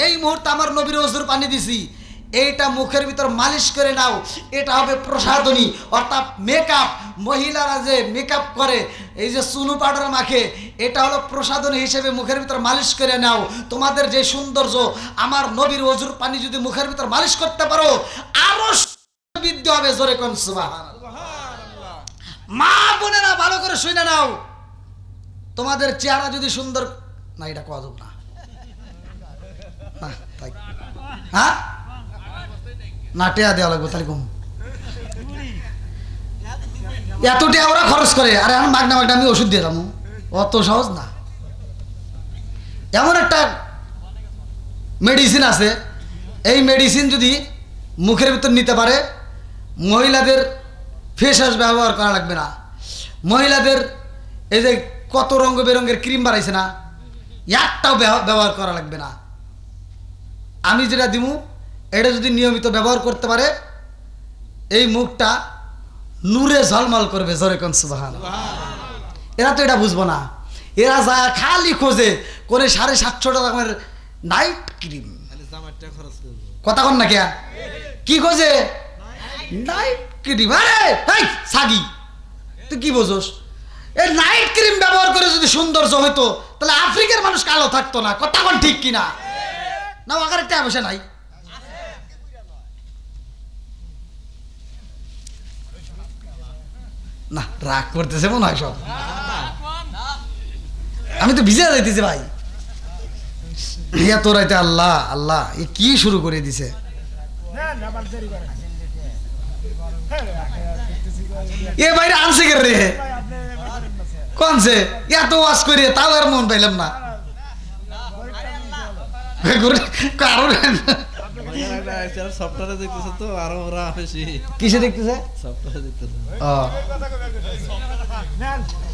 এই মুহূর্তে আমার নবীর ওযুর পানি দিছি, এইটা মুখের ভিতর মালিশ করে নাও, এটা হবে প্রসাধনী অর্থাৎ মেকআপ। মহিলারা যে মেকআপ করে, এই যে চুনু পাউডার মাখে, এটা হলো প্রসাধনী হিসেবে মুখের ভিতর মালিশ করে নাও। তোমাদের যে সৌন্দর্য, আমার নবীর ওযুর পানি যদি মুখের ভিতর মালিশ করতে পারো আরো বৃদ্ধি হবে। জোরে কোন সুবহানাল্লাহ। মা বোনেরা ভালো করে শুনে নাও, তোমাদের চেহারা যদি সুন্দর না, এটা কোয়া যাবে না, তাই হ্যাঁ না, টেয়া দেওয়া লাগবে তাহলে কম। এত টেয়া ওরা খরচ করে, আরে আমি মাগনা মাগনা আমি ওষুধ দিয়ে যাবো, অত সহজ না। এমন একটা মেডিসিন আছে, এই মেডিসিন যদি মুখের ভিতর নিতে পারে, মহিলাদের ফেস ওয়াশ ব্যবহার করা লাগবে না। মহিলাদের এই যে কত রঙ বেরঙের ক্রিম বাড়াইছে না, একটাও ব্যবহার করা লাগবে না। আমি যেটা দিমু এটা যদি নিয়মিত ব্যবহার করতে পারে, এই মুখটা নূরে ঝলমল করবে। জোরে কোন সুবহানাল্লাহ। এরা তো এটা বুঝবো না, এরা যা খালি খোঁজে করে 750 টাকার নাইট ক্রিম। কথা কন না কে কি খোঁজে? Night cream. আরে এই সাগি, তুই কি বোঝোস? এই নাইট ক্রিম ব্যবহার করে যদি সৌন্দর্য হইতো তাহলে আফ্রিকার মানুষ কালো থাকতো না। কথা কন ঠিক কিনা? না আগার একটা বসে নাই। না রাগ করতেছে মনে হয় সব। আমি তো ভিজে যাইতেছি ভাই। তোর রাইতে আল্লাহ আল্লাহ এ কি শুরু করে দিছে। এ বাইরে আনছে কে রে? কোনছে? এত ওয়াজ করে তাও আর মন পাইলাম না। কারণ কিসে দেখতেছে?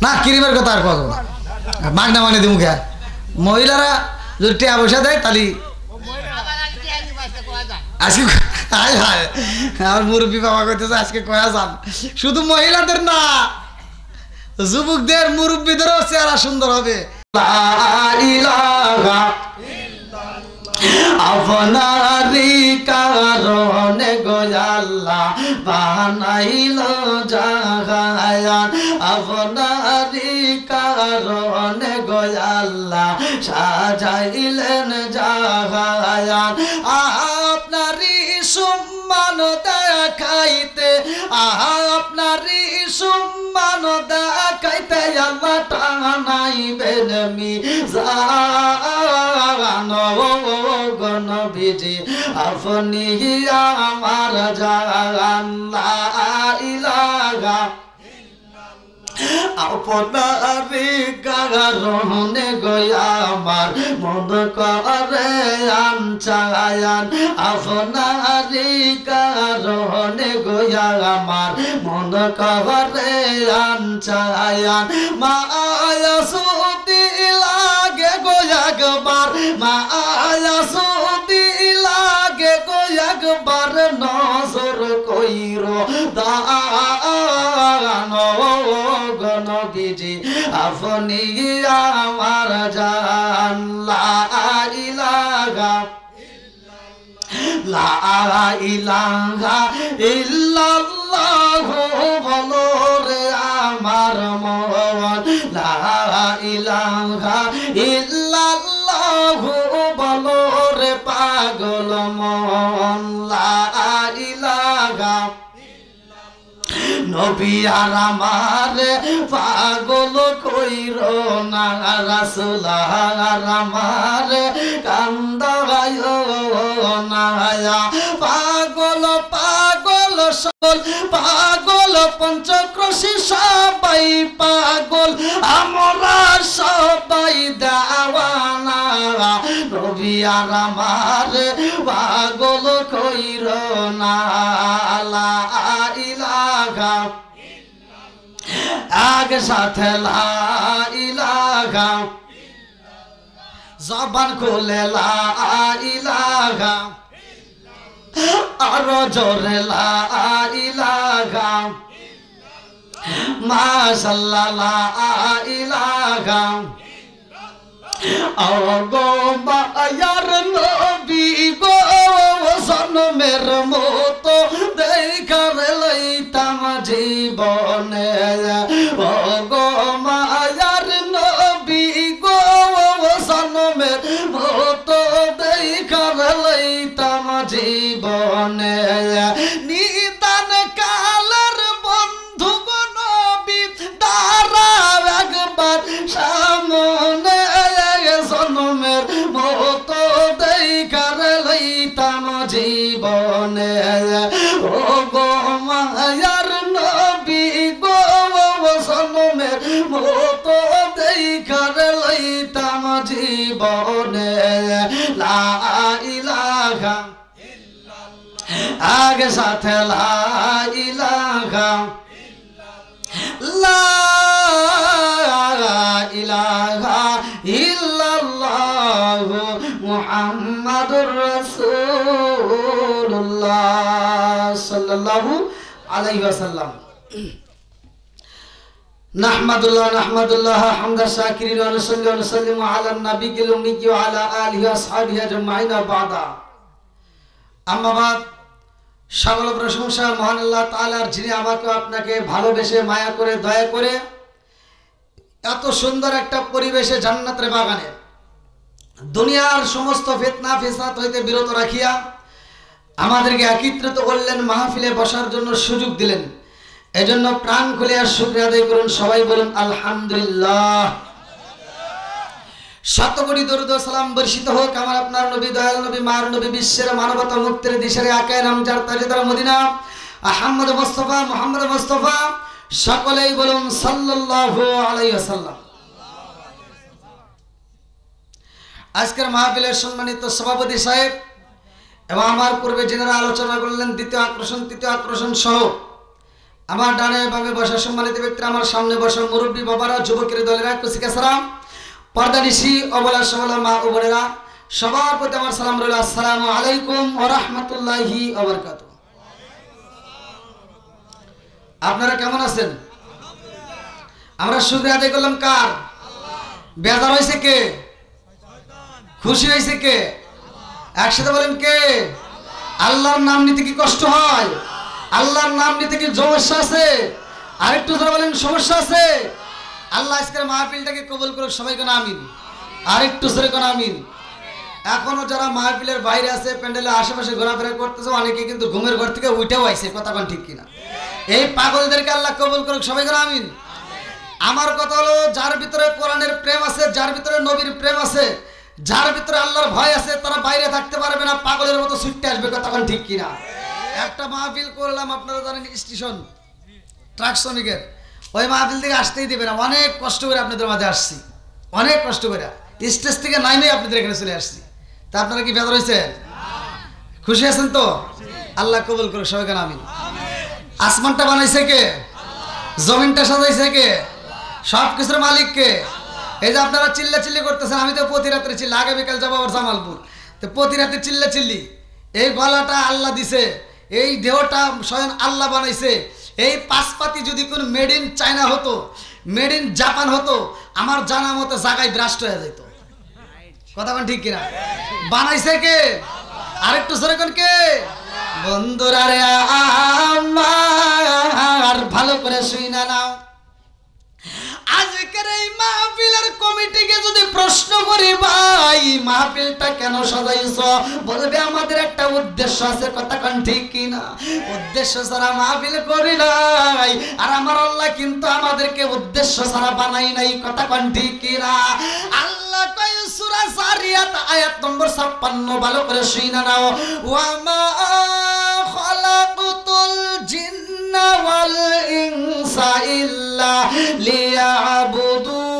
না ক্রিমের কথা আর কত মাগনা মানে দিমু কে? মহিলারা যদি টিয়া পয়সা দেয় তাহলে আজকে আমার মুরব্বী বাবা কইতেছে আজকে কয়া যান। শুধু মহিলাদের না, যুবকদের মুরব্বীদেরও চেহারা সুন্দর হবে। আপনারি কারণে গো আল্লাহ বানাইল জাহান, আপনারি কারণে গো আল্লাহ সাজাইলেন জাহান। আপনারি সম্মান দেখাইতে, আপনারি সম্মান দেখাইতে আল্লাহ টানাইবেন মিজান। নবীজি আপনি আমার জান, লা ইলাহা আপনারি কারণে গো আমার মন করে আনচায়ান, আপনারি কারণে গো আমার মন করে আনচায়ান। মায়া সুতি লাগে গো একবার, মায়া সুতি লাগে গো একবার নজর কইরো দান। নবীজি আপনি আমার জান, লা ইলাহা লা ইলাহা ইল্লাল্লাহ বলো রে আমার মন, লা ইলাহা ইল্লাল্লাহ বলো রে পাগল মন, লা ইলাহা। নবী আর আমার পাগল কইরো না, রাসূল আর আমার কান্দায়ো না। পাগল পাগল সকল পাগল, পঞ্চক্রোশী সবাই পাগল, আমরা সবাই দেওয়ানা। নবী আর আমার পাগল কইরো না, লা ইলাহা এক সাথে লা ইলাহা, জবান খুলে লা ইলাহা, আরো জোরে লা ইলাহা, মাশাআল্লাহ লা ইলাহা। ও গো মায়ার নবী জীবনে ও গো মায়ার নবী গো জনমের মতো দেখার লইতাম জীবনে নিদান কালের বন্ধু গো নবী দাঁড়াও একবার সামনে জনমের মতো দেখার লইতাম জীবনে ও গো মায়ার নবী গো জনমের মতো দেখার লইতাম জীবনে লা ইলাহা আগে সাথে লা ইলাহা লা ইলাহা ইল্লাল্লাহ মুহাম্মাদুর রাসূলুল্লাহ সাল্লাল্লাহু আলাইহি ওয়াসাল্লাম। নাহমাদুল্লাহ হামদা শাকিরিন ওয়া নুসাল্লি ওয়া নুসাল্লিমু আলা নাবিয়িল উম্মি ওয়া আলা আলিহি ওয়া আসহাবিহি আজমাইন বাদা। আম্মা বাদ, সকল প্রশংসা মহান আল্লাহ তাআলার, যিনি আমাকে আপনাকে ভালোবেসে মায়া করে দয়া করে এত সুন্দর একটা পরিবেশে জান্নাতের বাগানে দুনিয়ার সমস্ত ফিতনা ফিসাদ হইতে বিরত রাখিয়া আমাদেরকে একত্রিত করলেন, মাহফিলে বসার জন্য সুযোগ দিলেন। এজন্য প্রাণ খুলে আর শুকরিয়া আদায় করুন। সবাই বলুন আলহামদুলিল্লাহ। শতকোটি দরুদ ও সালাম বর্ষিত হোক আমার আপনার নবী, দয়াল নবী, মার নবী, বিশ্বের মানবতা মুক্তির দিশারে আকায়ে নামজার তাজদার মদিনা আহমদ মুস্তাফা মুহাম্মদ মুস্তাফা, সকলেই বলুন সাল্লাল্লাহু আলাইহি ওয়াসাল্লাম। আজকের মাহফিলের সম্মানিত সভাপতি সাহেব এবং আমার পূর্বে যিনারা আলোচনা করলেন, দ্বিতীয় আকর্ষণ তৃতীয় আকর্ষণ সহ আমার ডানে বামে বসা সম্মানিত ব্যক্তিরা, আমার সামনে বসা মুরব্বী বাবারা, যুবকের দলেরা, কুচিকাছারা, পর্দানিশি, অবলা সবলা মা ও বোনেরা, সবার প্রতি আমার সালাম রইল। আসসালামু আলাইকুম ওয়া রাহমাতুল্লাহি ওয়া বারাকাতুহু। আপনারা কেমন আছেন? আমরা শুকরিয়া আদায় করলাম কার? বেজার হয়েছে কে? খুশি হয়েছে কে? একসাথে বলেন কে? আল্লাহর নাম নিতে কি কষ্ট হয়? আল্লাহর নাম নিতে কি সমস্যা আছে? আরেকটু ধরে বলেন সমস্যা আছে? আল্লাহ আজকের মাহফিলটাকে কবুল করুক, সবাই কোন আমিন। আরেকটু ধরে কোন আমিন। এখনো যারা মাহফিলের বাইরে আছে, প্যান্ডেলের আশেপাশে ঘোরাফেরা করতেছে, অনেকে কিন্তু ঘুমের ঘর থেকে উঠেও আইছে, কথা কোন ঠিক কিনা? এই পাগলদেরকে আল্লাহ কবুল করুক, সবাই কোন আমিন। আমার কথা হলো, যার ভিতরে কোরআনের প্রেম আছে, যার ভিতরে নবীর প্রেম আছে, যার ভিতরে আল্লাহর ভয় আছে, তারা বাইরে থাকতে পারবে না, পাগলের মতো ছুটতে আসবে, কথা কোন ঠিক কিনা? একটা মাহফিল করলাম, আপনারা জানেন স্টেশন ট্রাক শ্রমিকের, ওই মাহফিল থেকে আসতেই দেবে না। অনেক কষ্ট করে আপনাদের মাঝে আসছি, অনেক কষ্ট করে স্টেজ থেকে নাইমেই আপনাদের এখানে চলে আসছি। তা আপনারা কি বেজার হয়েছেন? খুশি আছেন তো? আল্লাহ কবুল করুক, সবাই কেন আমিন। আসমানটা বানাইছে কে? জমিনটা সাজাইছে কে? সব কিছুর মালিক কে? এই যে আপনারা চিল্লা চিল্লি করতেছেন, আমি তো প্রতি রাত্রে চিল্লা, আগামীকাল যাবো আবার জামালপুর, তো প্রতি রাতে চিল্লা চিল্লি। এই গলাটা আল্লাহ দিছে, এই দেহটা স্বয়ং আল্লাহ বানাইছে। এই পাঁচপাতি যদি কোন মেড ইন চায়না হতো, মেড ইন জাপান হতো, আমার জানা মতো জায়গায় ব্রাস্ট হয়ে যেত, কথা বলেন ঠিক কিনা? বানাইছে কে? আরেকটু সরে কোন কে? বন্ধুরা রে আমার ভালো করে শুই না নাও, আজকের এই মাহফিলের কমিটিকে যদি প্রশ্ন করি, ভাই মাহফিলটা কেন সাজাইছো, বলবে আমাদের একটা উদ্দেশ্য আছে, কথা কোন ঠিক কিনা? উদ্দেশ্য ছাড়া মাহফিল করি নাই, আর আমার আল্লাহ কিন্তু আমাদেরকে উদ্দেশ্য ছাড়া বানাই নাই, কথা কোন ঠিক কিনা? আল্লাহ কয় সূরা জারিয়াত আয়াত নম্বর 56, ভালো করে শুইনা নাও, ওয়া মা খালাকুতুল জিন্না ওয়াল ইনসা ইল্লা লিয়াবুদুন।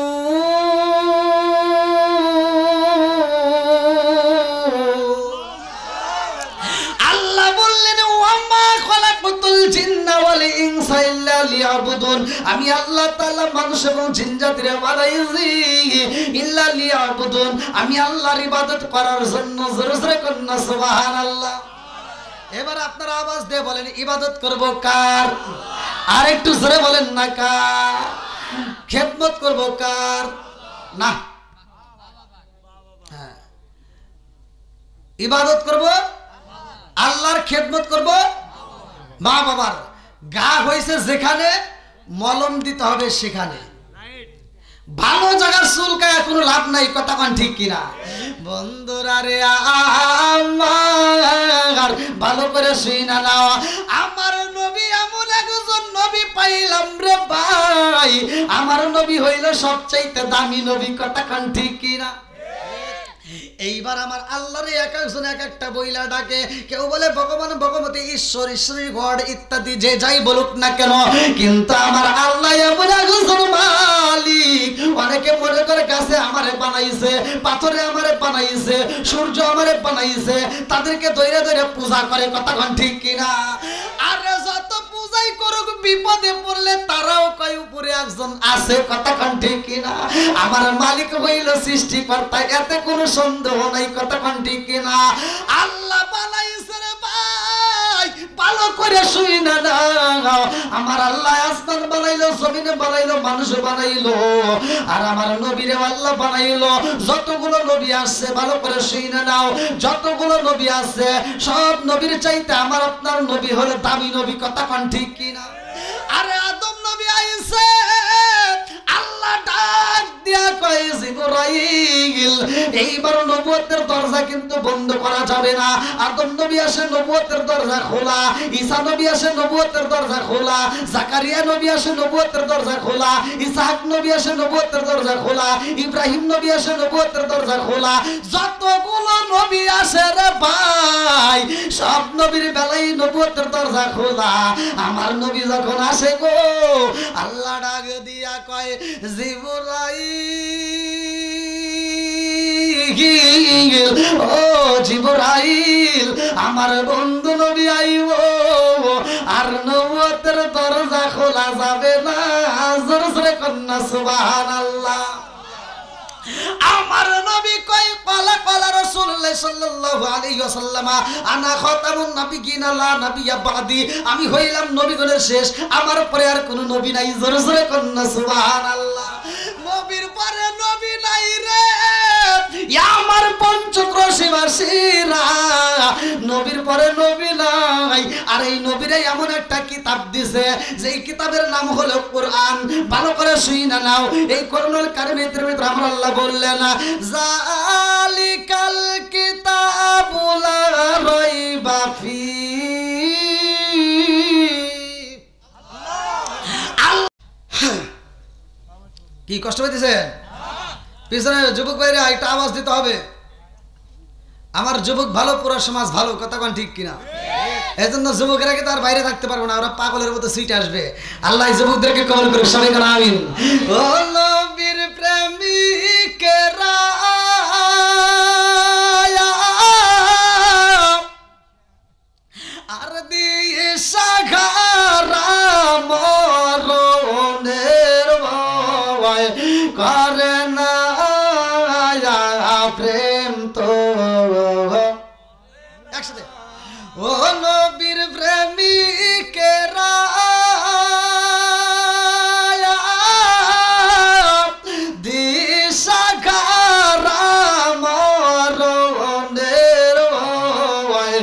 আল্লাহ বললেন ওয়া মা খালাকুতুল জিন্না ওয়াল ইনসা ইল্লা লিয়াবুদুন, আমি আল্লাহ তাআলা মানুষ এবং জিন জাতিরে বানাইছি ইল্লা লিয়াবুদুন, আমি আল্লাহর ইবাদত করার জন্য। জোরে জোরে কন্না সুবহানাল্লাহ। এবার আপনারা আওয়াজ দিয়ে বলেন, ইবাদত করব কার? আর একটু জোরে বলেন না, কার? খেদমত করব কার? না, হ্যাঁ, ইবাদত করব আল্লাহর, খেদমত করব মা বাবার। গা হইছে যেখানে মলম দিতে হবে সেখানে। ভালো জায়গার চুলকায় কোনো লাভ নাই, কথা কোন ঠিক কিনা? বন্ধুরা রে আমার ভালো করে শুইনা নাও, আমার নবী এমন একজন নবী পাইলাম রে ভাই, আমার নবী হইল সবচাইতে দামি নবী, কথা কোন ঠিক কিনা? এইবার আমার আল্লাহরে এক একজন এক একটা বইলা ডাকে, কেউ বলে ভগবান ভগবতী ঈশ্বর ঈশ্বরী গড ইত্যাদি যে যাই বলুক না কেন, কিন্তু আমার আল্লাহ এমন একজন মালিক। অনেকে মনে করে গাছে আমারে বানাইছে, পাথরে আমারে বানাইছে, সূর্য আমারে বানাইছে, তাদেরকে ধরে ধরে পূজা করে, কথা কোন ঠিক কিনা? আরে যত পূজাই করুক বিপদে পড়লে তারাও কয় উপরে একজন আছে, কথা কোন ঠিক কিনা? আমার মালিক হইল সৃষ্টিকর্তা, এতে কোনো সন্দেহ নাই, কথা কোন ঠিক কিনা? আল্লাহ বানাইছে রে ভাই, ভালো করে শুই না নাও, আমার আল্লাহ আসমান বানাইলো, জমিনে বানাইলো, মানুষ বানাইলো, আর আমার নবীরে আল্লাহ বানাইলো। যতগুলো নবী আছে ভালো করে শুই না নাও, যতগুলো নবী আছে সব নবীর চাইতে আমার আপনার নবী হলো দামি নবী, কথা কোন ঠিক কিনা? আরে আদম নবী আইছে, আল্লাহ ডাক দিয়া কয় জিবরাইল, এইবার নবুয়তের দরজা কিন্তু বন্ধ করা যাবে না। আদম নবী আসে, নবুয়তের দরজা খোলা, ঈসা নবী আসে, নবুয়তের দরজা খোলা, জাকারিয়া নবী আসে, নবুয়তের দরজা খোলা, ইসহাক নবী আসে, নবুয়তের দরজা খোলা, ইব্রাহিম নবী আসে, নবুয়তের দরজা খোলা। যতগুলো নবী আসে রে ভাই, সব নবীর বেলায় নবুয়তের দরজা খোলা। আমার নবী যখন আসে গো, আল্লাহ ডাক দিয়া কয় জিবরাইল, ও জিবরাইল, আমার বন্ধু নবী আইব, আর নবুয়তের দরজা খোলা যাবে না। জোরে জোরে কন্যা সুবহানাল্লাহ। আমার নবী কয় ক্বালা ক্বালা রাসূলুল্লাহ সাল্লাল্লাহু আলাইহি ওয়াসাল্লাম, আনা খাতামুন নাবিয়্যিন লা নাবিয়্যা বাদি, আমি হইলাম নবীগণের শেষ, আমার পরে আর কোনো নবী নাই। জোরে জোরে কন্যা সুবহানাল্লাহ। নবীর পরে নবী নাই রে আমার পঞ্চক্রোশীবাসীরা, নবীর পরে নবী নাই। আর এই নবীরাই এমন একটা কিতাব দিছে, যেই কিতাবের নাম হলো কোরআন। ভালো করে শুই না নাও, এই কোরআনুল কারীমের ভিতরে আমার আল্লাহ বললেন, জালিকাল কিতাবু লা রাইবা ফীহি। কি কষ্ট হইতেছে? পিছনে যুবক ভাইরা একটা আওয়াজ দিতে হবে। আমার যুবক ভালো, পুরো সমাজ ভালো, কথা কোন ঠিক কিনা? এজন্য যুবকেরা কি তার বাইরে থাকতে পারবো না, ওরা পাগলের মতো সিট আসবে। আল্লাহ যুবকদেরকে কবুল করুক, সবাই বলেন আমিন। ও নবীর প্রেমিকেরা আর দিয়ে সাঘারা মরণের ভয় করে না প্রেম তো। একসাথে ও নবীর প্রেমিকেরা দিশাঘারা মরণের ভয়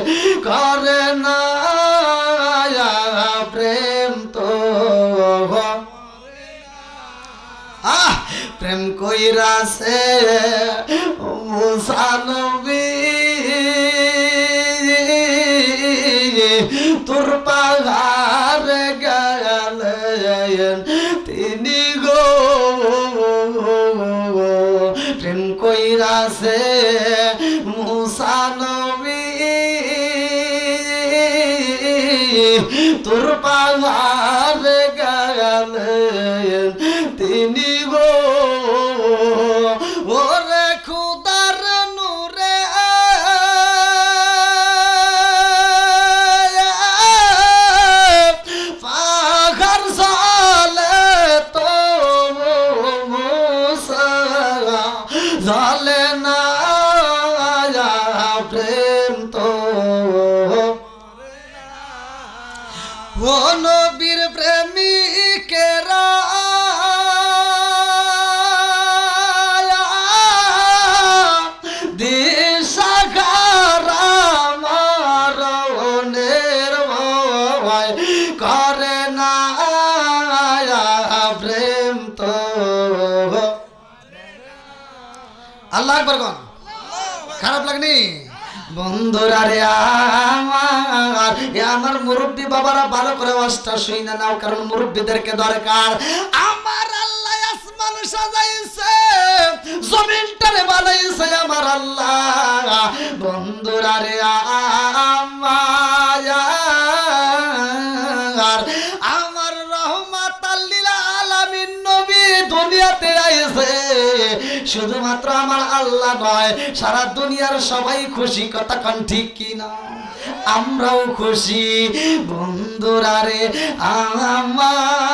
করে না প্রেম তো। প্রেম কইরাছে মুসা নবী, তোর পাহাড়ে গেলেন তিনি গো। প্রেম কইরাছে মুসা নবী, তোর পাহাড়ে গেলেন তিনি গো। ওরে খুদার নূরে পাহাড় জালে তো মুসা জালে না প্রেম তো। ও নবীর প্রেমিকেরা আল্লাহু আকবার কোন খারাপ লাগনি বন্ধুরা রে আমার মুরব্বী বাবারা ভালো করে ওয়াজটা শুনে নাও কারণ মুরব্বীদেরকে দরকার আমার আল্লাহ আসমান সাজাইছে জমিনটারে বানাইছে আমার আল্লাহ বন্ধুরা রে আমার রহমাতাল লিল আলামিন নবী দুনিয়াতে আইছে শুধুমাত্র আমার আল্লাহ নয় সারা দুনিয়ার সবাই খুশি কথা কোন ঠিক কি না আমরাও খুশি বন্ধুরা রে আমার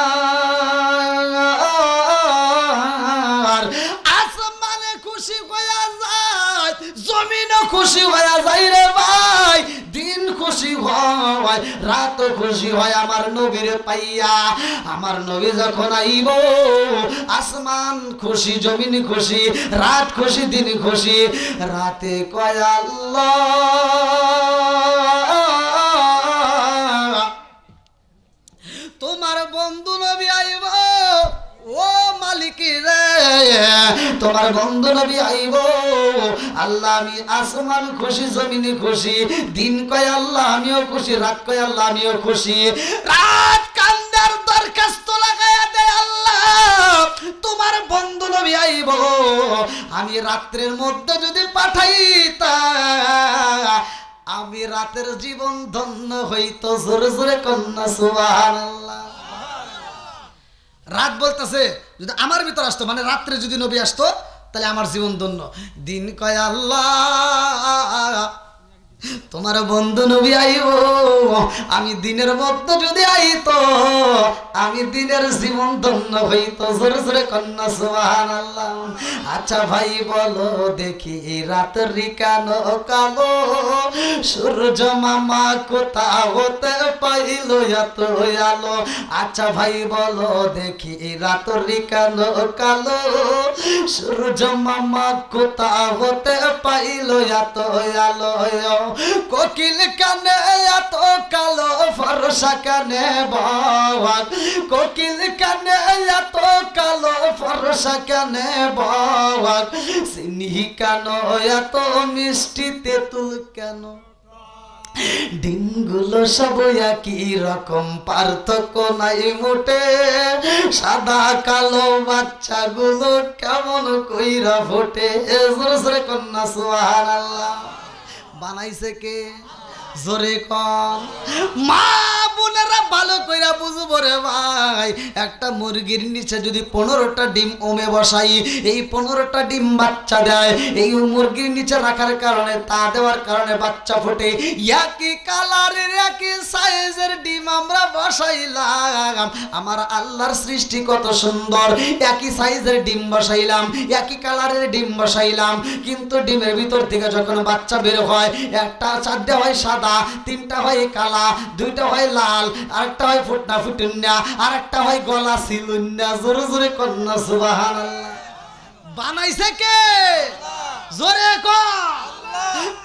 আসমানে খুশি হয়ে যায় জমিনও খুশি হয়ে যায় রে ভাই দিন খুশি হয় রাত খুশি হয় আমার নবীর পাইয়া আমার নবী যখন আইব আসমান খুশি জমিন খুশি রাত খুশি দিন খুশি রাতে কয় আল্লাহ তোমার বন্ধু নবী আইব ও মালিক রে তোমার বন্ধু নবী আইব আল্লাহ আমি আসমান খুশি জমিন খুশি দিন কয় আল্লাহ আমিও খুশি রাত কয় আল্লাহ আমিও খুশি রাত কান্দার দরখাস্ত লাগায়া দেয় আল্লাহ তোমার বন্ধু নবী আইব আমি রাত্রের মধ্যে যদি পাঠাইতা আমি রাতের জীবন ধন্য হইতো জোরে জোরে কন্যা সুবহানাল্লাহ রাত বলতেছে যদি আমার ভিতর আসতো মানে রাত্রে যদি নবী আসতো তাহলে আমার জীবন ধন্য দিন কয় আল্লাহ তোমার বন্ধু নবী আইব আমি দিনের মধ্যে যদি আইতো আমি দিনের জীবন ধন্য হইতো জোরে জোরে কন্যা সুবহানাল্লাহ আচ্ছা ভাই বলো দেখি রাতের কেন কালো সূর্য মামা কোথা হতে পাইল এত আলো আচ্ছা ভাই বলো দেখি রাতের কেন কালো সূর্য মামা কোথা হতে পাইল এত আলো কোকিল কানে এত কালো ফরসা কানে বাবা কোকিল কানে এত কালো ফরসা কানে বাবা চিনি কেন এত মিষ্টি তেঁতুল কেন ডিমগুলো সব একই রকম পার্থক্য নাই মোটে সাদা কালো বাচ্চাগুলো কেমন কইরা ফোটে জোরে জোরে কন্যা সুবহানাল্লাহ বানাইছে কে জোরে কোন মা বোনেরা ভালো কইরা বুঝবো রে ভাই একটা মুরগির নিচে যদি 15টা ডিম ওমে বসাই এই 15টা ডিম বাচ্চা দেয় এই মুরগির নিচে রাখার কারণে তা দেওয়ার কারণে বাচ্চা ফোটে একই কালারের একই সাইজের ডিম আমরা বসাইলাম আমার আল্লাহর সৃষ্টি কত সুন্দর একই সাইজের ডিম বসাইলাম একই কালারের ডিম বসাইলাম কিন্তু ডিমের ভিতর থেকে যখন বাচ্চা বের হয় একটা 4টা হয় সাদা 3টা হয় কালা 2টা হয় লাল আরেকটা হয় ফুটনা ফুটুন্না আরেকটা হয় গলা সিলুন্না জোরে জোরে কন্যা সুবহানাল্লাহ বানাইছে কে জোরে কর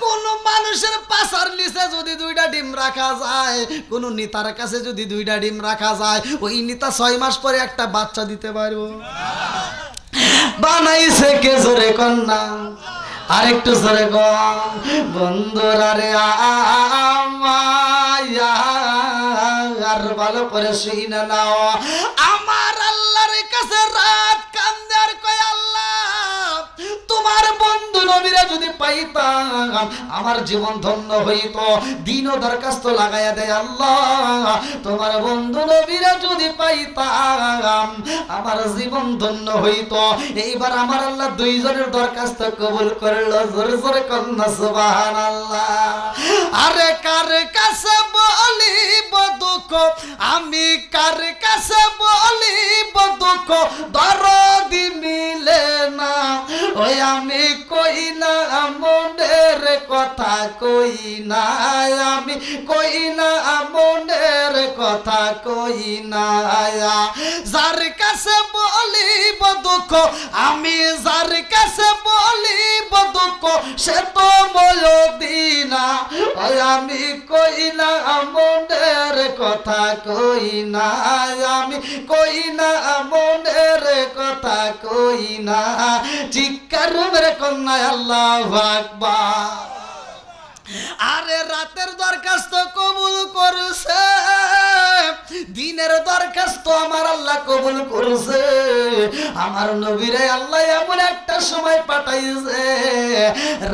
কোন মানুষের পাছার নিচে যদি 2টা ডিম রাখা যায় কোন নেতার কাছে যদি 2টা ডিম রাখা যায় ওই নেতা 6 মাস পরে একটা বাচ্চা দিতে পারবো বানাইছে কে জোরে কন্যা আরেকটু জোরে কর বন্ধুরা রে আর ভালো করে শুনে নাও আমার আল্লাহর কাছে রাত কান্দে আর কয় আল্লাহ তোমার বন্ধু নবীরা যদি পাইতাম আমার জীবন ধন্য হইতো দিনও দরখাস্ত লাগাইয়া দেয় আল্লাহ তোমার বন্ধু নবীরা যদি পাইতাম আমার জীবন ধন্য হইতো এইবার আমার আল্লাহ 2 জনের দরখাস্ত কবুল করলো জোরে জোরে কন্যা সুবহানাল্লাহ আরে কার কাছে বলিব দুঃখ আমি কার কাছে বলিব দুঃখ দরদি মিলে না ওই আমি কই না মনের কথা কই না আমি কই না মনের কথা কই না যার কাছে বলিব দুঃখ আমি যার কাছে বলিব দুঃখ সে তো ময়দিনা ওই আমি কই না মনের কথা কথা কই না, আমি কই না মনের কথা কই না, চিৎকার মেরে কন্যা আল্লাহু আকবার। আরে রাতের দরখাস্ত কবুল করছে, দিনের দরখাস্ত আমার আল্লাহ কবুল করছে। আমার নবীরে আল্লাহ এমন একটা সময় পাঠাইছে,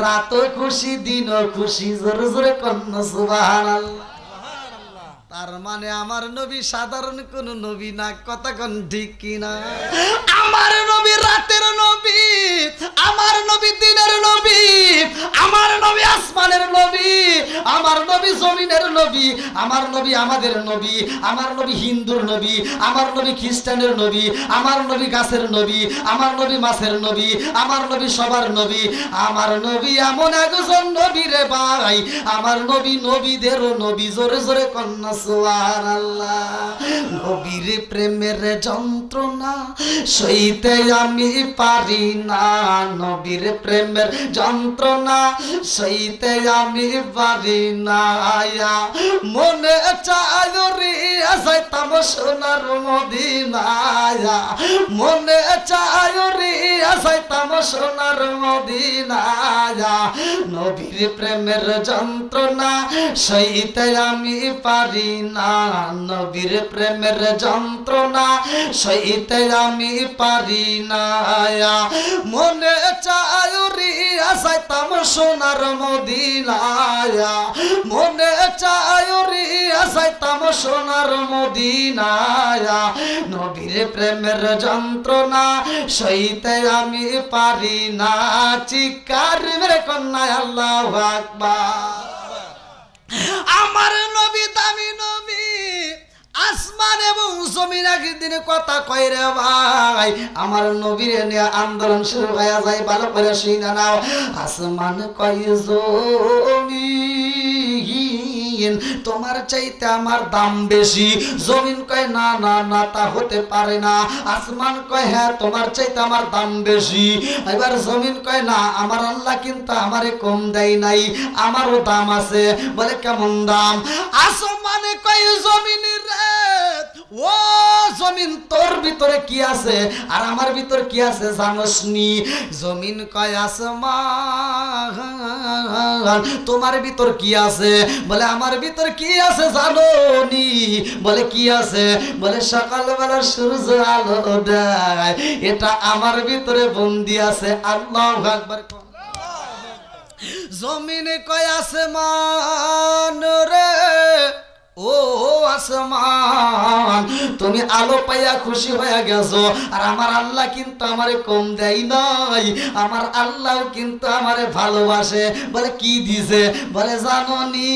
রাতও খুশি দিনও খুশি, জোরে জোরে কন্যা সুবহানাল্লাহ। তার মানে আমার নবী সাধারণ কোন নবী না, কথা কোন ঠিক কিনা? আমার নবী রাতের নবী, আমার নবী দিনের নবী, আমার নবী আসমানের নবী, আমার নবী জমিনের নবী, আমার নবী আমাদের নবী, আমার নবী হিন্দুর নবী, আমার নবী খ্রিস্টানের নবী, আমার নবী গাছের নবী, আমার নবী মাছের নবী, আমার নবী সবার নবী। আমার নবী এমন একজন নবী রে ভাই, আমার নবী নবীদেরও নবী, জোরে জোরে কন্যা সুবহানাল্লাহ। নবীর প্রেমের যন্ত্রণা সইতে আমি পারি না, নবীর প্রেমের যন্ত্রণা সইতে আমি পারি না, মনে চায় রে যাইতাম সোনার মদিনায়, মনে চায় রে যাইতাম সোনার মদিনায়, নবীর প্রেমের যন্ত্রণা সইতে আমি পারি না, নবীর প্রেমের যন্ত্রণা সইতে আমি পারি না, মনে চায় রে যাইতাম সোনার মদিনায়, মনে চায় রে যাইতাম সোনার মদিনায়, নবীর প্রেমের যন্ত্রণা সইতে আমি পারি না, চিৎকার মেরে কন্যা আল্লাহু আকবার। আমার নবী দামি নবী, আসমান এবং জমিন একদিন কথা কয় রে ভাই, আমার নবীর নিয়ে আন্দোলন শুরু হয়ে যায়, ভালো করে শুনে নাও। আসমান কয় জমিন তোমার চাইতে আমার দাম বেশি, জমিন কয় না না না তা হতে পারে না, আসমান কয় হ্যাঁ তোমার চাইতে আমার দাম বেশি, এবার জমিন কয় না আমার আল্লাহ কিন্তু আমারে কম দেয় নাই, আমারও দাম আছে। বলে কেমন দাম? আসমানে কয় জমিনের রে, ও জমিন তোর ভিতরে কি আছে আর আমার ভিতরে কি আছে জানোস নি? জমিন কয় আসমান তোমার ভিতর কি আছে? বলে আমার ভিতর কি আছে জানো নি? বলে কি আছে? বলে সকালবেলা সূর্য আলো দেয়, এটা আমার ভিতরে বন্দি আছে। আল্লাহু আকবার। জমিনে কয় আসমান রে, ও আসমান তুমি আলো পাইয়া খুশি হয়ে গেছো, আর আমার আল্লাহ কিন্তু আমারে কম দেয় নাই, আমার আল্লাহ কিন্তু আমারে ভালোবাসে। বলে কি দিছে? বলে জানোনি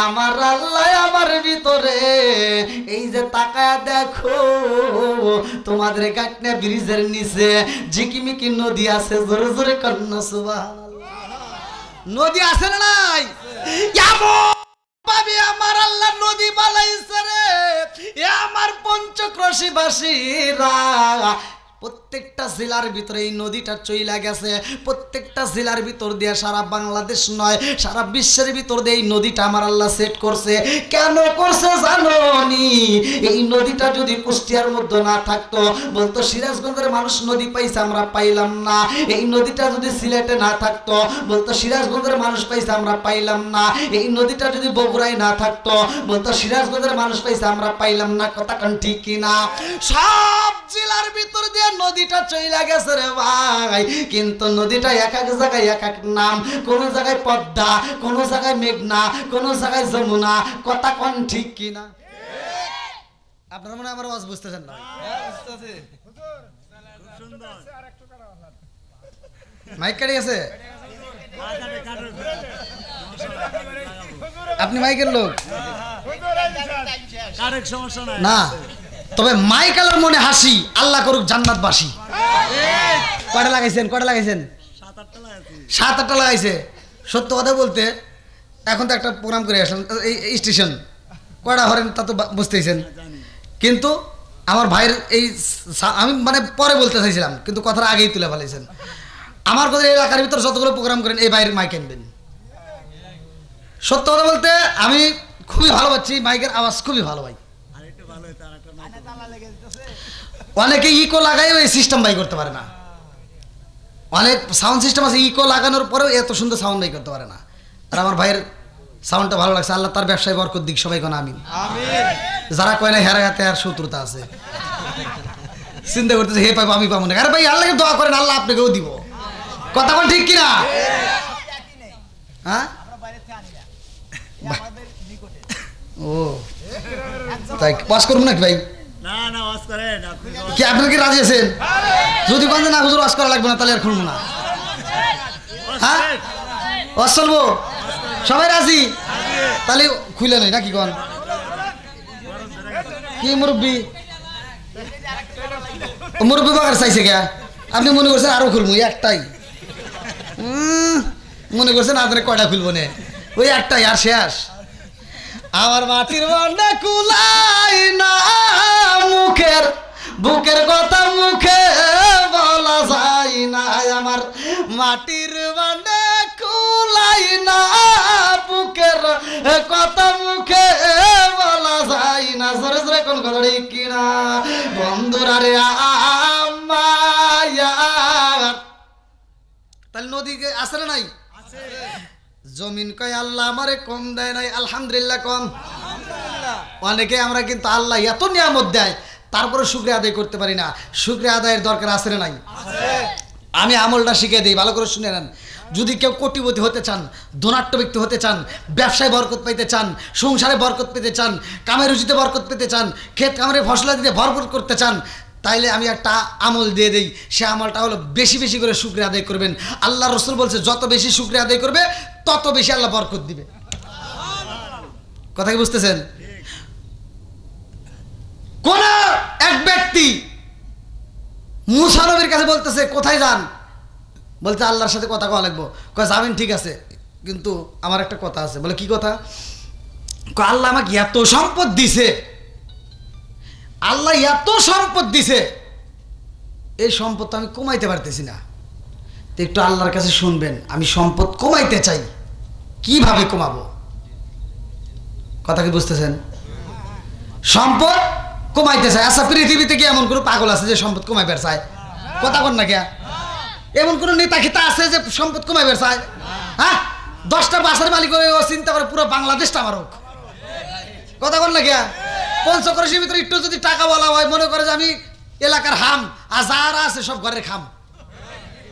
আমার আল্লাহ আমার ভিতরে এই যে তাকায় দেখো তোমাদের কাটনা ব্রিজের নিচে ঝিকিমিকি নদী আছে, জোরে জোরে কন্যা সুবহানাল্লাহ। নদী আছে না নাই? আমার আল্লাহ নদী বানাইছে রে, আমার পঞ্চক্রোশীবাসীরা প্রত্যেকটা জেলার ভিতরে এই নদীটা চইলা গেছে, প্রত্যেকটা জেলার ভিতর দিয়ে, সারা বাংলাদেশ নয় সারা বিশ্বের ভিতর দিয়ে এই নদীটা আমার আল্লাহ সেট করছে। কেন করছে জানো নি? এই নদীটা যদি কুষ্টিয়ার মধ্যে না থাকতো, বলতো সিরাজগঞ্জের মানুষ নদী পাইছে আমরা পাইলাম না। এই নদীটা যদি সিলেটে না থাকতো, বলতো সিরাজগঞ্জের মানুষ পাইছে আমরা পাইলাম না। এই নদীটা যদি বগুড়ায় না থাকতো, বলতো সিরাজগঞ্জের মানুষ পাইছে আমরা পাইলাম না। কথা কান ঠিক কিনা? সব জেলার ভিতর দিয়ে নদীটা চইলা গেছে রে ভাই, কিন্তু নদীটা এক এক জায়গায় এক এক নাম। কোন জায়গায় পদ্মা, কোন জায়গায় মেঘনা, কোন জায়গায় যমুনা। কথা কোন ঠিক কিনা? আপনারা মনে আমার আওয়াজ বুঝতেছেন না? মাইক কাটি গেছে? আপনি মাইকের লোক না, তবে মাইকালার মনে হাসি, আল্লাহ করুক জান্নাতবাসী। কয়টা লাগাইছেন? কয়টা লাগাইছেন? 7-8টা লাগাইছে। সত্য কথা বলতে এখন তো একটা প্রোগ্রাম করে আসলাম এই স্টেশন, কয়টা হরেন তা তো বুঝতেছেন। কিন্তু আমার ভাইয়ের এই আমি মানে পরে বলতে চাইছিলাম, কিন্তু কথাটা আগেই তুলে ফেলেছেন। আমার কথা এলাকার ভিতরে যতগুলো প্রোগ্রাম করেন এই বাইরের মাইক আনবেন। সত্য কথা বলতে আমি খুবই ভালো পাচ্ছি, মাইকের আওয়াজ খুবই ভালো ভাই। অনেকে ইকো লাগাই ওই সিস্টেম বাই করতে পারে না, অনেক সাউন্ড সিস্টেম আছে ইকো লাগানোর পরেও এত সুন্দর সাউন্ড বাই করতে পারে না। আর আমার ভাইয়ের সাউন্ডটা ভালো লাগছে, আল্লাহ তার ব্যবসায় বরকত দিক, সবাই কোন আমিন। যারা কয় না হেরা হাতে আর শত্রুতা আছে, চিন্তা করতেছে হে পাইবো আমি পাবো না। আরে ভাই আল্লাহকে দোয়া করেন, আল্লাহ আপনাকেও দিব। কথা বল ঠিক কিনা? হ্যাঁ ও তাই পাস করবো নাকি ভাই? কি আপনার কি রাজি আছেন? যদি বন্ধ না হুজুর ওয়াজ করা লাগবে না তাহলে আর খুলবো না। হ্যাঁ ওয়াজ চলবো, সবাই রাজি? তাহলে খুলে নেই নাকি কোন কি মুরব্বী? মুরব্বী বাগার চাইছে কে? আপনি মনে করছেন আরো খুলবো? একটাই মনে করছেন আপনার কয়টা খুলবো না? ওই একটাই আর শেষ। আমার মাটির বান্ডা কুলাই না, মুখের বুকের কথা মুখে বলা যায় না। আমার মাটির বান্ডা কুলাই না, বুকের কথা মুখে বলা যায় না। জোরে জোরে কোন কথা ঠিক কিনা বন্ধুরা রে? তাহলে নদীকে আছে না নাই? জমিন কয় আল্লাহ আমারে কম দেয় নাই, আলহামদুলিল্লাহ কম। অনেকে আমরা কিন্তু আল্লাহ এত নিয়ামত দেয় তারপরে শুকরিয়া আদায় করতে পারি না। শুকরিয়া আদায়ের দরকার আছে না নাই? আমি আমলটা শিখিয়ে দিই, ভালো করে শুনে নেন। যদি কেউ কোটিপতি হতে চান, ধনাঢ্য ব্যক্তি হতে চান, ব্যবসায় বরকত পেতে চান, সংসারে বরকত পেতে চান, কামের রুচিতে বরকত পেতে চান, ক্ষেত কামের ফসলা দিতে ভরপুর করতে চান, তাইলে আমি একটা আমল দিয়ে দেই। সে আমলটা হলো বেশি বেশি করে শুকরিয়া আদায় করবেন। আল্লাহ রসুল বলছে যত বেশি শুকরিয়া আদায় করবে তত বেশি আল্লাহ বরকত দিবে। কথা কি বুঝতেছেন? কোন এক ব্যক্তি মুসা নবীর কাছে বলতেছে কোথায় যান? বলতে আল্লাহর সাথে কথা কওয়া লাগবো। কয় যাবেন ঠিক আছে, কিন্তু আমার একটা কথা আছে। বলে কি কথা? কয় আল্লাহ আমাকে এত সম্পদ দিছে, আল্লাহ এত সম্পদ দিছে, এই সম্পদ তো আমি কমাইতে পারতেছি না। তো একটু আল্লাহর কাছে শুনবেন, আমি সম্পদ কমাইতে চাই, কিভাবে কমাবো? কথা কি বুঝতেছেন? সম্পদ কমাইতে চায়। আচ্ছা পৃথিবীতে কি এমন কোনো পাগল আছে যে সম্পদ কমাইবার চায়? কথা কন না কে? এমন কোন নেতা খিতা আছে যে সম্পদ কমাইবার চায়? হ্যাঁ 10টা বাসের মালিক হয়ে ও চিন্তা করে পুরো বাংলাদেশটা আমার হোক। কথা কন না কে? পঞ্চক্রোশের ভিতরে একটু যদি টাকা বলা হয় মনে করে যে আমি এলাকার হাম, আর যারা আছে সব ঘরের খাম।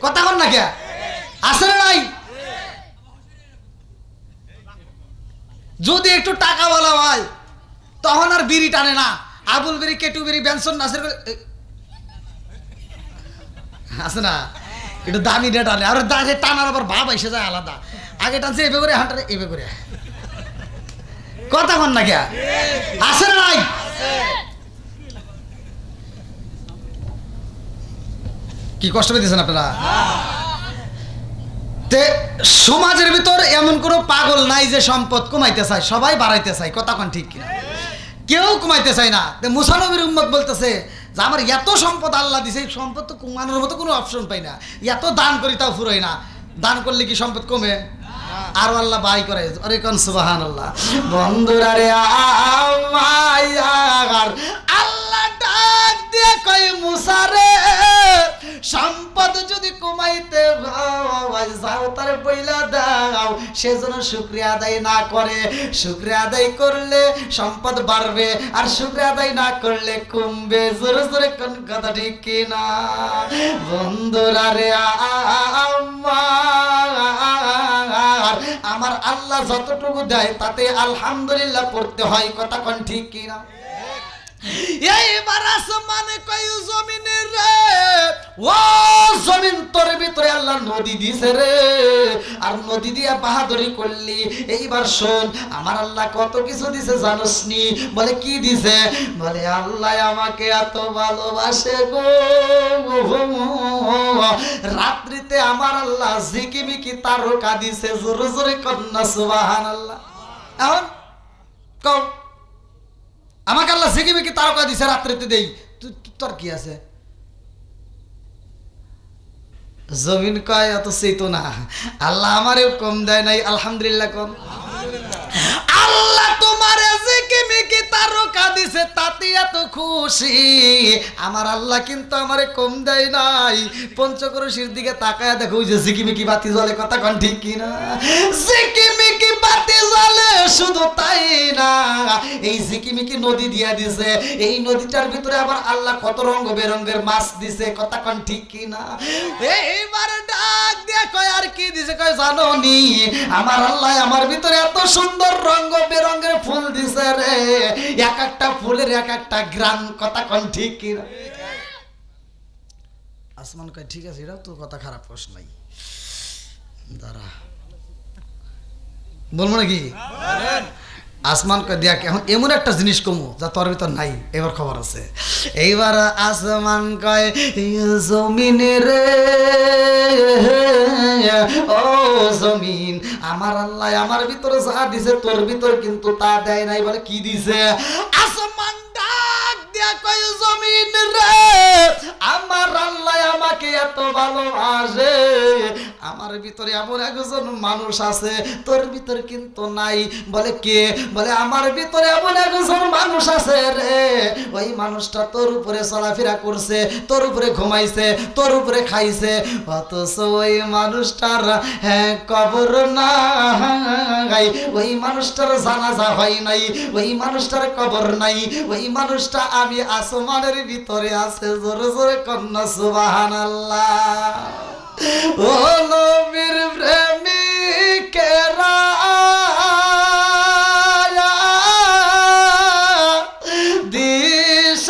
কথা কন না কে? আছে না নাই? যদি একটু টাকা বলা হয় তখন আর বিড়ি টানে না, আবুল বিড়ি, কেটু বিড়ি, বেনসন নাসের আছে না, একটু দামি ডে টানে। আর টানার আবার ভাব এসে যায় আলাদা। আগে টানছে এভাবে করে, হাঁটারে এভাবে করে। কথা কন না কে? আছে না নাই? কি কষ্ট পেতেছেন আপনারা? সমাজের ভিতর এমন কোনো পাগল নাই যে সম্পদ কমাইতে চায়, সবাই বাড়াইতে চায়। কথা কন ঠিক কিনা? কেউ কমাইতে চায় না। মুসা নবীর উম্মত বলতেছে যে আমার এত সম্পদ আল্লাহ দিছে, এই সম্পদ তো কমানোর মতো কোনো অপশন পাই না। এত দান করি তাও ফুরোয় না। দান করলে কি সম্পদ কমে? আর আল্লাহ বাই করে। আরে কোন সুবহানাল্লাহ। বন্ধুরা রে আল্লাহ ডাক দিয়ে কয় মুসা রে, সম্পদ যদি কমাইতে যাও তারে পয়লা দাও। সেজন্য শুকরিয়া আদায় না করে, শুকরিয়া আদায় করলে সম্পদ বাড়বে, আর শুকরিয়া আদায় না করলে কমবে। জোরে জোরে কোন কথা ঠিক কিনা বন্ধুরা রে? আমার আল্লাহ যতটুকু দেয় তাতে আলহামদুলিল্লাহ পড়তে হয়। কথা কোন ঠিক কিনা? এইবার আসমানে কয় জমিনের রে, ও জমিন তোর ভিতরে আল্লাহ নদী দিছে রে, আর নদী দিয়া বাহাদুরি করলি। এইবার শোন আমার আল্লাহ কত কিছু দিছে জানোস নি? বলে কি দিছে? বলে আল্লাহ আমাকে এত ভালোবাসে গো, রাত্রিতে আমার আল্লাহ ঝিকিমিকি তারকা দিছে। জোরে জোরে কন্যা সুবহানাল্লাহ। এখন কও আমাকে আল্লাহ ঝিকিমিকি তারকা দিছে, রাত্রিতে দেই, তোর কি আছে? জমিন কয় অত চেতো না, আল্লাহ আমারেও কম দেয় নাই, আলহামদুলিল্লাহ কম। আল্লাহ তোমার জিকিমিকি তারকা দিছে তাতে এত খুশি, আমার আল্লাহ কিন্তু আমারে কম দেয় নাই। পঞ্চক্রোশীর দিকে তাকায় দেখো ওই যে জিকিমিকি বাতি জ্বলে, কথা কোন ঠিক কিনা? জিকিমিকি বাতি জ্বলে, শুধু তাই না এই জিকিমিকি নদী দিয়া দিছে, এই নদীটার ভিতরে আবার আল্লাহ কত রঙ বেরঙের মাছ দিছে, কথা কোন ঠিক কিনা? এইবার ডাক দিয়া কয় আর কি দিছে, কয় জানো নি আমার আল্লাহ আমার ভিতরে এত সুন্দর রঙ বেরঙের ফুল দিছে রে, এক একটা ফুলের এক একটা গ্রাম, কথা কোন ঠিক কিনা? আসমান কয় ঠিক আছে, এটাও তো কথা খারাপ প্রশ্ন নাই, দাঁড়া বলবো নাকি? আসমান কয় দেখ এখন এমন একটা জিনিস কমু যা তোর ভিতর নাই, এবার খবর আছে। এইবার আসমান কয় জমিনে রে, ও জমিন আমার আল্লাহ আমার ভিতরে যা দিছে তোর ভিতর কিন্তু তা দেয় নাই। বলে কি দিছে? আসমান ডাক দিয়া কয় জমিন রে, আমার আল্লাহ আমাকে এত ভালোবাসে, আমার ভিতরে এমন একজন মানুষ আছে তোর ভিতর কিন্তু নাই। বলে কে? বলে আমার ভিতরে এমন একজন মানুষ আছে রে, ওই মানুষটা তোর উপরে চলাফেরা করছে, তোর উপরে ঘুমাইছে, তোর উপরে খাইছে, অথচ ওই মানুষটার কবর নাই, ওই মানুষটার জানাজা হয় নাই, ওই মানুষটার কবর নাই, ওই মানুষটা আমি আসমানের ভিতরে আছে। জোরে জোরে কন্যা সুবহানাল্লাহ। ও নবীর প্রেমিকেরা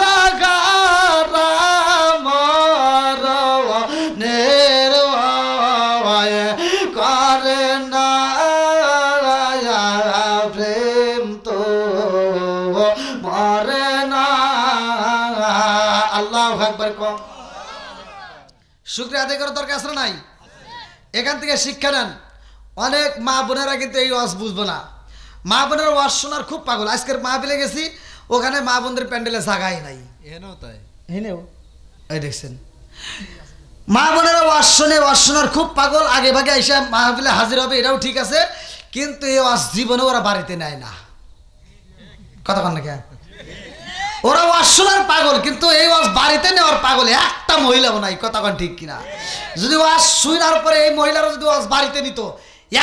দিশাগারা মরণের করে না প্রেম তো মরে না। আল্লাহু আকবার। কম শুকরিয়া আদায় করার দরকার আছে নাই? এখান থেকে শিক্ষা নেন। অনেক মা বোনেরা কিন্তু এই ওয়াজ বুঝবো না, মা বোনের ওয়াজ শোনার খুব পাগল। আজকের মাহফিলে গেছি, ওখানে মা বোনদের প্যান্ডেলে জায়গাই নাই, এই দেখছেন মা বোনেরা ওয়াজ শোনে, ওয়াজ শোনার খুব পাগল, আগে ভাগে এসে মাহফিলে হাজির হবে, এটাও ঠিক আছে, কিন্তু এই ওয়াজ জীবনে ওরা বাড়িতে নেয় না, কথা কন না কে? ওরা ওয়াজ শোনার পাগল, কিন্তু এই ওয়াজ বাড়িতে নেওয়ার পাগল একটা মহিলাও নাই, কথা কন ঠিক কিনা? যদি ওয়াজ শোনার পরে এই মহিলারা যদি ওয়াজ বাড়িতে নিত,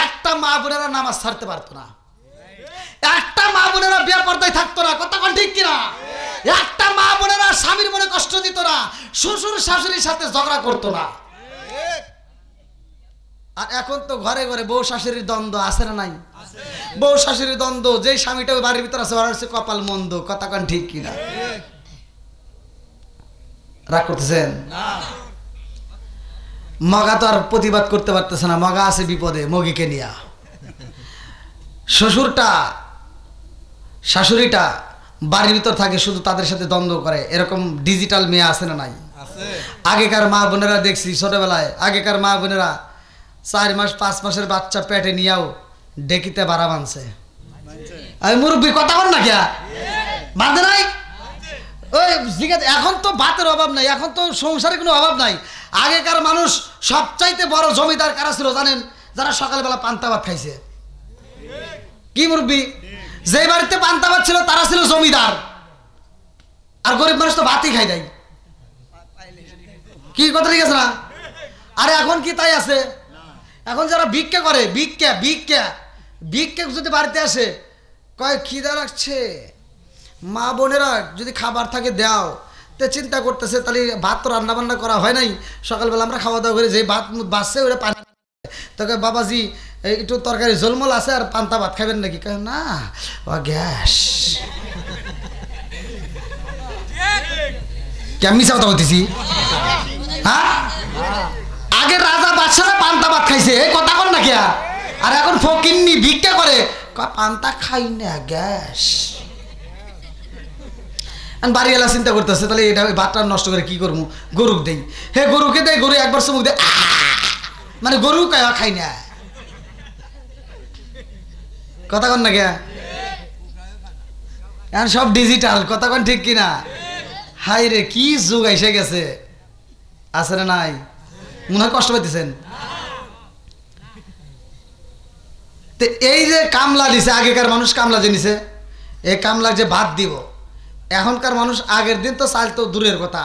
একটা মা বোনেরা নামাজ ছাড়তে পারতো না, একটা মা বোনেরা বেপরদায় থাকতো না, কথা কন ঠিক কিনা? একটা মা বোনেরা স্বামীর মনে কষ্ট দিত না, শ্বশুর শাশুড়ির সাথে ঝগড়া করতো না। আর এখন তো ঘরে ঘরে বউ শাশুড়ির দ্বন্দ্ব আছে না নাই? বউ শাশুড়ির দ্বন্দ্ব, যেই স্বামীটা বাড়ির ভিতরে আছে ওর হচ্ছে কপাল মন্দ, কথা কন ঠিক কিনা? রাগ করতেছেন? মগা তো আর প্রতিবাদ করতে পারতেছে না, মগা আছে বিপদে মগিকে নিয়া। শ্বশুরটা শাশুড়িটা বাড়ির ভিতর থাকে, শুধু তাদের সাথে দ্বন্দ্ব করে, এরকম ডিজিটাল মেয়ে আছে না নাই? আগেকার মা বোনেরা দেখছি ছোটবেলায়, আগেকার মা বোনেরা 4 মাস 5 মাসের বাচ্চা পেটে নিয়েও ডেকিতে ভাড়া বানছে। আমি মুরব্বী, কথা বল না কে বাঁধে নাই? ওই জিজ্ঞাসা, এখন তো ভাতের অভাব নাই, এখন তো সংসারে কোনো অভাব নাই। আগেকার মানুষ সবচাইতে বড় জমিদার কারা ছিল জানেন? যারা সকালবেলা পান্তা ভাত খাইছে। কি মুরব্বী? যে বাড়িতে পান্তা ভাত ছিল তারা ছিল জমিদার, আর গরিব মানুষ তো ভাতই খাই দেয়। কি কথা ঠিক আছে না? আরে এখন কি তাই আছে? এখন যারা ভিক্ষা করে, ভিক্ষা ভিক্ষা ভিক্ষা যদি বাড়িতে আসে, কয় খিদা লাগছে, মা বোনেরা যদি খাবার থাকে দাও, তে চিন্তা করতেছে তাহলে ভাত তো রান্না বান্না করা হয় নাই, সকালবেলা আমরা খাওয়া দাওয়া করে যে ভাত বাসছে ওটা পানি, তোকে বাবাজি একটু তরকারি ঝোলমোল আছে আর পান্তা ভাত খাবেন নাকি? কয় না, ও গ্যাস। কেমনি কথা বলতেছি? হ্যাঁ, আগে রাজা বাদশারা পান্তা ভাত খাইছে, কথা কর না কে? আর এখন ফকিন্নি ভিক্ষা করে, পান্তা খাই না, গ্যাস। বাড়িওয়ালা চিন্তা করতেছে তাহলে এটা ভাতটা নষ্ট করে কি করবো, গরুক দেই। হে গরুকে দেয়, গরু একবার চুমুক দেয়, মানে গরু খাই না, কথা কন না কে? এখন সব ডিজিটাল, কথা কন ঠিক কিনা? হাই রে কি যুগ এসে গেছে, আছে না নাই? মনে হয় কষ্ট পাইতেছেন। তো এই যে কামলা দিছে, আগেকার মানুষ কামলা যে নিছে, এই কামলা যে ভাত দিব, এখনকার মানুষ আগের দিন তো চাল তো দূরের কথা,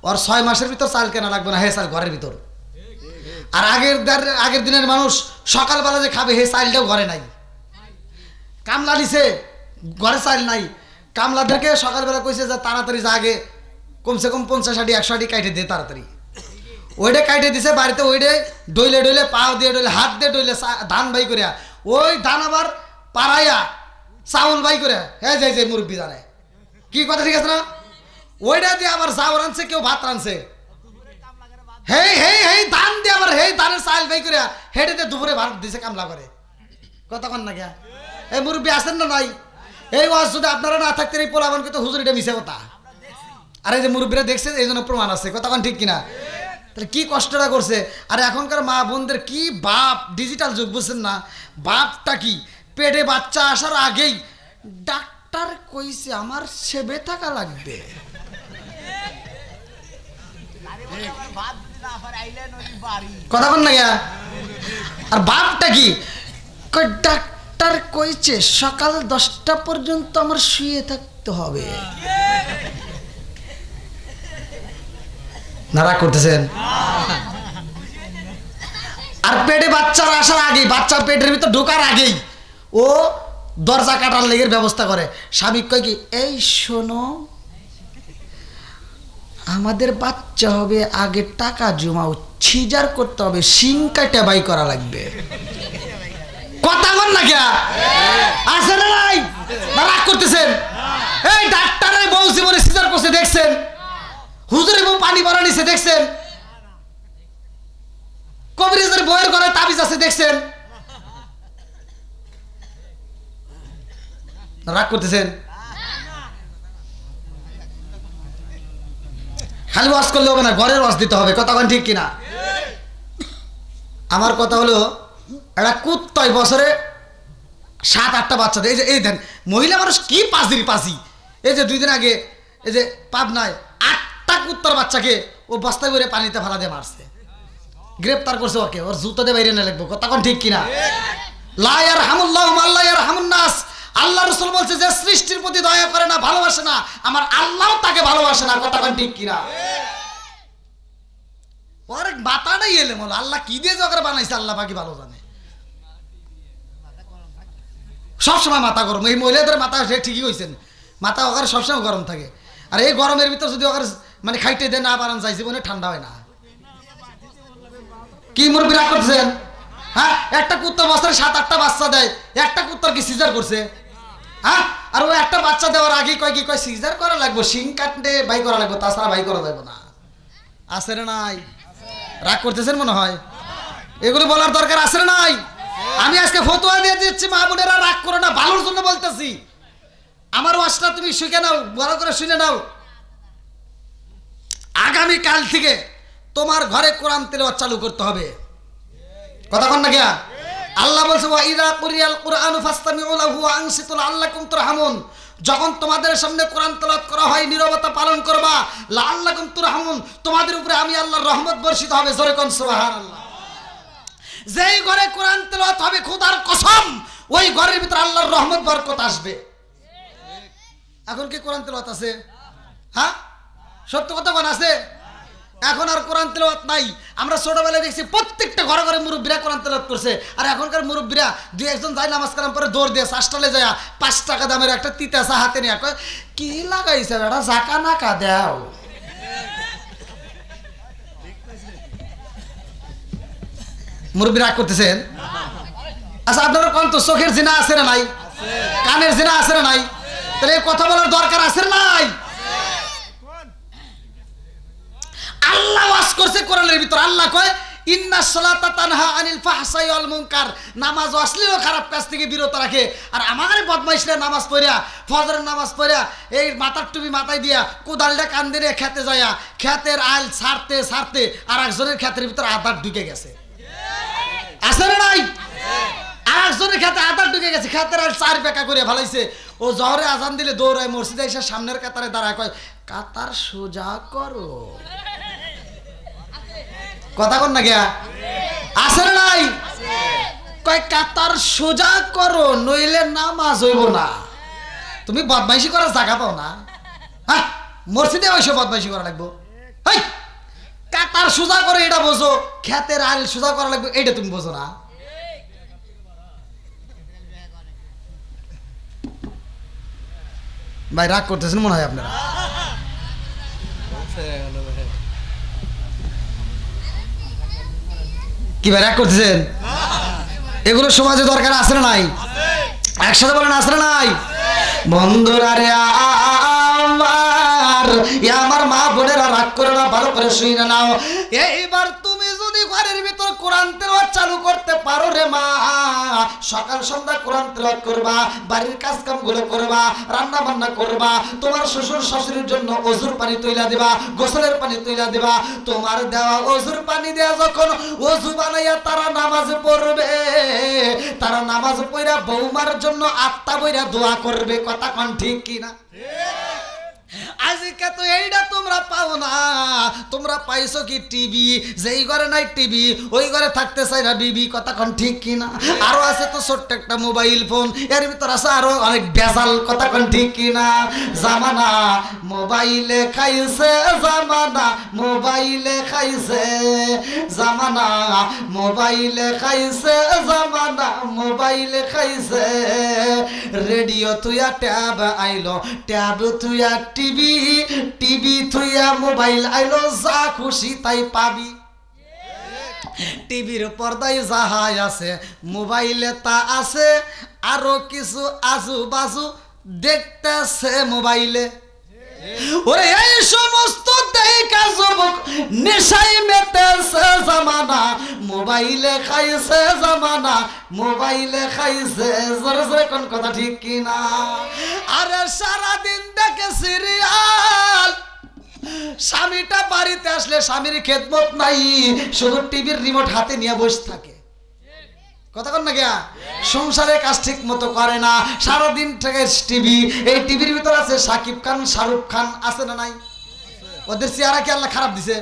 ওর 6 মাসের ভিতর চাল কেনা লাগবে না, হে চাল ঘরের ভিতর। আর আগের দিনের মানুষ সকালবেলা যে খাবে, হে চালটাও ঘরে নাই। কামলা দিছে, ঘরে চাল নাই, কামলাদেরকে সকালবেলা কইছে যে তাড়াতাড়ি জাগে, কমসে কম 50-60-100 আটি কাইটে দে তাড়াতাড়ি। ওইটা কাইটে দিছে বাড়িতে, ওইটা ডইলে ডইলে পাও দিয়ে ডইলে হাত দিয়ে ডইলে ধান বাই করিয়া, ওই ধান আবার পাড়াইয়া চাউল বাই করে, হ্যাঁ যাই যাই মুরব্বী জানে কি কথা, ঠিক আছে না? ওইটা দিয়ে আবার চাউল আনছে, কেউ ভাত রানছে, হেই হেই হেই ধান দিয়ে আবার হেই ধানের চাল বাই করিয়া হেঁটে দুপুরে ভাত দিছে কামলা করে। কতক্ষণ না গিয়া এই মুরব্বী আসেন না নাই? এই ওয়াজ যদি আপনারা না থাকতেন এই পোলাবান কিন্তু হুজুর এটা মিশে কথা। আর এই যে মুরব্বীরা দেখছে এই জন্য প্রমাণ আছে, কতক্ষণ ঠিক কিনা? তাহলে কি কষ্টটা করছে। আর এখনকার মা বোনদের কি বাপ, ডিজিটাল যুগ বুঝছেন না, বাপটা কি পেটে বাচ্চা আসার আগেই ডাক্তার কইছে আমার সেবে থাকা লাগবে। কতক্ষণ না গিয়া? আর বাপটা কি ডাক্তার কইছে সকাল 10টা পর্যন্ত আমার শুয়ে থাকতে হবে। নারা করতেছেন। আর পেটে বাচ্চার আসার আগেই, বাচ্চা পেটের ভিতর ঢোকার আগেই ও দরজা কাটার লেগের ব্যবস্থা করে। স্বামী কয় কি, এই শোনো আমাদের বাচ্চা হবে, আগে টাকা জমাও, সিজার করতে হবে, শিং কাটা বাই করা লাগবে। কথা বল না কে আছে না নাই? রাগ করতেছেন? এই ডাক্তারের বউ জীবনে সিজার করছে দেখছেন? হুজুরের বউ পানি ভরা নিছে দেখছেন? কবিরাজের বউয়ের ঘরে তাবিজ আছে দেখছেন? রাগ করতেছেন? খালি ওয়াজ করলে হবে না, ঘরের ওয়াজ দিতে হবে। কতক্ষণ ঠিক কিনা? আমার কথা হলো, একটা কুত্তায় বছরে 7-8টা বাচ্চা দেয়। এই দেন মহিলা মানুষ কি পাঁচি। এই যে 2 দিন আগে এই যে পাবনায় 8টা কুত্তার বাচ্চাকে ও বস্তায় ভরে পানিতে ফেলা দিয়ে মারছে, গ্রেপ্তার করছে ওকে, ওর জুতো দিয়ে বাইরে না লাগবো। কতক্ষণ ঠিক কিনা? লা ইয়ারহামুল্লাহু মান লা ইয়ারহামুন নাস। আল্লাহ রাসূল বলছে যে সৃষ্টির প্রতি দয়া করে না, ভালোবাসে না, আমার আল্লাহ তাকে ভালোবাসে না। কতক্ষণ ঠিক কিনা? ওর মাথাটাই এলে বলো, আল্লাহ কি দিয়ে জগরে বানাইছে আল্লাহ বাকি ভালো জানে। সবসময় মাথা গরম, এই মহিলাদের মাথা সে ঠিকই কইছেন, মাথা ওখানে সবসময় গরম থাকে। আর এই গরমের ভিতর যদি ওখানে মানে খাইতে দেয় না বানান চাইছে মনে ঠান্ডা হয় না। কি মুরব্বী রাগ করছেন? হ্যাঁ, একটা কুত্তা বছরে 7-8টা বাচ্চা দেয়, একটা কুত্তার কি সিজার করছে? হ্যাঁ, আর ওই একটা বাচ্চা দেওয়ার আগে কয় সিজার করা লাগবে, শিং কাটতে বাই করা লাগবে, তাছাড়া বাই করা যাবে না। আছে না নাই? রাগ করতেছেন মনে হয়? এগুলো বলার দরকার আছে না নাই? আমি আজকে ফতোয়া দিয়ে দিচ্ছি, মা বোনেরা রাগ করো না, ভালোর জন্য বলতেছি। আমার ওয়াজটা তুমি শিখে নাও, ভালো করে শুনে নাও। আগামী কাল থেকে তোমার ঘরে কোরআন তেলাওয়াত চালু করতে হবে। কতক্ষণ না গিয়া? আল্লাহ বলছে ওয়া ইযা কুরিয়াল কুরআনু ফাসতামিউ লাহু ওয়া আনসিতু লাআল্লাকুম তুরহামুন। যখন তোমাদের সামনে কোরআন তেলাওয়াত করা হয় নীরবতা পালন করবা, লাআল্লাকুম তুরহামুন, তোমাদের উপরে আমি আল্লাহর রহমত বর্ষিত হবে। জোরে কোন সুবহানাল্লাহ। যেই ঘরে কোরআন তেলাওয়াত হবে খোদার কসম ওই ঘরের ভিতরে আল্লাহর রহমত বরকত আসবে। এখন কি কোরআন তেলাওয়াত আছে? হ্যাঁ, সত্য কথা কোন আছে? এখন আর কোরআন তেলাওয়াত নাই। আমরা ছোটবেলায় দেখছি প্রত্যেকটা ঘরে ঘরে মুরব্বীরা কোরআন তেলাওয়াত করছে। আর এখনকার মুরব্বীরা 2-1জন যায় নামাজ কালাম পরে দৌড় দিয়ে হাসপাতালে যায় 5 টাকা দামের একটা তিতা চা হাতে নিয়ে কয় কি লাগাইছে বেটা, জাকা নাকা দাও। মুরব্বী রাগ করতেছেন? আচ্ছা, আপনারা কোন তো চোখের জিনা আছে না নাই? কানের জিনা আছে না নাই? তাহলে কথা বলার দরকার আছে না নাই? আল্লাহ ওয়াজ করছে কোরআনের ভিতর। আল্লাহ কয় ইন্নাস সালাতা তানহা আনিল ফাহশাই ওয়াল মুনকার, নামাজ অশ্লীল ও খারাপ কাজ থেকে বিরত রাখে। আর আমাদের বদমাইশরা নামাজ পড়িয়া, ফজরের নামাজ পড়িয়া এই মাথার টুপি মাথায় দিয়া কোদালটা কান দিয়ে খেতে যায়া খেতের আইল ছাড়তে ছাড়তে আর একজনের খেতের ভিতর আধার ঢুকে গেছে। আছে না নাই? আর একজনের খেতে আধার ঢুকে গেছে, খেতের আইল 4 বেকা করে ফেলাইছে। ও জহরে আজান দিলে দৌড়ায় মসজিদে এসে সামনের কাতারে দাঁড়ায় কয় কাতার সোজা করো। কথা কন না গিয়া? আছে না নাই? কয় কাতার সোজা করো নইলে নামাজ হইব না। তুমি বদমাইশি করার জায়গা পাও না? হ্যাঁ, মসজিদে ওইসব বদমাইশি করা লাগবো? কাতার সোজা করে এটা বোঝো, খেতের আল সোজা করা লাগবে এটা তুমি বোঝো না? ভাই রাগ করতেছেন মনে হয় আপনারা। কি ভাই রাগ করতেছেন? এগুলো সমাজে দরকার আছে না নাই? একসাথে বলেন আছে না নাই? বন্ধুরা রে আমার মা বোনেরা রাগ করে না, ভালো করে শুনে নাও। এইবার তুমি যদি ঘরের ভিতর কোরআন তেলাওয়াত চালু করতে পারো রে মা, সকাল সন্ধ্যা কোরআন তেলাওয়াত করবা, বাড়ির কাজ কাম গুলো করবা, রান্না বান্না করবা, তোমার শ্বশুর শাশুড়ির জন্য ওযুর পানি তৈলা দিবা, গোসলের পানি তৈলা দিবা। তোমার দেওয়া ওযুর পানি দেয়া যখন ওযু বানাইয়া তারা নামাজ পড়বে, তারা নামাজ পড়া বৌমার জন্য আত্মা বইরা দোয়া করবে। কথা কোন ঠিক কিনা? আজকে তো এইটা তোমরা পাও না। তোমরা পাইছো কি টিভি? যেই ঘরে নাই টিভি ওই ঘরে থাকতে চাই না বিবি। কথা কোন ঠিক কিনা? আরো আছে তো ছোট্ট একটা মোবাইল ফোন, এর ভিতর আছে আরো অনেক বেজাল। কথা কোন ঠিক কিনা? জামানা মোবাইলে খাইছে, জামানা মোবাইলে খাইছে, জামানা মোবাইলে খাইছে, জামানা মোবাইলে খাইছে। রেডিও থুয়া ট্যাব আইলো, ট্যাব থুয়া টিভি, টিভি থুইয়া মোবাইল আইলো, যা খুশি তাই পাবি। টিভির পর্দায় যাহা আছে মোবাইলে তা আছে, আরো কিছু আজু বাজু দেখতেছে মোবাইলে। ওরে এই সমস্ত দেখা যুবক নেশাই মেতেছে, জামানা মোবাইলে খাইছে, জামানা মোবাইলে খাইছে। জোরে জোরে কোন কথা ঠিক কিনা? আরে সারাদিন দেখে সিরিয়াল, স্বামীটা বাড়িতে আসলে স্বামীর খেদমত নাই, শুধু টিভির রিমোট হাতে নিয়ে বসে থাকে। কথা কন না গিয়া? সংসারের কাজ ঠিক মতো করে না, সারাদিন থেকে টিভি। এই টিভির ভিতর আছে শাকিব খান, শাহরুখ খান, আছে না নাই? ওদের চেহারা কি আল্লাহ খারাপ দিছে?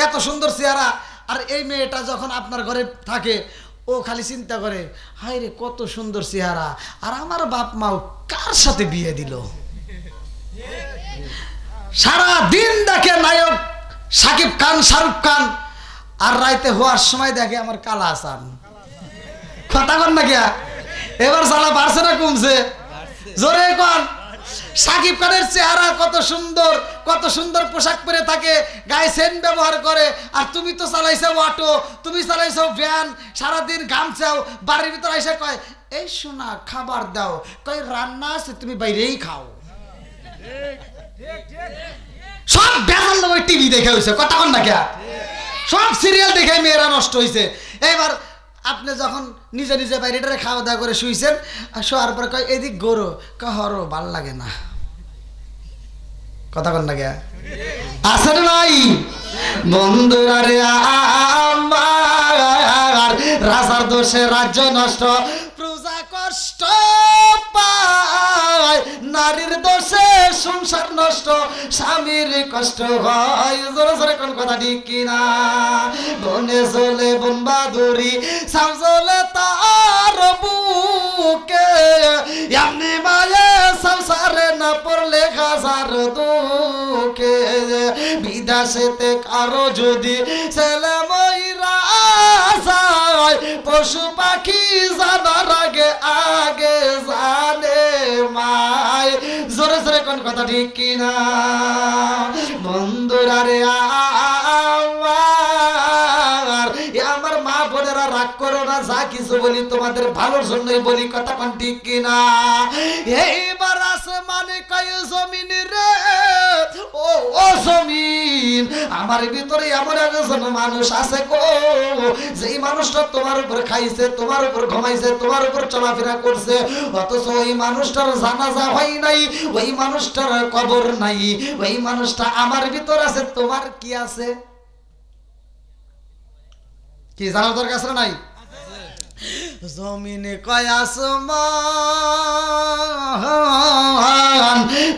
এত সুন্দর চেহারা। আর এই মেয়েটা যখন আপনার ঘরে থাকে ও খালি চিন্তা করে, হায় রে কত সুন্দর চেহারা, আর আমার বাপ মাও কার সাথে বিয়ে দিল। সারা দিন দেখে নায়ক শাকিব খান, শাহরুখ খান, আর রাইতে হওয়ার সময় দেখে আমার কালা হাসান। কথা কন না গিয়া? এবার জ্বালা বাড়ছে না কমছে? জোরে কন। শাকিব খানের চেহারা কত সুন্দর, কত সুন্দর পোশাক পরে থাকে, গায়ে সেন্ট ব্যবহার করে, আর তুমি তো চালাইছো অটো, তুমি চালাইছো ভ্যান, সারাদিন ঘামছাও, বাড়ির ভিতরে এসে কয় এই শোনা খাবার দাও, কয় রান্না আছে তুমি বাইরেই খাও। সব বেজাল ওই টিভি দেখে হয়েছে। কথা কন না কে? সব সিরিয়াল দেখে মেয়েরা নষ্ট হয়েছে। এবার আপনি যখন নিজে নিজে বাইরেটারে খাওয়া দাওয়া করে শুইছেন, আর শোয়ার পর কয় এদিক গরো, হরো ভাল লাগে না। কথা কন না কে? আছে না নাই? বন্ধুরা রে আমার রাজার দোষে রাজ্য নষ্ট, প্রজা কষ্ট পায়, নারীর দোষে সংসার নষ্ট, স্বামীর কষ্ট হয়। জোরে জোরে কোন কথা ঠিক কিনা? বনে চলে বন বাদুরি, সাম চলে তার বুকে, এমনি মায়ে সংসারে না পড়লে হাজার দুঃখে। বিদেশেতে কারো যদি ছেলে ময়রা যায়, পশু পাখি জানার আগে আগে জানে মায়। জোরে জোরে কোন কথা ঠিক কিনা? বন্ধুরা রে আমার মা বোনেরা রাগ করো না, যা কিছু বলি তোমাদের ভালোর জন্যই বলি। কথা কোন ঠিক কিনা? এইবার আসমানে কয় জমিন রে, ও ও জমিন, আমার ভিতরে এমন একজন মানুষ আছে গো, যেই মানুষটা তোমার উপর খাইছে, তোমার উপর ঘুমাইছে, তোমার উপর চলাফেরা করছে, অথচ ওই মানুষটার জানাজা হয় নাই, ওই মানুষটার কবর নাই, ওই মানুষটা আমার ভিতর আছে। তোমার কি আছে? কি জানার দরকার আছে না নাই? জমিনে কয় আসমান,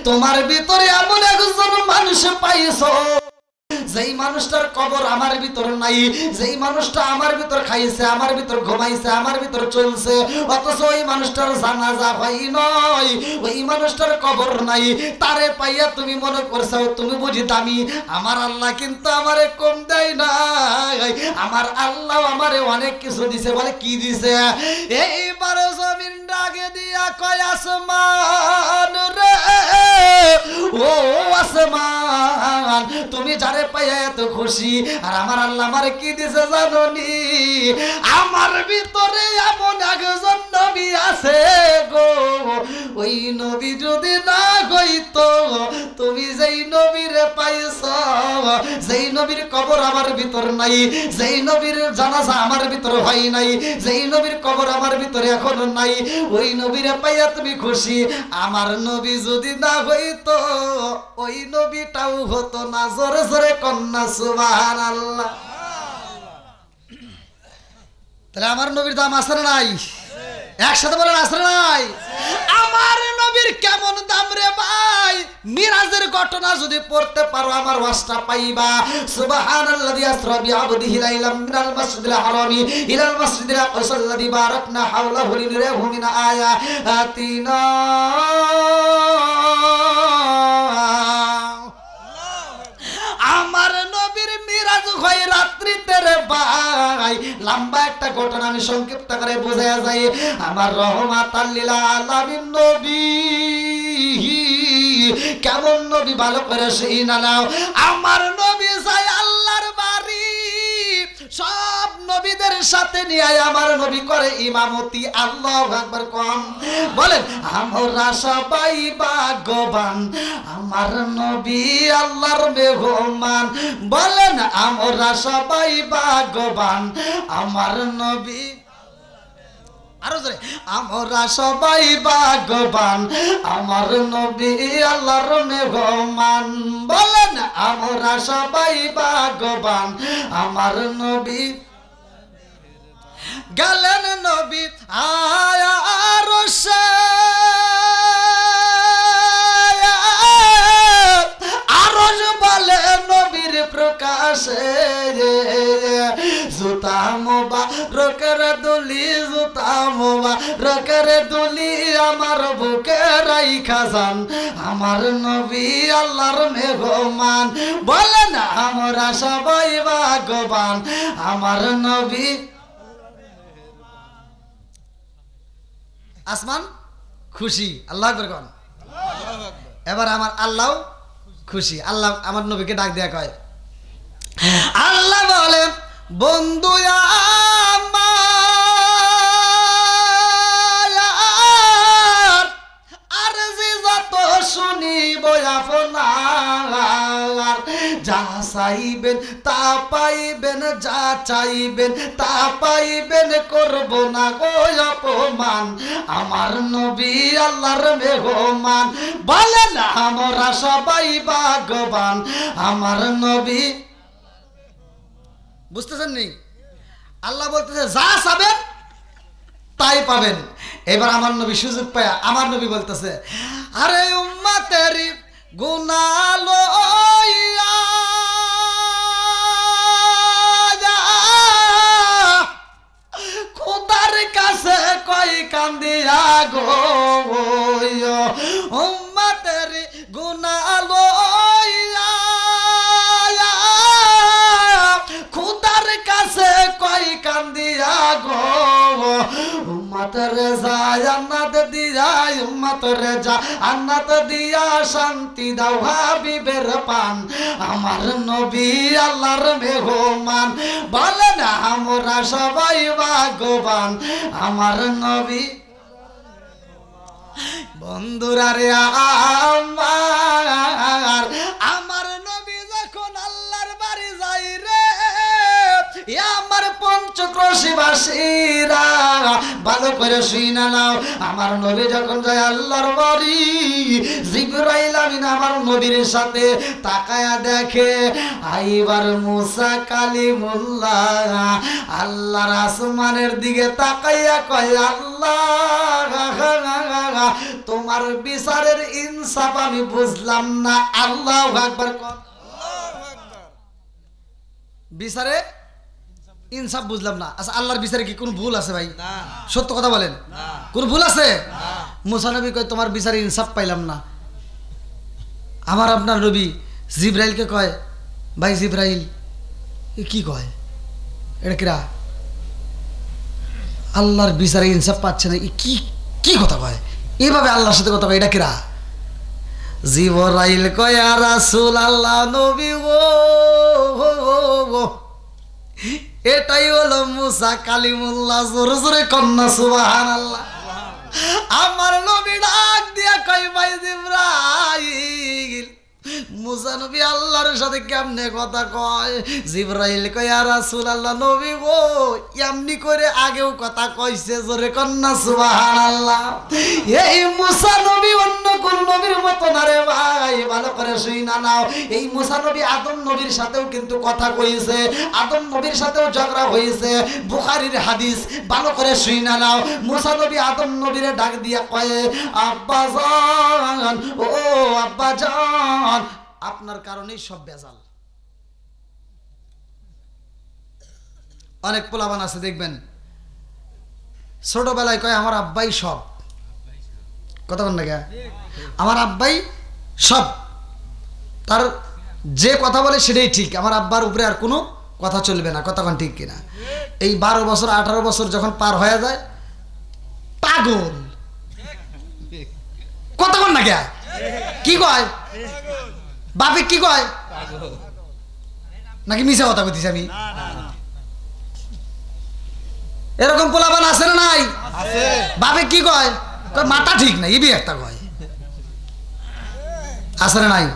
তোমার ভিতরে এমন একজন মানুষ পাইছো যেই মানুষটার কবর আমার ভিতর নাই, যেই মানুষটা আমার ভিতর খাইছে, আমার ভিতর ঘুমাইছে, আমার ভিতর চলছে, অথচ ওই মানুষটার জানাজা হয় নয়, ওই মানুষটার কবর নাই, তারে পাইয়া তুমি মনে করছো তুমি বুঝি দামি। আমার আল্লাহ কিন্তু আমারে কম দেয় না, আমার আল্লাহ আমারে অনেক কিছু দিছে। বলে কি দিছে? এইবার জমিন ডাকে দিয়া কয় আসমান রে, ও আসমান তুমি যারে পাইয়া এত খুশি, আর আমার আল্লাহ আমারে কি দিছে জানোনি? আমার ভিতরে এমন একজন নবী আছে গো, ওই নবী যদি না হইতো, তুমি যেই নবীরে পাইছো, যেই নবীর কবর আমার ভিতর নাই, যেই নবীর জানাজা আমার ভিতর হয় নাই, যেই নবীর কবর আমার ভিতরে এখনো নাই, ওই নবীরে পাইয়া তুমি খুশি। আমার নবী যদি না হইতো, ওই নবীটাও হতো না। জোরে জোরে কন্যা সুবহানাল্লাহ। তাহলে আমার নবীর দাম আছে না নাই? একসাথে বলেন আছে না নাই? আমার নবীর কেমন দাম রে ভাই? মিরাজের ঘটনা যদি পড়তে পারো আমার ওয়াজটা পাইবা। সুবহানাল্লাযী আসরা বিআবদিহি লাইলাম মিনাল মাসজিদিল হারামি ইলাল মাসজিদিল আকসাল্লাযী বারাকনা হাওলাহু লিনুরিয়াহু মিন আয়াতিনা। আমার নবীর মিরাজ হয় রাত্রিতে রে ভাই। লম্বা একটা ঘটনা আমি সংক্ষিপ্ত করে বোঝায়া যায়। আমার রহমাতাল লিল আলামিন নবী কেমন নবী ভালো করে সেই না নাও। আমার নবী যায় আল্লাহর বাড়ি, সব নবীদের সাথে নিয়ে আমার নবী করে ইমামতি। আল্লাহু আকবার কম বলেন। আমরা সবাই ভাগ্যবান, আমার নবী আল্লাহর মেহমান। বলেন আমরা সবাই ভাগ্যবান, আমার নবী। আরো জোরে, আমরা সবাই ভাগ্যবান, আমার নবী আল্লাহর মেহমান। বলেন আমরা সবাই ভাগ্যবান, আমার নবী। গেলেন নবী আয়া আরশে, আরশ বলে নবীর প্রকাশে। জুতা মোবারকের দুলি, জুতা মোবারকের দুলি আমার বুকে রাইখা যান, আমার নবী আল্লাহর মেহমান। বলেন আমরা সবাই ভাগ্যবান, আমার নবী। আসমান খুশি, আল্লাহ আকবার কোন। এবার আমার আল্লাহ খুশি। আল্লাহ আমার নবীকে ডাক দেয়া কয়, আল্লাহ বলে বন্ধু আমার, আর যে যত শুনিব আপনার, যা চাইবেন তা পাইবেন, যা চাইবেন তা পাইবেন, করব না গো অপমান, আমার নবী আল্লাহর মেহমান। বলেন আমরা সবাই ভাগ্যবান, আমার নবী। বুঝতেছেন নি? আল্লাহ বলতেছে যা চাবেন তাই পাবেন। এবার আমার নবী সুযোগ পায়, আমার নবী বলতেছে, আরে উম্মতের গুনাহ লইয়া খোদার কাছে কই কান্দিয়া গো, উম্মতের গুনাহ লইয়া খোদার কাছে কই কান্দিয়া গো, উম্মতরে যায় জান্নাত দিয়া, উম্মতরে যা জান্নাত দিয়া শান্তি দাও হাবিবের পান, আমার নবী আল্লাহর মেহমান। বলেন আমরা সবাই ভাগ্যবান, আমার নবী। বন্ধুরা রে আমার নবী যখন আল্লাহর বাড়ি যাই রে, আমার পঞ্চক্রোশীবাসীরা ভালো করে শুইনা নাও। আমার নবী যখন যায় আল্লাহর বাড়ি, জিবরাইল আমিন আমার নবীর সাথে তাকায়া দেখে আইবার মুসা কালিমুল্লাহ আল্লাহর আসমানের দিকে তাকাইয়া কয়, আল্লাহ তোমার বিচারের ইনসাফ আমি বুঝলাম না। আল্লাহু আকবার। বিচারে ইনসাফ বুঝলাম না। আচ্ছা আল্লাহর বিচারে কি কোনো ভুল আছে ভাই? সত্য কথা বলেন, কোনো ভুল আছে? মুসা নবী কয় তোমার বিচারে ইনসাফ পাইলাম না। আমার আপনার নবী জিব্রাইলকে কয় ভাই জিব্রাইল কি কয় এটা কিরা আল্লাহর বিচারে ইনসাফ পাচ্ছে না, কি কি কথা কয় এইভাবে আল্লাহর সাথে কথা কয় এটা কিরা? জিবরাইল কয় ইয়া রাসূলুল্লাহ নবী গো এটাই হলো মুসা কালিমুল্লাহ। জোরে জোরে কন্যা সুবহানাল্লাহ। আমার নবী ডাক দিয়া কয় ভাই জিবরাইল মুসা নবী আল্লাহর সাথে কেমনে কথা কয়? জিবরাইল কয় ইয়া রাসূলুল্লাহ নবী গো এমনি করে আগেও কথা কইছে। জোরে কন্যা সুবহানাল্লাহ। এই মুসা নবী অন্য কোন নবীর মতো না রে ভাই, ভালো করে শুইনা নাও। এই মুসা নবী আদম নবীর সাথেও কিন্তু কথা কইছে, আদম নবীর সাথেও ঝগড়া হয়েছে। বুখারীর হাদিস, ভালো করে শুইনা নাও। মুসা নবী আদম নবীরে ডাক দিয়া কয় আব্বা জান, ও আব্বা জান আপনার কারণেই সব বেজাল। অনেক পোলাবান আছে দেখবেন ছোটবেলায় কয় আমার আব্বাই সব, কথা বল না কে, আমার আব্বাই সব, তার যে কথা বলে সেটাই ঠিক, আমার আব্বার উপরে আর কোনো কথা চলবে না। কথা কোন ঠিক কিনা? এই 12 বছর 18 বছর যখন পার হয়ে যায় পাগল, কথা বল না কে, কি কয় বাপে কি কয় নাকি মিছা কথা কইতেছি আমি? এরকম পোলাবান আছে না নাই? বাপে কি কয় মাথা ঠিক নাই, এবি একটা কয় আছে না নাই?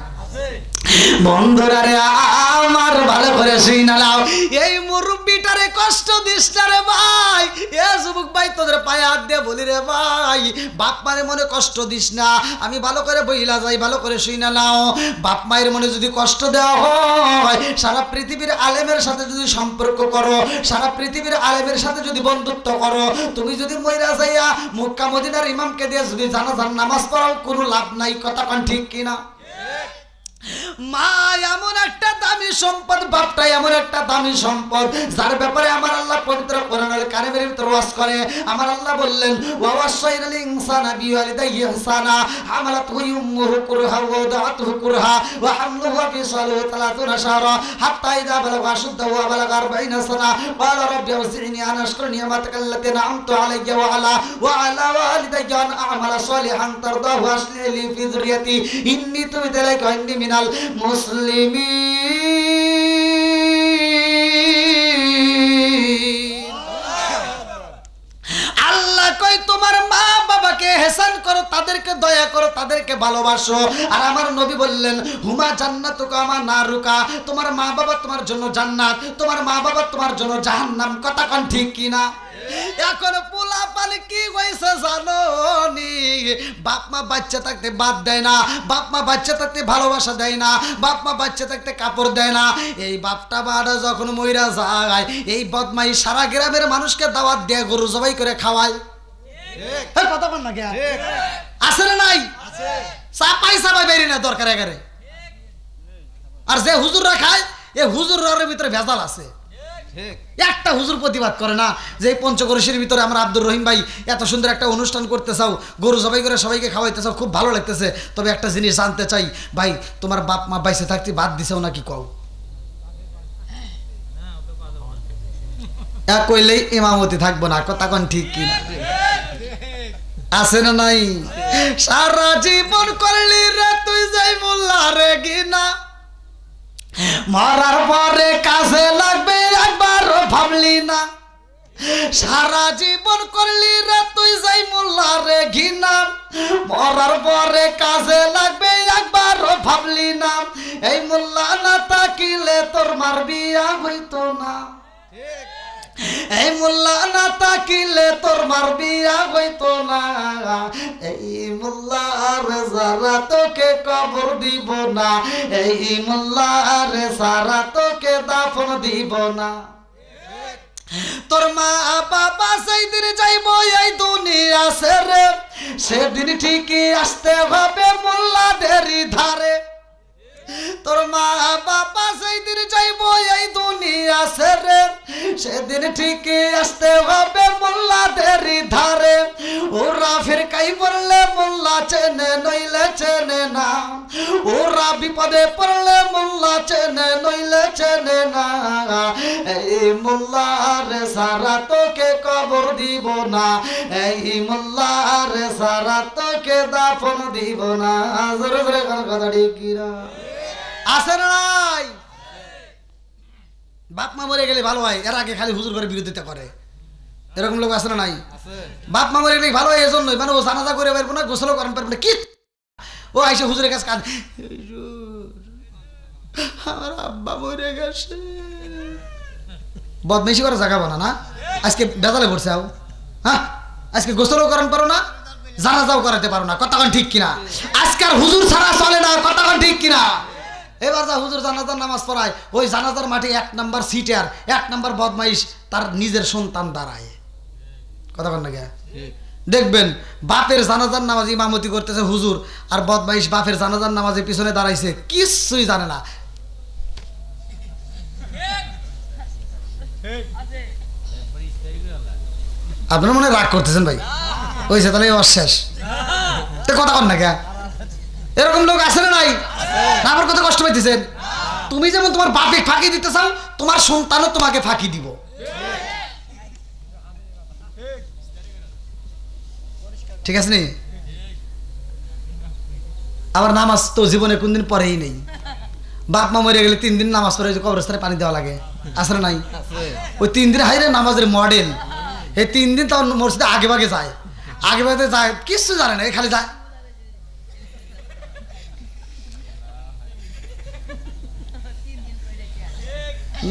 বন্ধুরা রে আমার ভালো করে শুইনা নাও, এই মুরব্বিটারে কষ্ট দিস না রে ভাই। এ যুবক ভাই তোদের পায়ে হাত দিয়ে বলি রে ভাই, বাপ মায়ের মনে কষ্ট দিস না। আমি ভালো করে বইলা যাই, ভালো করে শুইনা নাও। বাপ মায়ের মনে যদি কষ্ট দেওয়া হয়, সারা পৃথিবীর আলেমের সাথে যদি সম্পর্ক করো, সারা পৃথিবীর আলেমের সাথে যদি বন্ধুত্ব করো, তুমি যদি মইরা যাইয়া মক্কা মদিনার ইমামকে দিয়ে যদি জানাজার নামাজ পড়াও, কোনো লাভ নাই। কথা কোন ঠিক কিনা? মা এমন একটা দামি সম্পদ, বাপটা এমন একটা দামি সম্পদ, যার ব্যাপারে আমার আল্লাহ পবিত্র কোরআনুল কারীমের ভিতরে ওয়াজ করে। আমার আল্লাহ বললেন ওয়া ওয়াসাইনাল ইনসানা বিওয়ালিদাইহি ইহসানা হামালাতহু উম্মুহু কুরহা ওয়া ওয়াদাতুহু কুরহা ওয়া হামলুহু ওয়া ফিসালুহু 30 শাহরা হাত্তা ইযা বালাগা আশুদ্দাহু ওয়া বালাগা 40 সানা ক্বালা রাব্বি আউজি'নি আন আশকুরা নি'মাতাকা আল্লাতী আন'আমতু আলাইয়া ওয়া আলা ওয়ালিদাইয়া আন আ'মালা সালিহান তারদাহু আসলি লি ফি যুররিয়াতি ইন্নী তুবিতু ইলাইকা ইন্নী মিনাল মুসলিমিন। আল্লাহ কই তোমার মা বাবাকে হেসান করো, তাদেরকে দয়া করো, তাদেরকে ভালোবাসো। আর আমার নবী বললেন হুমা জান্নাতুকা আমা নারুকা, তোমার মা বাবা তোমার জন্য জান্নাত, তোমার মা বাবা তোমার জন্য জাহান্নাম। কথা কোন ঠিক কিনা? এখন পোলা পালে কি হয়েছে জানো নি? বাপ মা বাচ্চা থাকতে বাদ দেয় না, বাপ মা বাচ্চা থাকতে ভালোবাসা দেয় না, বাপ মা বাচ্চা থাকতে কাপড় দেয় না। এই বাপটা বাড়া যখন মইরা যায়, এই বদমাই সারা গ্রামের মানুষকে দাওয়াত দিয়ে গরু জবাই করে খাওয়ায়। কথা বল না কে, আছে না নাই? চাপাই চাপাই বেরি না দরকার এগারে। আর যে হুজুররা খায়, এই হুজুরের ভিতরে ভেজাল আছে। একটা হুজুর প্রতিবাদ করে না যে পঞ্চগড়ের ভিতরে আমরা আব্দুর রহিম ভাই এত সুন্দর একটা অনুষ্ঠান করতে চাও, গরু জবাই করে সবাইকে খাওয়াইতে চাও, খুব ভালো লাগতেছে, তবে একটা জিনিস জানতে চাই ভাই, তোমার বাপ মা বাইসে থাকতে বাদ দিছেও নাকি কও? এক কইলেই ইমামতি থাকবো না। কথা কোন ঠিক কিনা? আছে না নাই? সারা জীবন করলি রে তুই যাই মোল্লা রে গিনা, মরার পরে কাজে লাগবে একবারও ভাবলি না। সারা জীবন করলি রে তুই যাই মোল্লা রে ঘিনা, মরার পরে কাজে লাগবে একবারও ভাবলি না। এই মোল্লা না তাকিলে তোর মার বিয়া হইতো না, এই মোল্লা না তাকিলে তোর মার বিয়া হইতো না। এই মোল্লার যারা তোকে কবর দিব না, এই মোল্লার সারা তোকে দাফন দিব না। তোর মা বাবা সেইদিন যাইব এই দুনিয়া ছেড়ে, সেদিন ঠিকই আসতে হবে মোল্লাদেরই ধারে। তোর মা বাবা সেই দিন যাইব এই দুনিয়া ছেড়ে, সেদিন ঠিকই আসতে হবে মোল্লাদের ধারে। ওরা ফিরকাই বললে মোল্লা চেনে নইলে চেনে না, ওরা বিপদে পড়লে মোল্লা চেনে নইলে চেনে না। এই মোল্লার সারা তোকে কবর দিব না, এই মোল্লার সারা তোকে দাফন দিব না। জোরে জোরে কথা ঠিক কিনা? আছে না নাই? বাপ মা মরে গেলে ভালো হয়, এর আগে খালি হুজুর করে বিরোধিতা করে, এরকম লোক আছে না নাই? বাপ মা মরে গেলে ভালো হয় এজন্যই, মানে ও জানাজা করে পারবো না, গোসলও করেন পারবো না, কি ও আইসে হুজুরের কাছে কাঁদে, আমার আব্বা মরে গেছে। বদমাইশি করে জাগাবো না না, আজকে বেজালে পড়ছে আও, হ্যাঁ আজকে গোসলও করেন পারো না, জানাজাও করাতে পারো না, কথা ঠিক কিনা? আজকাল হুজুর ছাড়া চলে না, কথা ঠিক কিনা? এবার যা হুজুর জানাজার নামাজ পড়ায়, ওই জানাজার মাঠে 1 নাম্বার সিটার, 1 নাম্বার বদমাইশ তার নিজের সন্তান দাঁড়ায়, কথা বল না কে? দেখবেন বাপের জানাজার নামাজ ইমামতি করতেছে হুজুর, আর বদমাইশ বাপের জানাজার নামাজের পিছনে দাঁড়াইছে, কিছুই জানে না। আপনার মনে রাগ করতেছেন ভাই, ওই তাহলে অশেষ কথা কন না কে? এরকম লোক আছে না নাই? আমার কত কষ্ট পাইতেছেন? তুমি যেমন তোমার বাপে ফাঁকি দিতে চাও, তোমার সন্তানও তোমাকে ফাঁকি দিব। ঠিক আছে নি? আবার নামাজ তো জীবনে কোনদিন পড়েই নেই, বাপ মা মরে গেলে 3 দিন নামাজ পড়ে কবরস্থানে পানি দেওয়া লাগে, আছে না নাই? ওই 3 দিন হাইরে নামাজের মডেল, এই 3 দিন তাও মসজিদে আগে ভাগে যায়, আগে ভাগে যায়, কিছু জানে না, খালি যায়।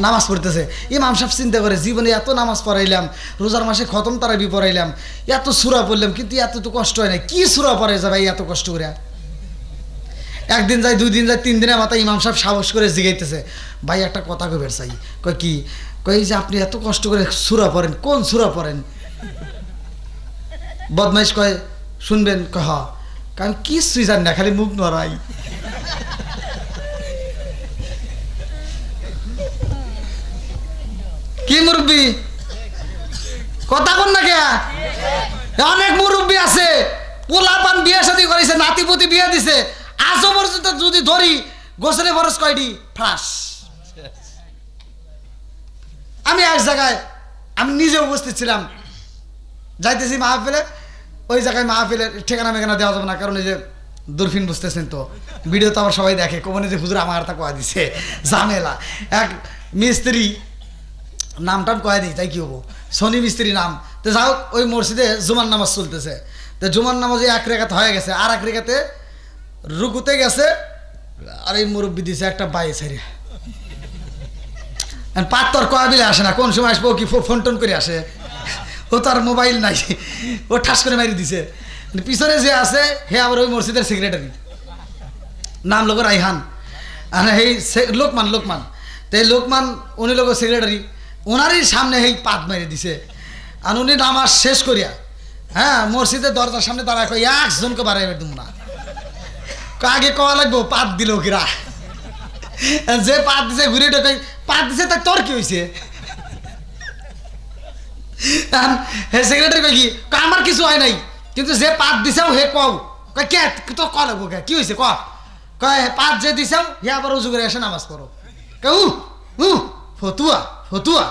নামাজ পড়তেছে, ইমাম সাহেব চিন্তা করে জীবনে এত নামাজ পড়াইলাম, রোজার মাসে খতম তারাবি পড়াইলাম, এত সূরা পড়লাম, কিন্তু এত তো কষ্ট হয় না, কি সূরা পড়ে যায় ভাই এত কষ্ট করে? একদিন যায়, 2 দিন যায়, 3 দিনের মাথায় ইমাম সাহেব সাহস করে জিগাইতেছে, ভাই একটা কথা কইবার চাই। কয় কি? কই যে আপনি এত কষ্ট করে সূরা পড়েন, কোন সূরা পড়েন? বদমাইশ কয় শুনবেন? কহ কারণ কিছুই জানি না, খালি মুখ নড়াই। কি মুরব্বী কথা বল না কে? অনেক মুরব্বী আছে, পোলাপান বিয়ে শাদী করেছে, নাতিপুতি বিয়ে দিছে, আজও পর্যন্ত যদি ধরি গোসলে ফরজ কয়টি? ফ্রাস। আমি এক জায়গায়, আমি নিজে উপস্থিত ছিলাম, যাইতেছি মাহফিলে, ওই জায়গায় মাহফিলের ঠিকানা মেঘানা দেওয়া যাবে না, কারণ এই যে দূরফিন বুঝতেছেন তো, ভিডিও তো আবার সবাই দেখে, কোমনে যে হুজুর আমার তা কয়া দিছে, ঝামেলা। এক মিস্ত্রি, নামটাম কয়ে দিই, তাই কি হবো, শনি মিস্ত্রি নাম। তো যাও, ওই মসজিদে জুমার নামাজ চলতেছে, তো জুমার নামাজে 1 রেখাত হয়ে গেছে, আর 1 রেখাতে রুকুতে গেছে, আর এই মুরব্বী দিছে একটা বাই ছেড়ে, পাত্তর কয়া বিলে আসে না, কোন সময় আসবো কি ফোন টোন করে আসে, ও তার মোবাইল নাই, ও ঠাস করে মারি দিছে। পিছনে যে আছে হে আবার ওই মসজিদের সেক্রেটারি, নাম লোক রাইহান, আর এই লোকমান, তো এই লোকমান উনি লোক সেক্রেটারি, ওনারই সামনে এই পাত মেরে দিছে। আর উনি নামাজ শেষ করিয়া, হ্যাঁ মসজিদের দরজার সামনে দাঁড়ায়, কয় 1 জনকে বাড়াই দেবো না, আগে কওয়া লাগবো পাত দিল কিরা, যে পাত দিছে ঘুরে ঢোকে, পাত দিছে তাই তোর কি হয়েছে? হে সেক্রেটারি কয় কি? আমার কিছু হয় নাই, কিন্তু যে পাত দিছাও হে কও, কয় কে তো ক লাগবো, কে কি হয়েছে ক? কয় পাত যে দিছাও হে আবার উজু করে এসে নামাজ পড়ো। ফতুয়া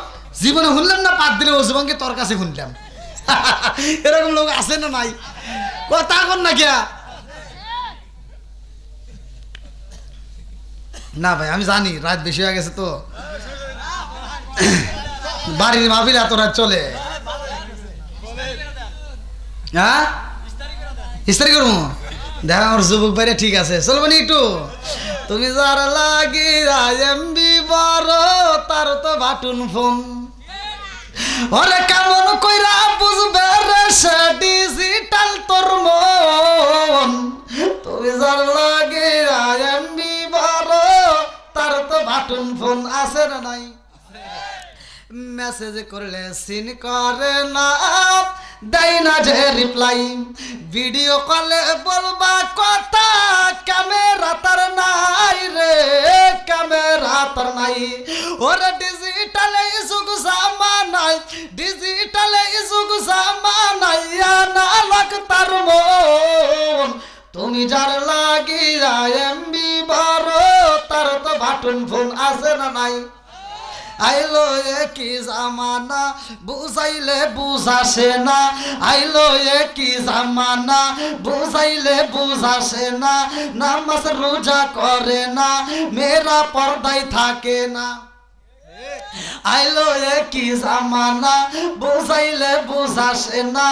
জীবনে শুনলাম না, পাত দিলে উজু ভাঙ্গে, তোর কাছে শুনলাম। এরকম লোক আছে না নাই? কথা কর না কে? না ভাই আমি জানি রাত বেশি হয়ে গেছে, তো বাড়ির মাহফিল এত রাত চলে, হ্যাঁ ইস্তারি করবো, দেখা আমার যুবক ভাইরা ঠিক আছে, চলবো নি একটু? তুমি যার লাগি এমবি বড়, তার তো বাটুন ফোন, ওরে কেমন কইরা বুঝবে রে সে ডিজিটাল তোর মন, তুমি যার লাগি এমবি বড়, তার তো বাটুন ফোন, আছে না নাই? মেসেজ করলে সিন করে না, দেয় না যে রিপ্লাই, ভিডিও কলে বলবা কথা, ক্যামেরা তার নাই, নাই রে ক্যামেরা তোর নাই ওরে ডিজিটালে যুগ জামানাই ডিজিটালে যুগ জামানাই না লাগতার মন তুমি যার লাগিয়া এমবি বারো তার তো বাটন ফোন আছে না নাই আইলো কি জামানা বুঝাইলে বুঝাসে না আইলো কি জামানা বুঝাইলে বুঝাসে না নামাজ রোজা করে না মেয়েরা পর্দায় থাকে না আইলো কি জামানা বুঝাইলে বুঝাসে না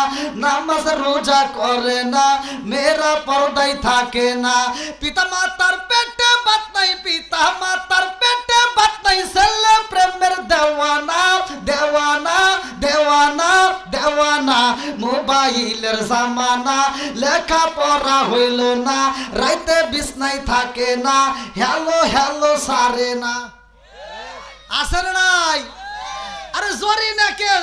নামাজ রোজা করে না মেয়েরা পর্দায় থাকে না পিতা মাতার পেটে ভাত নাই পিতা মাতার পেটে ভাত নাই ছেলে প্রেমের দেওয়ানা দেওয়ানা দেওয়ানা দেওয়ানা মোবাইলের জামানা লেখা পড়া হইল না রাইতে বিছনায় থাকে না হ্যালো হ্যালো সারে না আছে না নাই আরে জরি না কে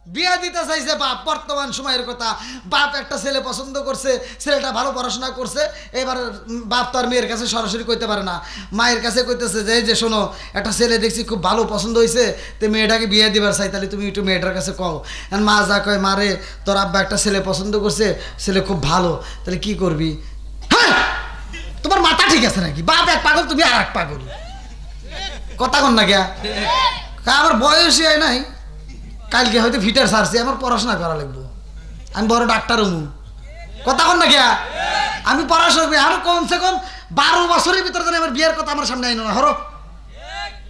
বিয়া দিতে চাইছে বাপ বর্তমান সময়ের কথা বাপ একটা ছেলে পছন্দ করছে ছেলেটা ভালো পড়াশোনা করছে এবার বাপ তার মেয়ের কাছে সরাসরি কইতে পারে না মায়ের কাছে কইতেছে যে শোনো একটা ছেলে দেখছি খুব ভালো পছন্দ হয়েছে তো মেয়েটাকে বিয়ে দিবার চাই তাহলে তুমি একটু মেয়েটার কাছে কও মা যা কয় মারে তোর আব্বা একটা ছেলে পছন্দ করছে ছেলে খুব ভালো তাহলে কি করবি হ্যাঁ তোমার মাথা ঠিক আছে নাকি বাপ এক পাগল তুমি আর এক পাগল কথা কন না গিয়া আমার বয়সই হয় নাই কালকে হয়তো ফিটার সারছি আমার পড়াশোনা করা লাগবো আমি বড় ডাক্তার হমু কথা কন না গিয়া আমি পড়াশোনা করি আরো কমসে কম 12 বছরের ভিতরে জানি আমার বিয়ের কথা আমার সামনে আইনো না হরো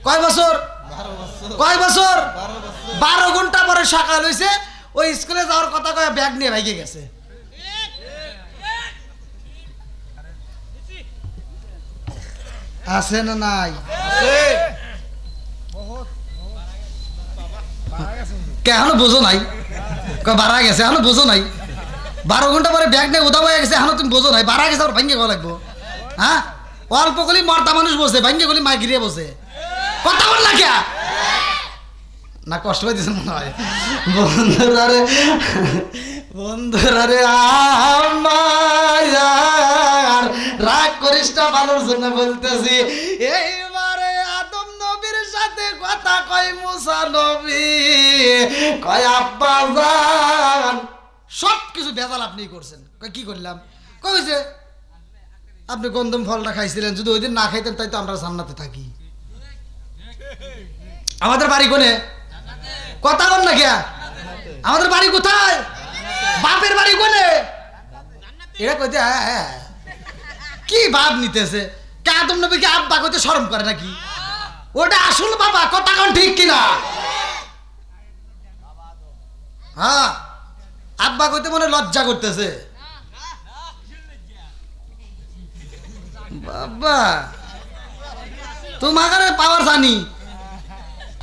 কয় বছর কয় বছর 12 ঘন্টা পরে সকাল হয়েছে ওই স্কুলে যাওয়ার কথা কয়ে ব্যাগ নিয়ে ভাইগে গেছে আছে না নাই এখনো বোঝো নাই বাড়া গেছে এখনো বোঝো নাই 12 ঘন্টা পরে ব্যাগ নিয়ে উদা হয়ে গেছে এখনো তুমি বোঝো নাই বাড়া গেছে আর ভাঙ্গে গো লাগবো হ্যাঁ অল্প গলি মর্দা মানুষ বসে ভাঙ্গে গলি মা গিরিয়ে বসে কথা বল না কে না কষ্ট পাইতেছে মনে হয় বন্ধুরা রে বন্ধুরা রে আমার রাগ করিস না ভালোর জন্য বলতেছি এইবারে আদম নবীর সাথে কথা কয় মুসা নবী কয় আব্বা জান সব কিছু বেজাল আপনি করছেন কয় কি করলাম কইছে আপনি গন্ধম ফলটা খাইছিলেন যদি ওই দিন না খাইতেন তাই তো আমরা জান্নাতে থাকি আমাদের বাড়ি কোনে কথা বল না কে আমাদের বাড়ি কোথায় বাপের বাড়ি কোনে এটা কইতে হ্যাঁ কি ভাব নিতেছে কে আদম নবীকে আব্বা কইতে শরম করে নাকি ওটা আসল বাবা কথা কোন ঠিক কিনা হ্যাঁ আব্বা কইতে মনে লজ্জা করতেছে বাবা তোমার পাওয়ার জানি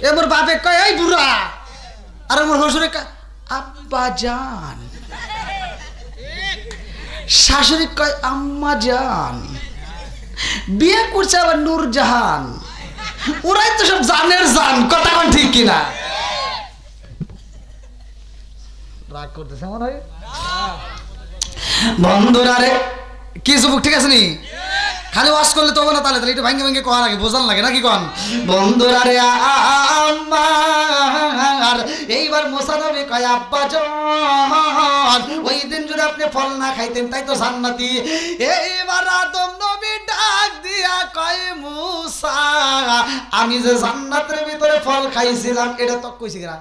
এবার বাপে কয় এই বুড়া আর আমার শ্বশুরে আব্বা জান শাশুড়ি কয় আম্মা জান বিয়ে করছে আবার নূরজাহান ওরাই তো সব জানের জান কথা কোন ঠিক কিনা রাগ করতেছে মনে হয় বন্ধুরা রে কি যুবক ঠিক আছে নি খালি ওয়াশ করলে তো হবে না তাহলে একটু ভাঙ্গে ভাঙ্গে কোয়া লাগে বোঝান লাগে নাকি কোন বন্ধুরা রে আমার এইবার মুসা নবী কয় আব্বা জান ওই দিন যদি আপনি ফল না খাইতেন তাই তো জান্নাতি এইবার আদম নবী ডাক দিয়া কয় মুসা আমি যে জান্নাতের ভিতরে ফল খাইছিলাম এটা তো কইছি কিনা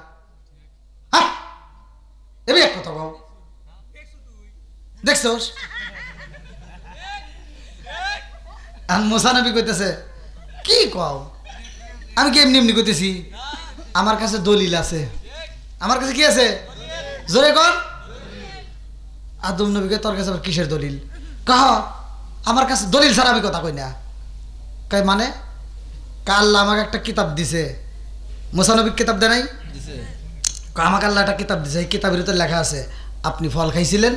হ্যাঁ এবি এক কথা বল দেখছস আর মুসা নবী কইতেছে কি কও আমি কি এমনি এমনি কইতেছি আমার কাছে দলিল আছে আমার কাছে কি আছে জোরে কর আদম নবীকে তোর কাছে আবার কিসের দলিল কহ আমার কাছে দলিল ছাড়া আমি কথা কই না কই মানে কাল আমাকে একটা কিতাব দিছে মুসা নবী কিতাব দেয় নাই আমাকে আল্লাহ একটা কিতাব দিছে এই কিতাবের ভিতরে লেখা আছে আপনি ফল খাইছিলেন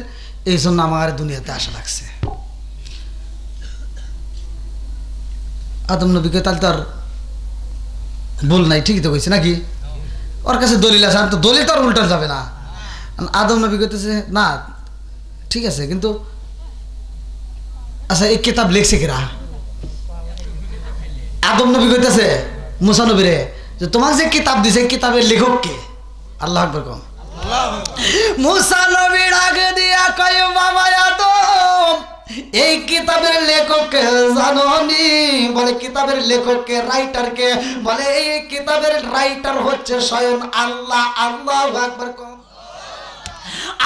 এই জন্য আমার দুনিয়াতে আসা লাগছে আদম নবীকে তাহলে তার ভুল নাই ঠিকই তো কইছে নাকি ওর কাছে দলিল আছে আর তো দলিল তো আর উল্টা যাবে না আদম নবী কইতেছে না ঠিক আছে কিন্তু আচ্ছা এই কিতাব লিখছে কিরা আদম নবী কইতেছে মুসা নবীরে যে তোমাকে যে কিতাব দিছে কিতাবের লেখক কে? আল্লাহু আকবার কোন। মুসা নবী ডাকে দিয়া কয় বাবা আদম এই কিতাবের লেখক কে জানোনি? বলে কিতাবের লেখক কে, রাইটার কে? বলে এই কিতাবের রাইটার হচ্ছে স্বয়ং আল্লাহ। আল্লাহু আকবার কোন।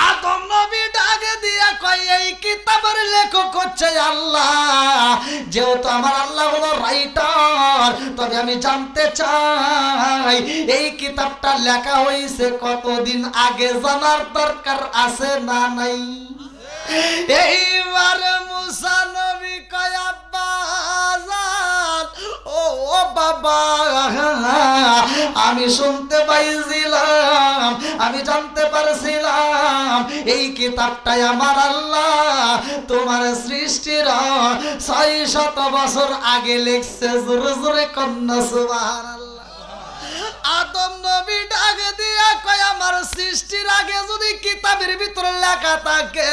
আদম নবী ডাকে দিয়া কয় এই কিতাবের লেখক হচ্ছে আল্লাহ। যেহেতু আমার আল্লাহ হলো রাইটার, তবে আমি জানতে চাই এই কিতাবটা লেখা হয়েছে কতদিন আগে, জানার দরকার আছে না নাই? এইবার মুসা নবী কয় আব্বা জান, ও বাবা আমি শুনতে পাইছিলাম, আমি জানতে পারছিলাম এই কিতাবটাই আমার আল্লাহ তোমার সৃষ্টির 600 বছর আগে লিখছে। জোরে জোরে কন্যা সুবহানাল্লাহ। আদম নবী ডাক দিয়া কয় আমার সৃষ্টির আগে যদি কিতাবের ভিতরে লেখা থাকে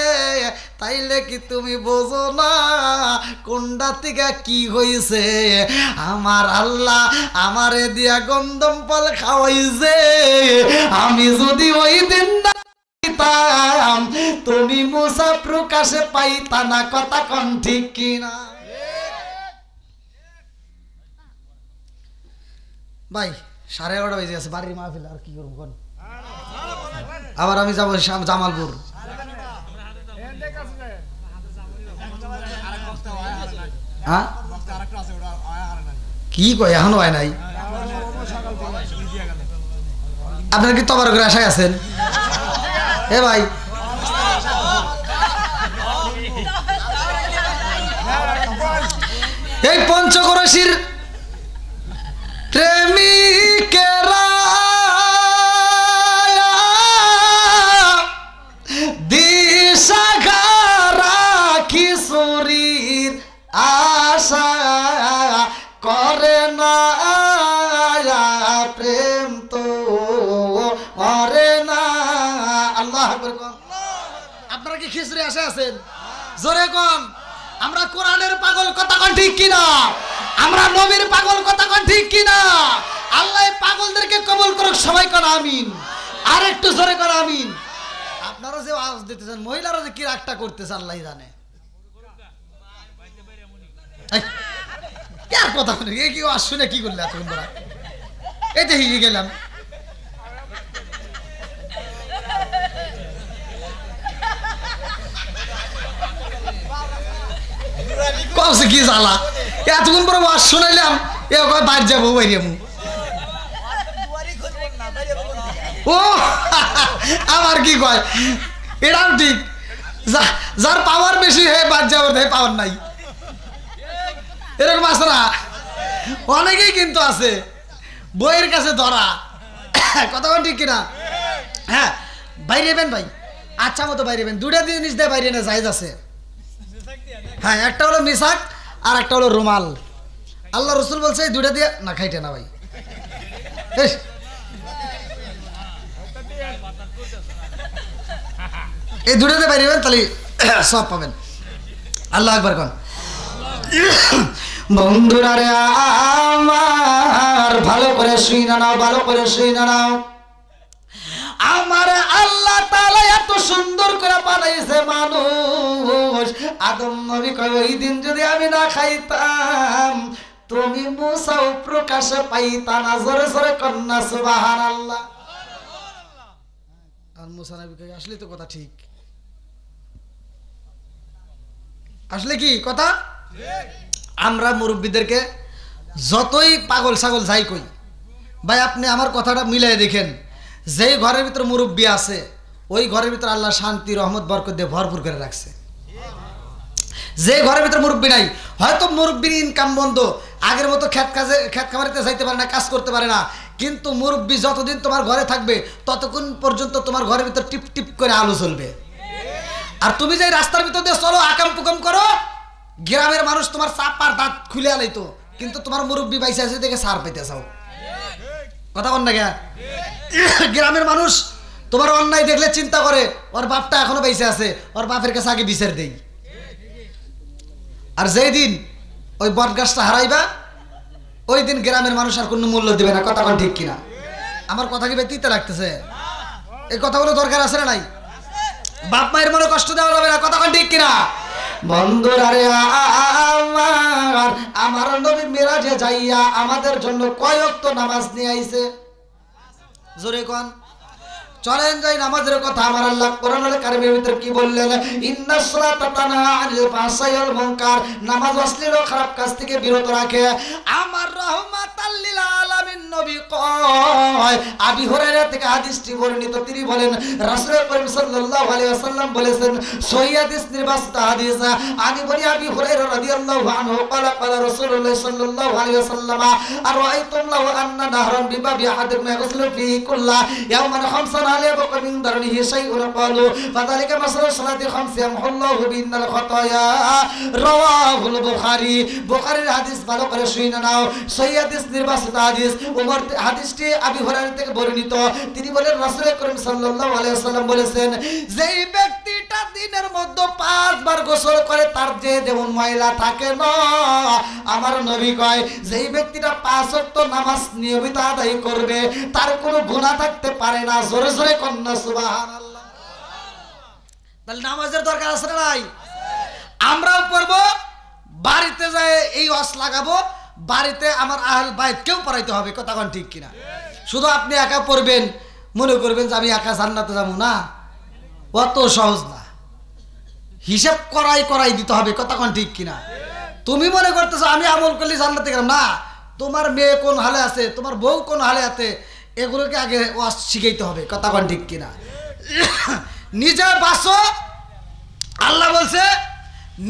তাইলে কি তুমি বোঝো না কোনটা থেকে কি হয়েছে? আমার আল্লাহ আমারে দিয়া গন্ধম ফল খাওয়াইছে, আমি যদি ওই দিন না পাইতাম তুমি মুসা প্রকাশে পাইতা না। কথা কোন ঠিক কিনা ভাই? 11:30 বেজে গেছে, বাড়ির মাহফিল আর কি করবো কোন? আবার আমি যাবো জামালপুর। হ্যাঁ কি কয় এখনো হয় নাই? আপনার কি তবার করে আশায় আছেন? এ ভাই এই পঞ্চকরশির প্রেমিকেরা দিশাহারা কিশোরীর আশা করে না, প্রেম তো মরে না। আল্লাহ আকবার কোন। আপনারা কি খিচুড়ি আশা আছেন? জোরে কোন। আমরা কোরআনের পাগল, কথা কোন ঠিক কিনা? আমরা নবীর পাগল, কথা কোন ঠিক কিনা? আল্লাহ পাগলদেরকে কবুল করুক, সবাই কোন আমিন। আর একটু জোরে কোন আমিন। আপনারা যে আওয়াজ দিতেছেন, মহিলারা যে কি রাগটা করতেছে আল্লাহ জানে। কার কথা শুনে কি আওয়াজ শুনে কি করলে এতক্ষণ ধরে? এই যে হিগে গেলাম। কমছে কি জ্বালা, এতক্ষণ পরে ওয়াজ শুনাইলাম, এ কয় বাইরে যাবো বাইরে যাবো। ও আমার কি কয় এটাও ঠিক, যার পাওয়ার বেশি হে বাদ যাওয়ার হে পাওয়ার নাই, এরকম আছে না? অনেকেই কিন্তু আছে বইয়ের কাছে ধরা। কথা ঠিক কিনা? হ্যাঁ বাইরে যাবেন ভাই, আচ্ছা মতো বাইরে যাবেন। দুটা জিনিস দিয়ে বাইরে না জায়েজ আছে। হ্যাঁ একটা হলো মিসাক আর একটা হলো রুমাল। আল্লাহ রসুল বলছে এই দুটা দিয়ে না খাইতে না ভাই। এই দুটা দিয়ে বাইরে যাবেন তাহলে সব পাবেন। আল্লাহ আকবার কোন। বন্ধুরা রে আমার ভালো করে শুইনা নাও, ভালো করে শুইনা নাও। আমার আল্লাহ তাআলা এত সুন্দর করে বানাইছে মানুষ। আদম নবী কয় ওই দিন যদি আমি না খাইতাম তুমি মুসাও প্রকাশে পাইতা না। জোরে জোরে কন্যা সুবহানাল্লাহ। আর মুসা নবী কয় আসলে তো কথা ঠিক, আসলে কি কথা ঠিক। আমরা মুরব্বীদেরকে যতই পাগল ছাগল যাই কই, ভাই আপনি আমার কথাটা মিলাই দেখেন, যেই ঘরের ভিতরে মুরব্বী আছে ওই ঘরের ভিতরে আল্লাহ শান্তি রহমত বরকত দিয়ে ভরপুর করে রাখছে। যে ঘরের ভিতরে মুরব্বী নাই, হয়তো মুরব্বীর ইনকাম বন্ধ, আগের মতো খেত খামারিতে যাইতে পারে না, কাজ করতে পারে না, কিন্তু মুরব্বী যতদিন তোমার ঘরে থাকবে ততক্ষণ পর্যন্ত তোমার ঘরের ভিতর টিপ টিপ করে আলো জ্বলবে। আর তুমি যে রাস্তার ভিতর দিয়ে চলো আকাম পুকাম করো, গ্রামের মানুষ তোমার চাপার দাঁত খুলে আলাইতো, কিন্তু তোমার মুরব্বী বাইসে আছে দেখে সার পেতে চাও। কথা বল না? গ্রামের মানুষ তোমার অন্যায় দেখলে চিন্তা করে ওর বাপটা এখনো বেঁচে আছে, ওর বাপের কাছে আগে বিচার দেই। আর যেই দিন ওই বট গাছটা হারাইবা ওই দিন গ্রামের মানুষ আর কোনো মূল্য দেবে না। কথা কোন ঠিক কিনা? আমার কথা কি ব্যতীত লাগতেছে? এই কথাগুলো দরকার আছে না নাই? বাপ মায়ের মনে কষ্ট দেওয়া যাবে না। কথা কোন ঠিক কিনা? বন্ধুরা রে আমার নবী মিরাজে যাইয়া আমাদের জন্য কয় ওয়াক্ত নামাজ নিয়ে আইছে? জোরে কোন। চলেন যাই নামাজের কথা। আমার আল্লাহ কোরআনুল কারীমের ভিতর কি বললেন? ইন্নাস সালাতা তানহা আনিল ফাহশাই ওয়াল মুনকার। নামাজ অশ্লীল ও খারাপ কাজ থেকে বিরত রাখে। আমার রাহমাতাল লিল আলামিন নবী কয়, আবি হুরায়রা থেকে হাদিসটি বর্ণিত, তিনি বলেন রাসূল করিম সাল্লাল্লাহু আলাইহি ওয়াসাল্লাম বলেছেন, সহিহ হাদিস নির্বাচিত হাদিস, আমি বলি আবি হুরায়রা রাদিয়াল্লাহু আনহু ক্বালা ক্বালা রাসূলুল্লাহ সাল্লাল্লাহু আলাইহি ওয়াসাল্লাম আরাআইতুম লাউ আন্না নাহরান বিবাবি আহাদিকুম ইয়াগসিলু ফীহি কুল্লা ইয়াওমান খামসান আলাইহি মিন দারনিহি শাইউন ক্বালু ফাযালিকা মাসালু সালাতি খামসি ইয়ামহুল্লাহু বিন্নাল খাতায়া। রাওয়াহুল বুখারী। বুখারীর হাদিস ভালো করে শুনে নাও, সহিহ হাদিস নির্বাচিত হাদিস। উমর হাদিসটি আবি হুরায়রা থেকে বর্ণিত, তিনি বলেন রাসূল করিম সাল্লাল্লাহু আলাইহি ওয়াসাল্লাম বলেছেন, যেই ব্যক্তিটা দিনের মধ্যে 5 বার গোসল করে তার যে যেমন ময়লা থাকে না, আমার নবী কয় যেই ব্যক্তিটা 5 ওয়াক্ত নামাজ নিয়মিত আদায় করবে তার কোনো গুনাহ থাকতে পারে না। জোরে জোরে কন্না সুবহানাল্লাহ। তাহলে নামাজের দরকার আছে না নাই? আমরাও পড়ব, বাড়িতে যায় এই ওয়াজ লাগাবো, বাড়িতে আমার আহল বাইত কেউ পড়াইতে হবে। কথা কোন ঠিক কিনা? শুধু আপনি একা পড়বেন, মনে করবেন যে আমি একা জান্নাতে যাবো না, অত সহজ না। হিসাব করাই দিতে হবে। কথা কোন ঠিক কিনা? তুমি মনে করতেছো আমি আমল করলে জান্নাতে গেলাম না, তোমার মেয়ে কোন হালে আছে, তোমার বউ কোন হালে আছে, এগুলোকে আগে ওয়াজ শিখাইতে হবে। কথা কোন ঠিক কিনা? নিজে বাঁচো, আল্লাহ বলছে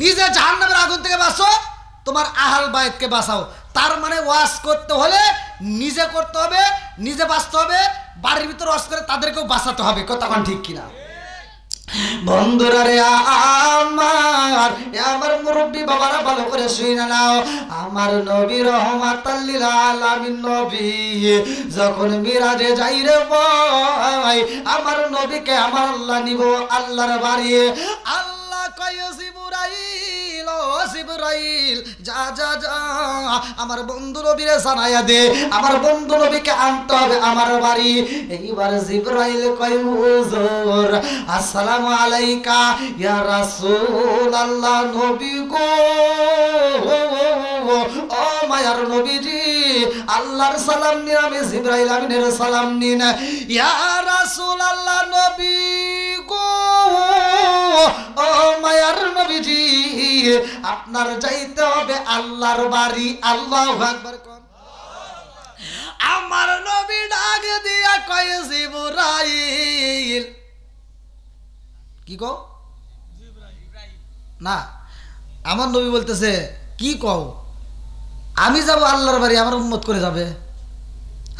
নিজে জাহান্নামের আগুন থেকে বাঁচো, তোমার আহল বাইতকে বাঁচাও। তার মানে ওয়াজ করতে হলে নিজে করতে হবে, নিজে বাঁচতে হবে, বাড়ির ভিতরে ওয়াজ করে তাদেরকেও বাঁচাতে হবে। কথা কোন ঠিক কিনা? বন্ধুরা রে আমার মুরব্বী বাবারা ভালো করে শুনে নাও, আমার নবী রহমাতাল লিল আলামিন নবী যখন মিরাজে যাই রে ভাই, আমার নবীকে আমার আল্লাহ নিব আল্লাহর বাড়ি। আল্লাহ কয় জিবরাইল, ও জিবরাইল যা যা যা আমার বন্ধু নবীরে জানাইয়া দে, আমার বন্ধু নবীকে আনতে হবে আমার বাড়ি। এইবার জিবরাইল কয় হুজুর আসসালামু আলাইকা ইয়া রাসূলুল্লাহ, নবী গো, ও মায়ার নবীজি আল্লাহর সালাম নিন, আমি জিবরাইল আমিনের সালাম নিন। ইয়া রাসূলুল্লাহ নবী গো, ও মায়ার নবীজি আপনার যাইতে হবে আল্লাহর বাড়ি। আল্লাহু আকবার কোন। আমার নবী ডাক দিয়া কয় জিবরাইল, কি কও না, আমার নবী বলতেছে কি কও, আমি যাব আল্লাহর বাড়ি, আমার উম্মত করে যাবে?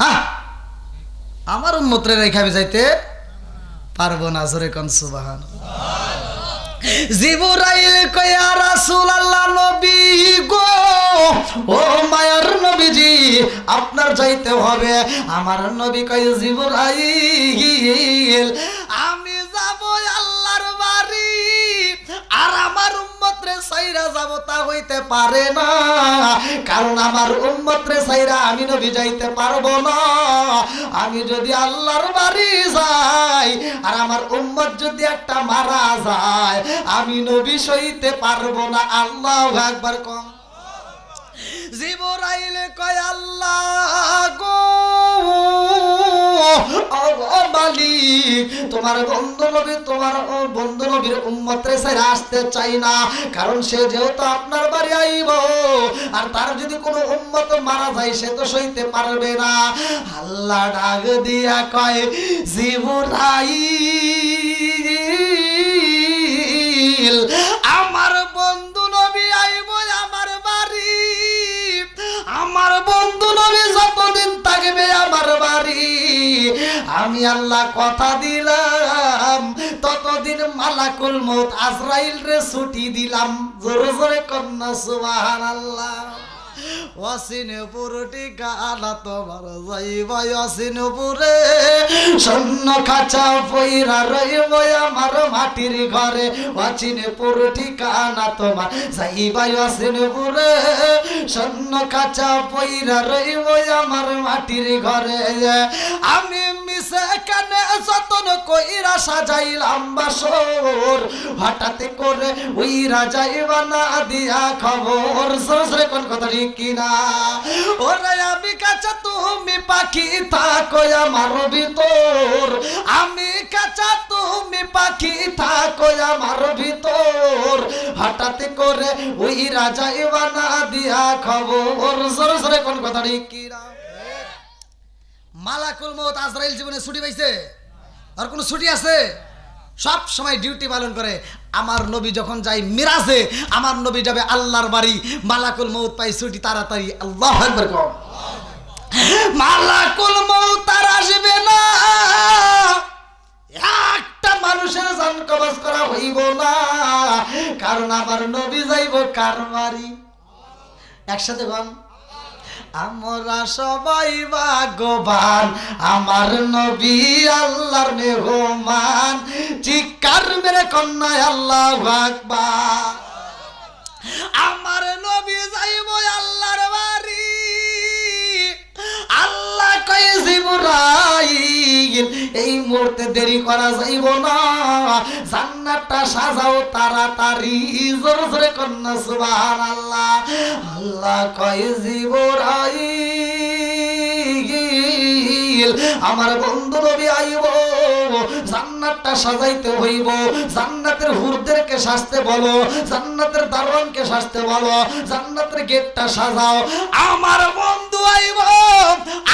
হ্যাঁ, আমার উম্মত রে রেখে আমি যাইতে পারবো না। জোরে কোন সুবহানাল্লাহ। জিবরাইল কয় ইয়া রাসূলুল্লাহ নবী গো, ও মায়ার নবীজি আপনার যাইতে হবে। আমার নবী কয় জিবরাইল আমি যাব আল্লাহর বাড়ি, আর আমার উম্মত রে সাইরা যাব তা হইতে পারে না, কারণ আমার উম্মত রে সাইরা আমি নবী যাইতে পারবো না। আমি যদি আল্লাহর বাড়ি যাই আর আমার উম্মত যদি একটা মারা যায়, আমি নবী সইতে পারবো না। আল্লাহু আকবার কম। জিবরাইল কয় আল্লাহ গো, ও মালিক তোমার বন্ধু নবী, তোমার বন্ধু নবীর উম্মত রে সাইরা আসতে চাই না, কারণ সে যেহেতু আপনার বাড়ি আইব, আর তার যদি কোনো উম্মত মারা যায় সে তো সইতে পারবে না। আল্লাহ ডাক দিয়া কয় জিবরাইল আমার বন্ধু নবী আইব আমার বাড়ি, আমার বন্ধু নবী যতদিন থাকবে আমার বাড়ি, আমি আল্লাহ কথা দিলাম ততদিন মালাকুল মউত আজরাইল রে ছুটি দিলাম। জোরে জোরে কন্যা সুবহানাল্লাহ। অসিনপুর ঠিকানা তোমার যাইবা অসিনপুরে স্বর্ণ খাঁচা পইরা রইব আমার মাটির ঘরে অসিনপুর ঠিকানা তোমার যাইবা অসিনপুরে স্বর্ণ খাঁচা পইরা রইব আমার মাটির ঘরে আমি মিশে কানে যতন কইরা সাজাইলাম বাসর হঠাৎ করে উইরা যাইবা না দিয়া খবর সরসরে কোন কথা ঠিক কিনা ওরে আমি কাঁচা তুমি পাখি থাকো আমার ভিতর আমি কাঁচা তুমি পাখি থাকো আমার ভিতর হঠাৎ করে উইরা যাইবা না দিয়া খবর সরসরে কোন কথা ঠিক কিনা মালাকুল মউত আজরাইল জীবনে ছুটি পাইছে আর কোন ছুটি আছে সব সময় ডিউটি পালন করে আমার নবী যখন যায় মিরাজে আমার নবী যাবে আল্লাহর বাড়ি মালাকুল মউত পাই ছুটি তাড়াতাড়ি আল্লাহু আকবার কও মালাকুল মউত আর আসবে না একটা মানুষের জান কবজ করা হইব না কারণ আমার নবী যাইব কার বাড়ি একসাথে বল আমরা সবাই ভাগ্যবান আমার নবী আল্লাহর মেহমান চিৎকার মেরে কন্যা আল্লাহু আকবার আমার নবী যাইব আল্লাহর বাড়ি আল্লাহ কয় জিবরাইল এই মুহূর্তে দেরি করা যাইব না জান্নাতটা সাজাও তাড়াতাড়ি জোরে জোরে কন্যা সুবহানাল্লাহ আল্লাহ কয় জিবরাইল আমার বন্ধু নবী আইব জান্নাতটা সাজাইতে হইব জান্নাতের হুরদেরকে সাজতে বলো জান্নাতের দারোয়ানকে সাজতে বলো জান্নাতের গেটটা সাজাও আমার বন্ধু আইব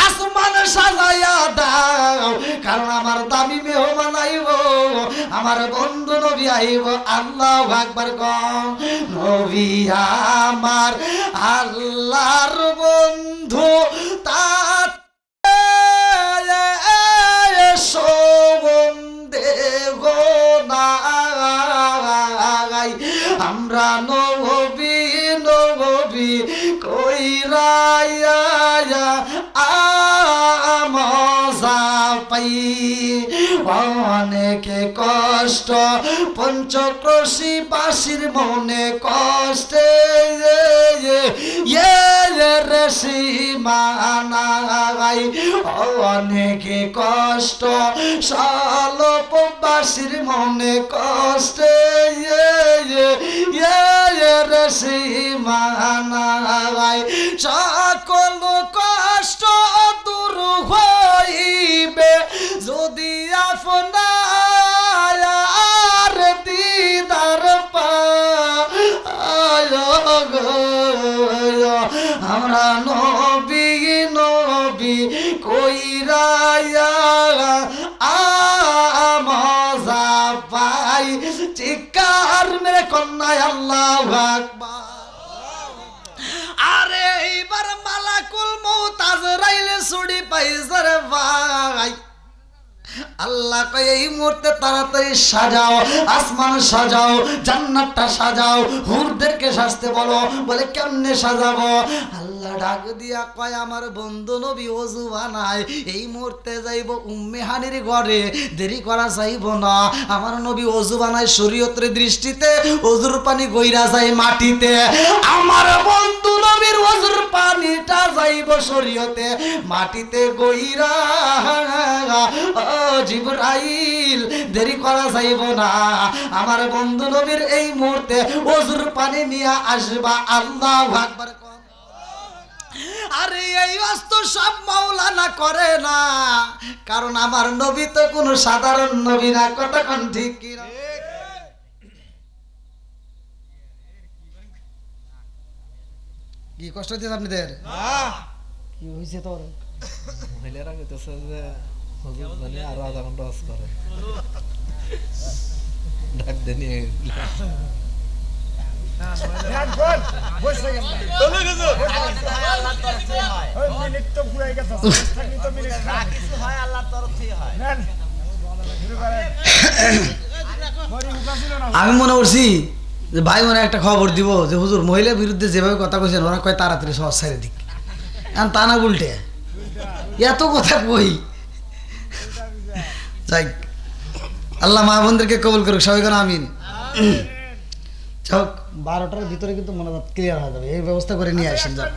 আসমান সাজাইয়া দাও কারণ আমার দামি মেহমান আইব আমার বন্ধু নবী আইব আল্লাহু আকবার কও নবী আমার আল্লাহর বন্ধু তার আমরা নবী নবী কইরা মজা পাই অনেকে কষ্ট পঞ্চক্রোশী বাসীর মনে কষ্টে সীমানাই অনেকে কষ্ট সালপবাসীর মনে কষ্টে সীমানাই সকল কষ্ট দূর হইবে যদি আপনার দিদার পায় আমরা নবী নবী কইরা মজা পাই চিৎকার মেরে কন্যা আল্লাহু আকবার আরে এইবার মালাকুল মউত আজরাইল ছুটি পাইছে রে ভাই আল্লাহ কয় এই মুহূর্তে তাড়াতাড়ি সাজাও আসমান সাজাও জান্নাতটা সাজাও হুরদেরকে সাজতে বলো বলে কেমনে সাজাবো আল্লাহ ডাক দিয়া কয় আমার বন্ধু নবী ওযু বানায় এই মুহূর্তে যাইব উম্মে হানির ঘরে দেরি করা যাইব না আমার নবী ওযু বানায় শরীয়তের দৃষ্টিতে ওযুর পানি গইরা যায় মাটিতে আমার বন্ধু নবীর ওযুর পানিটা যাইব শরীয়তে মাটিতে গইরা জিবরাইল দেরি করা যাইব না আমার বন্ধু নবীর এই মুহূর্তে ওযুর পানি নিয়ে আসবা আল্লাহু আকবার আরে এই ওয়াজ সব মাওলানা করে না কারণ আমার নবী তো কোনো সাধারণ নবী না কতক্ষণ ঠিক কি কি কষ্ট হচ্ছে আপনাদের কি হয়েছে তোর মহিলারা কইতেছে যে হুজুর মানে আরো আধা ঘন্টা ওয়াজ করে ডাক দেনি আমি মনে করছি যে ভাই মনে একটা খবর দিব যে হুজুর মহিলার বিরুদ্ধে যেভাবে কথা কইছেন ওরা কয় তাড়াতাড়ি সহজ ছেড়ে দিক, এখন তা না উল্টে এত কথা কই। যাই আল্লাহ মা বোনদেরকে কবুল করুক, সবাই কেন আমিন। যাক 12টার ভিতরে কিন্তু মনোজাত ক্লিয়ার হয়ে যাবে, এই ব্যবস্থা করে নিয়ে আসেন। যাক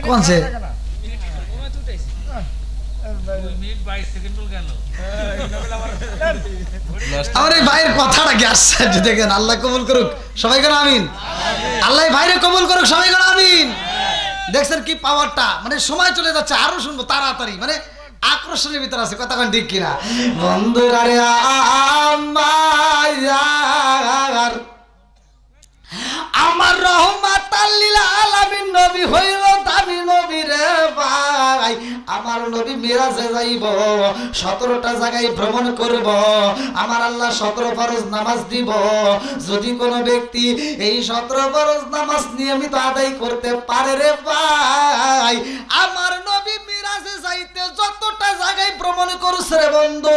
কোন সে আমার এই ভাইয়ের কথাটা কি আশ্চর্য দেখেন। আল্লাহ কবুল করুক, সবাই কেন আমিন। আল্লাহ ভাইরে কবুল করুক, সবাই কেন আমিন। দেখছেন কি পাওয়ারটা, মানে সময় চলে যাচ্ছে, আরো শুনবো তাড়াতাড়ি, মানে আকর্ষণের ভিতরে আছে, কথা কোন ঠিক কিনা বন্ধুরা রে। আমার রহমাতাল লিল আলামিন নবী হইল দামি নবী রে ভাই। আমার নবী মিরাজে যাইব, 17টা জায়গায় ভ্রমণ করব, আমার আল্লাহ 17 ফরজ নামাজ দিব। যদি কোনো ব্যক্তি এই 17 ফরজ নামাজ নিয়মিত আদায় করতে পারে রে ভাই, আমার নবী মিরাজে যাইতে যতটা জায়গায় ভ্রমণ করছে রে বন্ধু,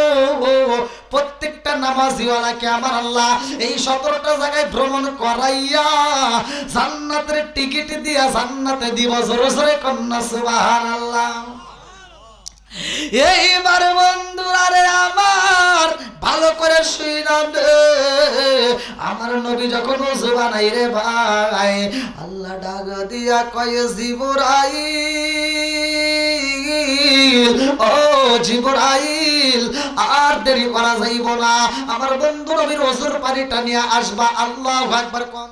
প্রত্যেকটা নামাজিওয়ালাকে আমার আল্লাহ এই 17টা জায়গায় ভ্রমণ করাইয়া জান্নাতের টিকিট দিয়া জান্নাতে দিব। জোরে জোরে কন্যা সুবহানাল্লাহ। এইবার বন্ধুরা রে আমার ভালো করে শুনান, আমার নবী যখন ওযু বানাই রে ভাই, আল্লাহ ডাক দিয়া কয় জিবরাইল, ও জিবরাইল আর দেরি করা যাইব না, আমার বন্ধু নবীর ওযুর পানিটা নিয়ে আসবা। আল্লাহু আকবার কোন।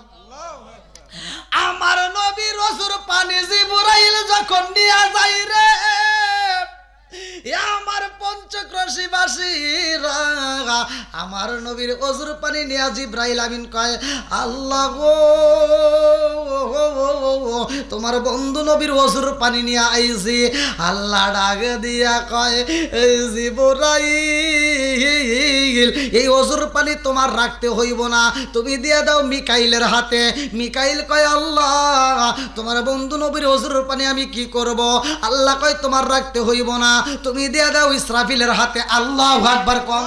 আমার নবীর ওযুর পানি জিবরাইল যখন নিয়ে যাই রে, আমার পঞ্চক্রোশীবাসীরা আমার নবীর ওযুর পানি নিয়ে জিবরাইল আমিন কয়, আল্লাহ গো তোমার বন্ধু নবীর ওযুর পানি নিয়ে আইছি। আল্লাহ ডাক দিয়া কয়, জিবরাইল এই ওযুর পানি তোমার রাখতে হইব না, তুমি দিয়ে দাও মিকাইলের হাতে। মিকাইল কয়, আল্লাহ তোমার বন্ধু নবীর ওযুর পানি আমি কি করব? আল্লাহ কয়, তোমার রাখতে হইব না, তুমি দিয়ে দাও ইসরাফিলের হাতে। আল্লাহু আকবার কম।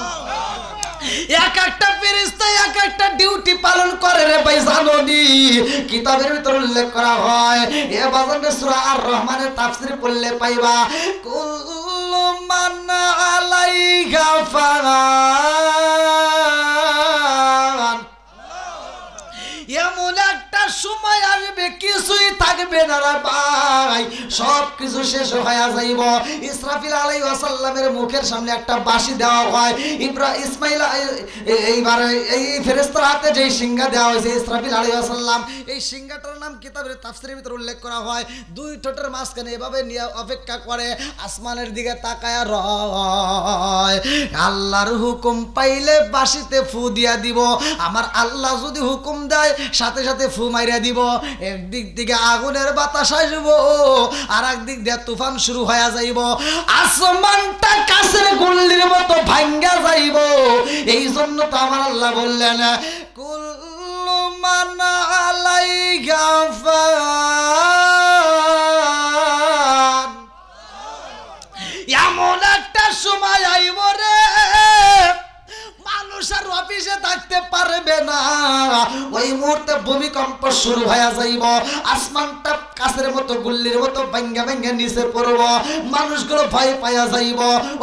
এক একটা ফেরেশতা এক একটা ডিউটি পালন করে রে ভাই, জানোনি কিতাবের ভিতর উল্লেখ করা হয়। এ বাজানে সূরা আর রহমানের তাফসীর পড়লে পাইবা, কুল্লু মান আলাইহা ফান। এমন একটা সময় আসবে কিছুই থাকবে না রে ভাই, সব কিছু শেষ হয়ে যাইব। ইসরাফিল আলাইহিস সালামের মুখের সামনে একটা বাঁশি দেওয়া হয়। ইসমাইল এইবার এই ফেরেশতার হাতে যেই সিংহা দেওয়া হয়েছে ইসরাফিল আলাইহিস সালাম, এই সিংহাটার নাম কিতাবের তাফসীরের ভিতর উল্লেখ করা হয়। দুই ঠোঁটের মাঝখানে এভাবে নিয়ে অপেক্ষা করে, আসমানের দিকে তাকায়া রয়। আল্লাহর হুকুম পাইলে বাঁশিতে ফু দিয়া দিব। আমার আল্লাহ যদি হুকুম দেয় সাথে সাথে ফু মাইরা দিব। একদিক থেকে আগুনের বাতাস আসব, আর একদিক দিয়ে তুফান শুরু হয়ে যাইব, আসমানটা কাছের গুল্লির মতো ভাঙ্গা যাইব। এই জন্য তো আমার আল্লাহ বললেন, কুল্লু মান আলাইহা ফান। এমন একটা সময় আইব রে মানুষ আর অফিসে থাকতে পারবে না, ওই মুহূর্তে ভূমিকম্প শুরু হয়ে যাইব, আসমানটা কাছের মতো গুল্লির মতো ভাঙ্গা ভাঙ্গা নিচে পড়ব, মানুষগুলো ভয় পাইয়া যাইব।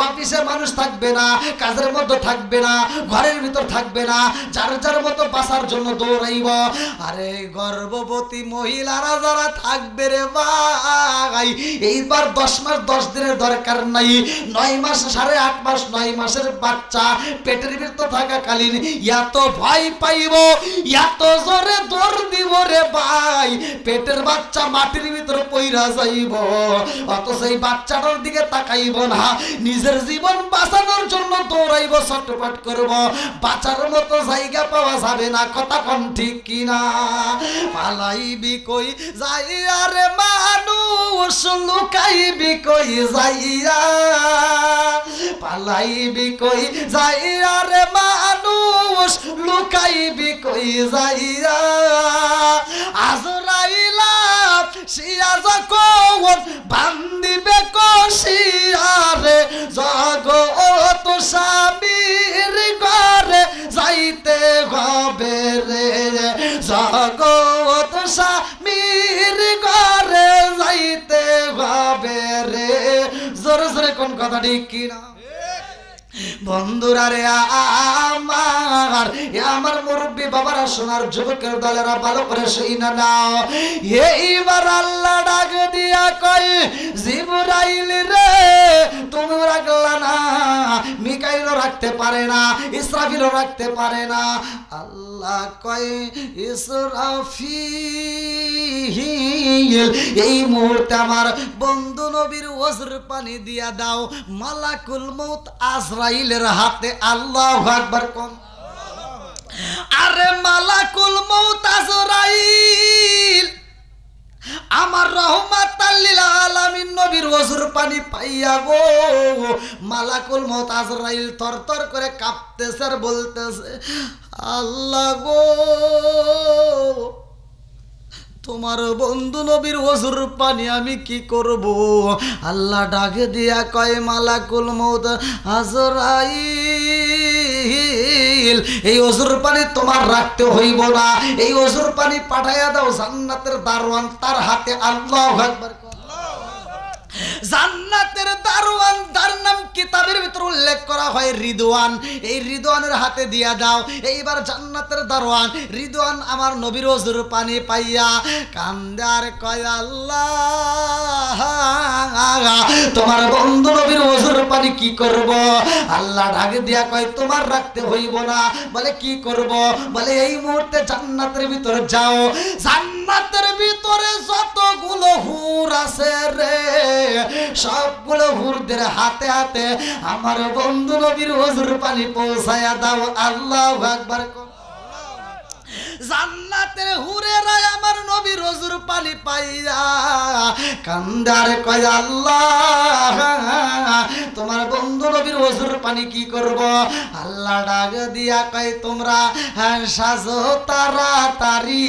অফিসে মানুষ থাকবে না, কাজের মধ্যে থাকবে না, ঘরের ভিতর থাকবে না, যার যার মতো বাঁচার জন্য দৌড়াইব। আরে গর্ভবতী মহিলারা যারা থাকবে রে ভাই, এইবার 10 মাস 10 দিনের দরকার নাই, 9 মাস 8.5 মাস 9 মাসের বাচ্চা পেটের ভিতর থাকাকালীন এত ভয় পাইব, এত জোরে দৌড় দিব রে ভাই, পেটের বাচ্চা মাটির ভিতরে পইরা যাইব। অত সেই বাচ্চাটার দিকে তাকাইব না, নিজের জীবন বাঁচানোর জন্য দৌড়াইব, ছটফট করব, বাঁচার মতো জায়গা পাওয়া যাবে না। কথা কোন ঠিক কিনা? পালাইবি কই যাইয়া রে মানুষ, লুকাইবি কই যাইয়া, পালাইবি কই যাইয়া রে মানুষ, লুকাইবি কই যাইয়া। আজরাইলা শিয়া যখন বান্দিবে কশিয়ারে জগৎ স্বামীর ঘরে যাইতে হবে রে জগৎ স্বামীর ঘরে যাইতে হবে রে জোরে জোরে কোন কথা ঠিক কিনা বন্ধুরা রে আমার মুরব্বী বাবারা সোনার যুবকের দলেরা ভালো করে শুইনা নাও এইবার আল্লাহ ডাক দিয়া কয় জিবরাইল রে তুমি রাখলা না মিকাইলও রাখতে পারে না ইসরাফিলও রাখতে পারে না আল্লাহ কয় ইসরাফিল এই মুহূর্তে আমার বন্ধু নবীর ওজর পানি দিয়া দাও মালাকুল মউত আজরাইলের হাতে আল্লাহু আকবার কোন আরে মালাকুল মউত আজরাইল আমার রহমাতাল লিল আলামিন নবীর ওজর পানি পাইয়া গো মালাকুল মউত আজরাইল থরথর করে কাঁপতেছে আর বলতেছে আল্লাহ গো তোমার বন্ধু নবীর ওজর পানি আমি কি করব আল্লাহ ডাকে দিয়া কয় মালাকুল মউত আজরাইল এই ওজর পানি তোমার রাখতে হইব না এই ওজর পানি পাঠাইয়া দাও জান্নাতের দারওয়ান তার হাতে আল্লাহু আকবার জান্নাতের দারওয়ান তার নাম কিতাবের ভিতর উল্লেখ করা হয় রিদওয়ান এই রিদওয়ানের হাতে দিয়া দাও এইবার জান্নাতের দারওয়ান রিদওয়ান আমার নবীর ওজর পানি পাইয়া কান্দার কয় আল্লাহ তোমার বন্ধু নবীর ওজর পানি কি করব আল্লাহ ডাক দিয়া কয় তোমার রাখতে হইব না বলে কি করব বলে এই মুহূর্তে জান্নাতের ভিতর যাও জান্নাতের ভিতরে যতগুলো হুর আছে রে সবগুলো হুরদের হাতে হাতে আমার বন্ধু নবীর ওজর পানি পৌঁছায়া দাও আল্লাহু আকবার জান্নাতের হুরেরা আমার নবীর ওজর পানি পাইয়া কান্দার কয় আল্লাহ তোমার বন্ধু নবীর ওজর পানি কি করব আল্লাহ ডাক দিয়া কয় তোমরা সাজো তাড়াতাড়ি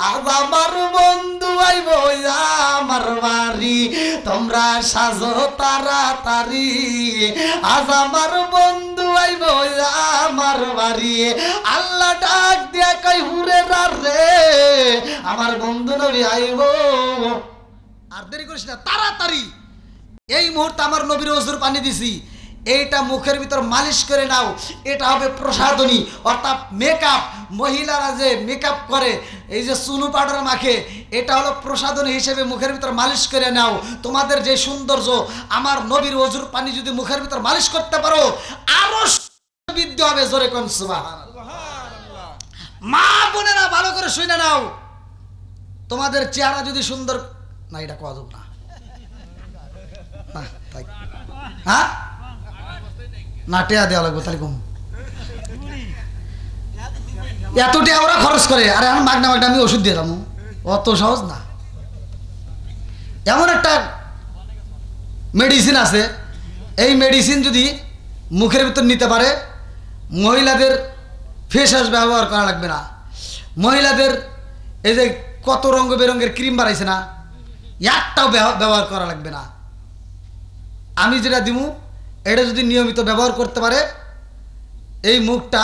আজ আমার বন্ধু আইব আমার বাড়ি তোমরা সাজো তাড়াতাড়ি আজ আমার বন্ধু আইব আমার বাড়ি আল্লাহ ডাক দিয়া কই হুরেরা রে আমার বন্ধু নবী আইব আর দেরি করিস না তাড়াতাড়ি এই মুহূর্তে আমার নবীর ওজর পানি দিছি এইটা মুখের ভিতর মালিশ করে নাও এটা হবে প্রসাধনী অর্থাৎ মেকআপ মহিলারা যে মেকআপ করে এই যে চুনু পাউডার মাখে এটা হলো প্রসাধনী হিসেবে মুখের ভিতর মালিশ করে নাও তোমাদের যে সৌন্দর্য আমার নবীর ওজর পানি যদি মুখের ভিতর মালিশ করতে পারো আরো বৃদ্ধি হবে জোরে কোন সুবহানাল্লাহ মা বোনেরা ভালো করে শুনে নাও তোমাদের চেহারা যদি সুন্দর না এটা কোয়া যাবে না তাই হ্যাঁ না টেয়া দেওয়া লাগবে তাহলে কম এত টেয়া ওরা খরচ করে আরে এখন মাগনা মাগনা আমি ওষুধ দিয়ে দাম অত সহজ না এমন একটা মেডিসিন আছে এই মেডিসিন যদি মুখের ভিতর নিতে পারে মহিলাদের ফেস ওয়াশ ব্যবহার করা লাগবে না মহিলাদের এই যে কত রঙ বেরঙের ক্রিম বানাইছে না একটাও ব্যবহার করা লাগবে না আমি যেটা দিমু এটা যদি নিয়মিত ব্যবহার করতে পারে এই মুখটা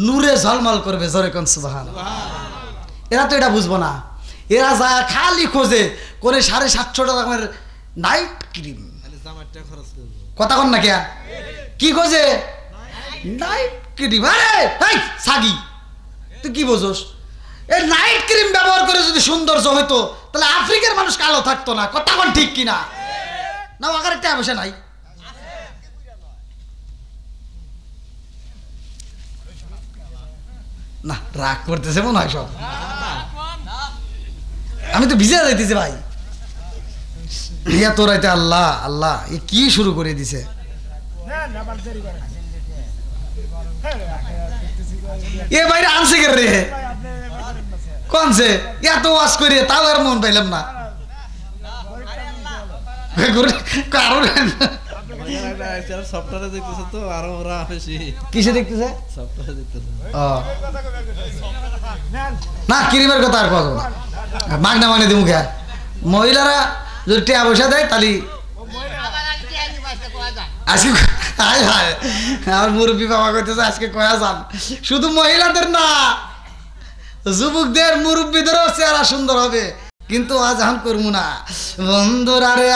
নূরে ঝলমল করবে জোরে কোন সুবহানাল্লাহ এরা তো এটা বুঝবো না এরা যায় খালি খোঁজে করে 750 টাকার নাইট ক্রিম কথা কন না কে কি খোঁজে নাইট ক্রিম আরে এই সাগি তুই কি বোঝোস এই নাইট ক্রিম ব্যবহার করে যদি সৌন্দর্য হইতো তাহলে আফ্রিকার মানুষ কালো থাকতো না কথা কোন ঠিক কিনা না আকারে টাকা পয়সা নাই না রাগ করতেছে মনে হয় সব আমি তো ভিজে যাইতেছি ভাই তোর রাইতে আল্লাহ আল্লাহ এ কি শুরু করে দিছে এ বাইরে আনছে কে রে কোনছে এত ওয়াজ করে তাও আর মন পাইলাম না কারণ সফটওয়্যারে দেখতেছে তো আরো ওরা বেশি কিসে দেখতেছে সফটওয়্যারে দেখতেছে না ক্রিমের কথা আর কথা না মাগনা মানে দিব কে মহিলারা যদি টিয়া পয়সা দেয় তাহলে আজকে হায় হায় আমার মুরব্বী বাবা কইতেছে আজকে কয়া যান শুধু মহিলাদের না যুবকদের মুরব্বীদেরও চেহারা সুন্দর হবে কিন্তু আজ আমি করবো না বন্ধুরা রে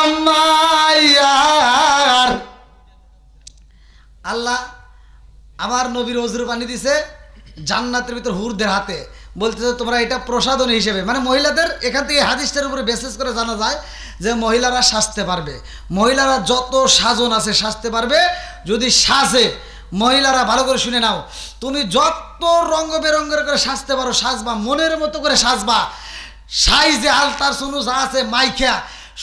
আমার আল্লাহ আমার নবীর অজুর পানি দিছে জান্নাতের ভিতর হুরদের হাতে বলতেছে তোমরা এটা প্রসাদন হিসেবে মানে মহিলাদের এখান থেকে হাদিসটার উপরে বেসিস করে জানা যায় যে মহিলারা সাজতে পারবে মহিলারা যত সাজন আছে সাজতে পারবে যদি সাজে মহিলারা ভালো করে শুনে নাও তুমি যত রঙ বেরঙের করে সাজতে পারো সাজবা মনের মতো করে সাজবা সাইজে আলতার সুনু যা আছে মাইখা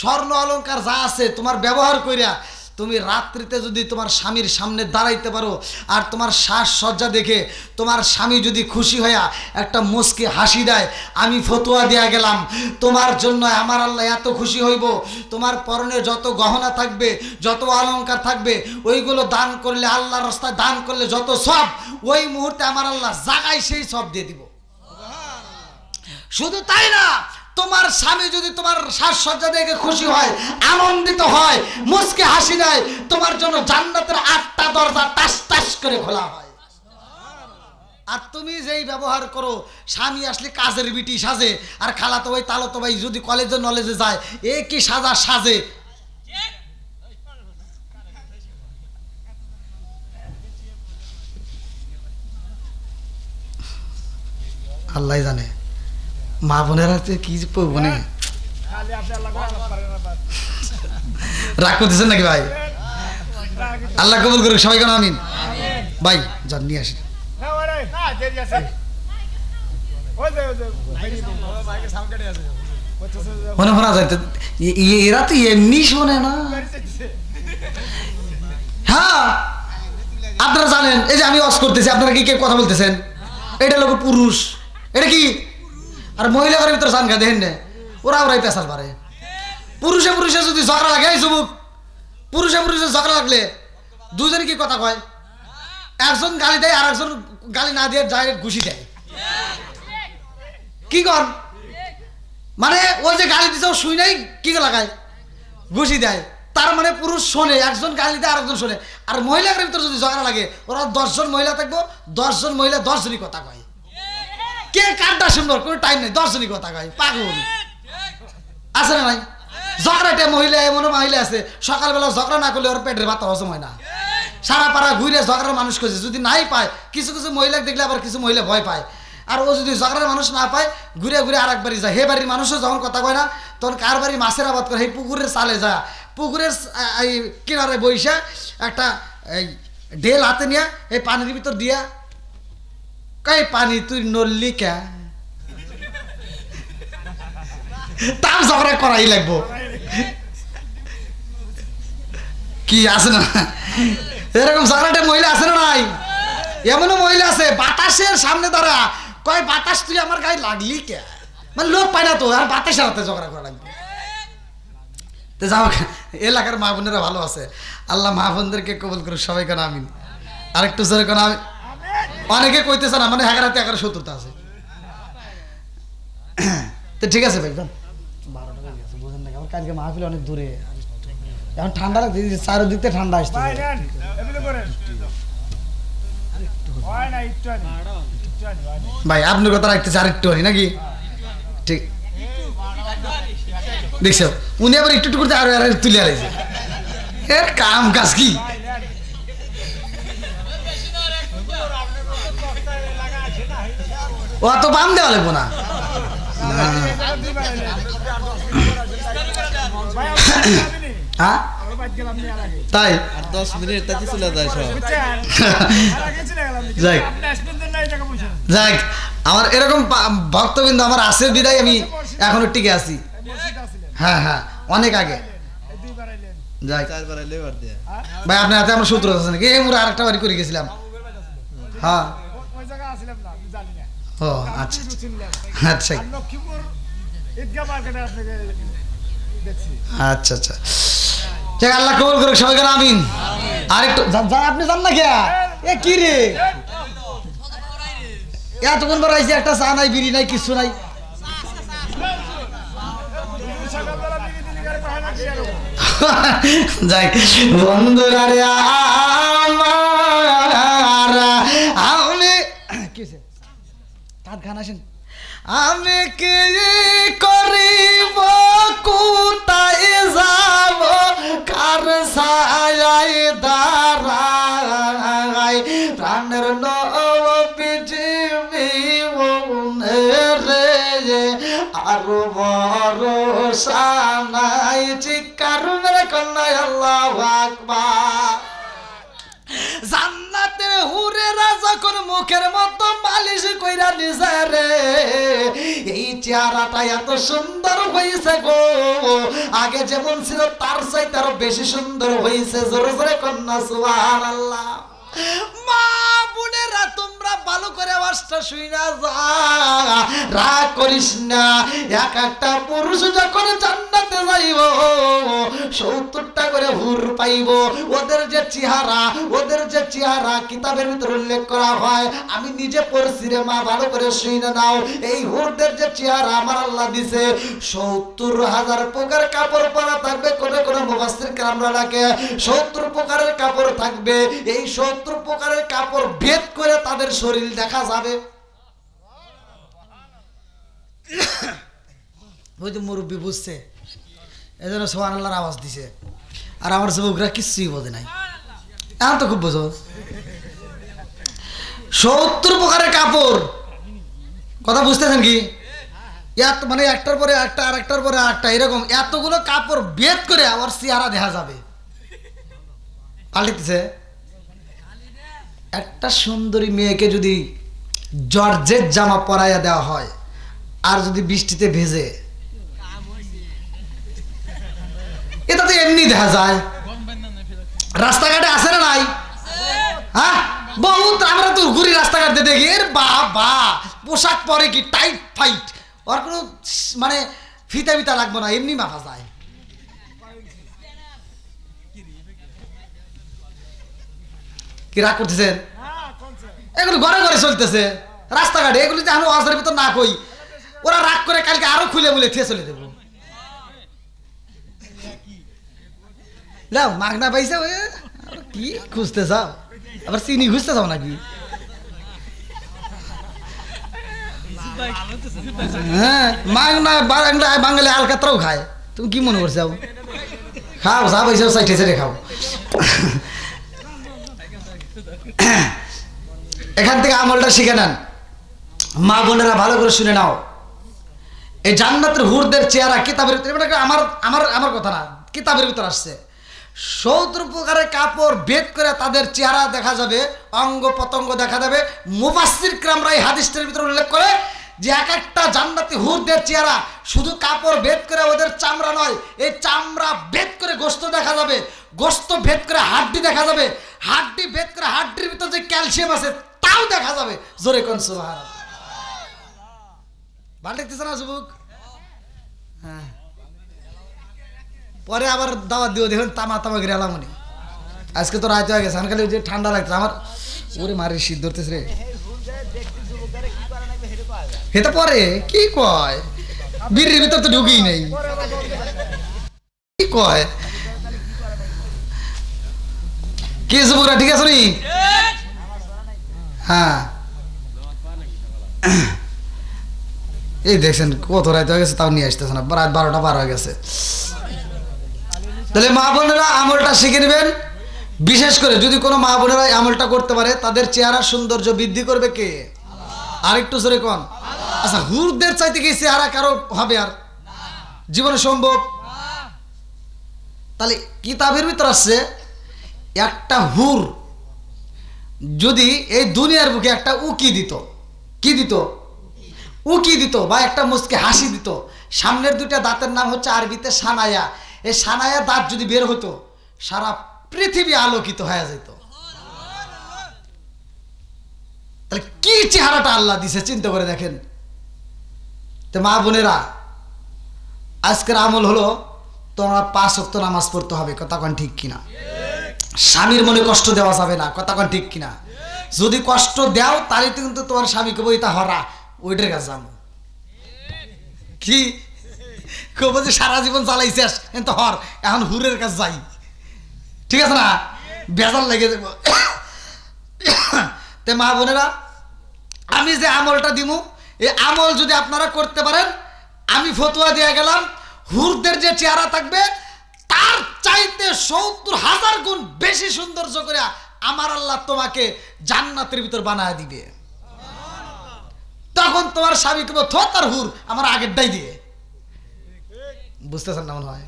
স্বর্ণ অলংকার যা আছে তোমার ব্যবহার কইরা তুমি রাত্রিতে যদি তোমার স্বামীর সামনে দাঁড়াইতে পারো আর তোমার সাজসজ্জা দেখে তোমার স্বামী যদি খুশি হইয়া একটা মুচকি হাসি দেয় আমি ফতোয়া দিয়া গেলাম তোমার জন্য আমার আল্লাহ এত খুশি হইব তোমার পরনে যত গহনা থাকবে যত অলংকার থাকবে ওইগুলো দান করলে আল্লাহর রাস্তায় দান করলে যত সব ওই মুহূর্তে আমার আল্লাহ জাগায় সেই সব দিয়ে দিব শুধু তাই না তোমার স্বামী যদি তোমার সাজসজ্জা দেখে খুশি হয় আনন্দিত হয় মুচকি হাসি দেয় তোমার জন্য জান্নাতের 8টা দরজা টাস টাস করে খোলা হয় আর তুমি যেই ব্যবহার করো স্বামী আসলে কাজের বিটি সাজে আর খালাতো ভাই তালতো ভাই যদি কলেজে নলেজে যায় এ কি সাজা সাজে আল্লাহ জানে মা বোনেরা কি বনে রাগ করতেছেন নাকি ভাই আল্লাহ কবুল করুক সবাই কেন আমিন ভাই যান নিয়ে আসি মনে শোনা যায় এরা তো এমনি শোনে না হ্যাঁ আপনারা জানেন এই যে আমি ওয়াজ করতেছি আপনারা কি কে কথা বলতেছেন এটা লোক পুরুষ এটা কি আর মহিলা ঘরের ভিতরে জান খা দেখেন না ওরাই পেশাল পারে পুরুষে পুরুষে যদি ঝগড়া লাগে এই যুবক পুরুষে পুরুষে ঝগড়া লাগলে দুজনে কি কথা কয় একজন গালি দেয় আর একজন গালি না দিয়ে ডাইরেক্ট ঘুষি দেয় কি কর মানে ওই যে গালি দিছে শুই নাই কি লাগায় ঘুষি দেয় তার মানে পুরুষ শোনে একজন গালি দেয় আরেকজন শোনে আর মহিলা ঘরের ভিতরে যদি ঝগড়া লাগে ওরা 10 জন মহিলা থাকবো 10 জন মহিলা 10 জনই কথা কয় কে কারটা সুন্দর কোনো টাইম নেই 10 জনই কথা কয় পাগল আছে না ভাই ঝগড়াটা মহিলা এমন মহিলা আছে সকালবেলা ঝগড়া না করলে ওর পেটের ভাত হজম হয় না সারা পাড়া ঘুরে ঝগড়ার মানুষ খুঁজে যদি নাই পায় কিছু কিছু মহিলা দেখলে আবার কিছু মহিলা ভয় পায় আর ও যদি ঝগড়ার মানুষ না পায় ঘুরে ঘুরে আর একবারই যায় হে বাড়ির মানুষও যখন কথা কয় না তখন কার বাড়ি মাছের আবাদ করে এই পুকুরের চালে যায় পুকুরের এই কিনারে বইসা একটা এই ঢেল হাতে নিয়ে এই পানির ভিতর দিয়া কই পানি তুই নড়লি কে তার ঝগড়া করাই লাগবো কি আছে না এরকম ঝগড়াটে মহিলা আছে না নাই এমনও মহিলা আছে বাতাসের সামনে দাঁড়া কয় বাতাস তুই আমার গায়ে লাগলি কে মানে লোক পায় না তো আর বাতাসের হাতে ঝগড়া করা লাগবে তো যাও এলাকার মা বোনেরা ভালো আছে আল্লাহ মা বোনদেরকে কবুল করুক সবাই কেন আমিন আরেকটু জোরে কেন আমি অনেকে কইতেছে না মানে হাতে 11 শত্রুতা আছে তো ঠিক আছে ভাই যান 12টা বেজে গেছে বুঝেন না আমার কালকে মাহফিল অনেক দূরে এখন ঠান্ডা লাগছে চারিদিকে ঠান্ডা আসছে ভাই আপনার কথা রাখতেছে আরেকটু নাকি ঠিক দেখছো উনি আবার একটু করতে আরো তুলে আলাইছে এর কাম কাজ কি ও তো বাম দেওয়া লাগবো না হ্যাঁ তাই 10 মিনিট তাতে চলে যায় সব যাক আমার এরকম ভক্তবৃন্দ আমার আছে বিদায় আমি এখনো টিকে আছি হ্যাঁ হ্যাঁ অনেক আগে যাক ভাই আপনার হাতে আমার সূত্র আছে নাকি আমরা আরেকটা বাড়ি করে গেছিলাম হ্যাঁ ও আচ্ছা আচ্ছা আচ্ছা আচ্ছা ঠিক আল্লাহ কবুল করুক সবাই কেন আমিন আরেকটু আপনি জান না কে এ কি রে এতক্ষণ পর আইসি একটা চা নাই বিড়ি নাই কিছু নাই যাই বন্ধুরা রে আমার আমি কি হয়েছে তার গান আসেন আমি কি করিব কোথায় যাব কার ছায়ায় দাঁড়াই প্রাণের নবীজি রে আরো ভরসা নাই চিৎকার মেরে কন্যা আল্লাহু আকবার জান্নাতের হুরেরা যখন মুখের মতো মালিশ কইরা নিছে রে এই চেহারাটা এত সুন্দর হইছে গো আগে যেমন ছিল তার চাইতে আরো বেশি সুন্দর হইছে জোরে জোরে কন্যা সুবহানাল্লাহ মা বোনেরা তোমরা ভালো করে আওয়াজটা শুইনা যা রাগ করিস না এক একটা পুরুষ যখন জান্নাতে যাইব 70টা করে হুর পাইব ওদের যে চেহারা কিতাবের ভিতর উল্লেখ করা হয় আমি নিজে পড়ছি রে মা ভালো করে শুইনা নাও এই হুরদের যে চেহারা আমার আল্লাহ দিছে 70,000 প্রকার কাপড় পরা থাকবে কোন কোন মুফাসসির কেরামরা লাগে 70 প্রকারের কাপড় থাকবে এই 70 প্রকারের কাপড় ভেদ করে তাদের শরীর দেখা যাবে ওই যে মুরব্বী বুঝছে এজন্য সুবহানাল্লাহর আওয়াজ দিছে আর আমার যুবকরা কিছুই বোঝে নাই এখন তো খুব বোঝো 70 প্রকারের কাপড় কথা বুঝতেছেন কি মানে একটার পরে একটা আর একটার পরে আরেকটা এরকম এতগুলো কাপড় ভেদ করে আবার চেহারা দেখা যাবে পাল্টিতেছে একটা সুন্দরী মেয়েকে যদি জর্জেট জামা পরাইয়া দেওয়া হয় আর যদি বৃষ্টিতে ভেজে এটা তো এমনি দেখা যায় রাস্তাঘাটে আছে না নাই হ্যাঁ বহুত আমরা তো ঘুরি রাস্তাঘাটে দেখি এর বাবা পোশাক পরে কি টাইট ফাইট আর কোনো মানে ফিতা ফিতা লাগবে না এমনি মাফা যায় কি রাগ করতেছেন এগুলো ঘরে ঘরে চলতেছে রাস্তাঘাটে এগুলি যে আমি ওয়াজের ভিতর না কই ওরা রাগ করে কালকে আরো খুলে বলে থিয়ে চলে দেবো লাও মাগনা পাইছে ওই কি খুঁজতে চাও আবার চিনি খুঁজতে চাও নাকি হ্যাঁ মাগনা বাঙালি আলকাতরাও খায় তুমি কি মনে করছো খাও যা পাইছো সাইটে সাইটে খাও এখান থেকে আমলটা শিখে নেন মা বোনেরা ভালো করে শুনে নাও এই জান্নাতের হুরদের চেহারা কিতাবের ভিতরে আমার কথা না কিতাবের ভিতর আসছে 70 প্রকারের কাপড় ভেদ করে তাদের চেহারা দেখা যাবে অঙ্গ প্রত্যঙ্গ দেখা যাবে মুফাসসির কেরামরা এই হাদিসের ভিতরে উল্লেখ করে যে এক একটা জান্নাতি হুরদের চেহারা শুধু কাপড় ভেদ করে ওদের চামড়া নয় এই চামড়া ভেদ করে গোশত দেখা যাবে গোশত ভেদ করে হাড্ডি দেখা যাবে হাড্ডি ভেদ করে হাড্ডির ভিতর যে ক্যালসিয়াম আছে তাও দেখা যাবে জোরে কোন সুবহানাল্লাহ ভালো লাগতেছে না যুবক হ্যাঁ পরে আবার দাওয়াত দিও দেখুন তামা গিয়ে এলাম উনি আজকে তো রাত হয়ে গেছে খালি যে ঠান্ডা লাগছে আমার ওরে মারি শীত ধরতেছে রে হেতে পরে কি কয় বীরের ভিতর তো ঢুকেই নেই কি কয় কি যুবকরা ঠিক আছে নি হ্যাঁ এই দেখছেন কত রাত হয়ে গেছে তাও নিয়ে আসতেছে না রাত 12টা পার হয়ে গেছে তাহলে মা বোনেরা আমলটা শিখে নেবেন বিশেষ করে যদি কোনো মা বোনেরা আমলটা করতে পারে তাদের চেহারা সৌন্দর্য বৃদ্ধি করবে কে আরেকটু জোরে কোন আচ্ছা হুরদের চাইতে কি চেহারা কারো হবে আর জীবনে সম্ভব তাহলে কিতাবের ভিতর আছে একটা হুর যদি এই দুনিয়ার বুকে একটা উকি দিত কি দিত উকি দিত বা একটা মুচকি হাসি দিত সামনের দুইটা দাঁতের নাম হচ্ছে আরবিতে সানায়া এই সানায়া দাঁত যদি বের হতো সারা পৃথিবী আলোকিত হয়ে যেত তাহলে কি চেহারাটা আল্লাহ দিছে চিন্তা করে দেখেন তো মা বোনেরা আজকের আমল হলো তোমরা 5 ওয়াক্ত নামাজ পড়তে হবে কথা কোন ঠিক কিনা স্বামীর মনে কষ্ট দেওয়া যাবে না কথা কোন ঠিক কিনা যদি কষ্ট দাও তাহলে কিন্তু তোমার স্বামীকে বইতা হরা ওইটার কাছে যাবো কি কব যে সারা জীবন চালাইছিস তো হর এখন হুরের কাছে যাই, ঠিক আছে না, বেজার লেগে যাবো। তে মা বোনেরা, আমি যে আমলটা দিমু এই আমল যদি আপনারা করতে পারেন, আমি ফতোয়া দিয়ে গেলাম হুরদের যে চেহারা থাকবে তার চাইতে ৭০,০০০ গুণ বেশি সৌন্দর্য করে আমার আল্লাহ তোমাকে জান্নাতের ভিতর বানায় দিবে। তখন তোমার স্বামী কেবল তার হুর আমার আগেরটাই দিয়ে, বুঝতেছেন না মনে হয়?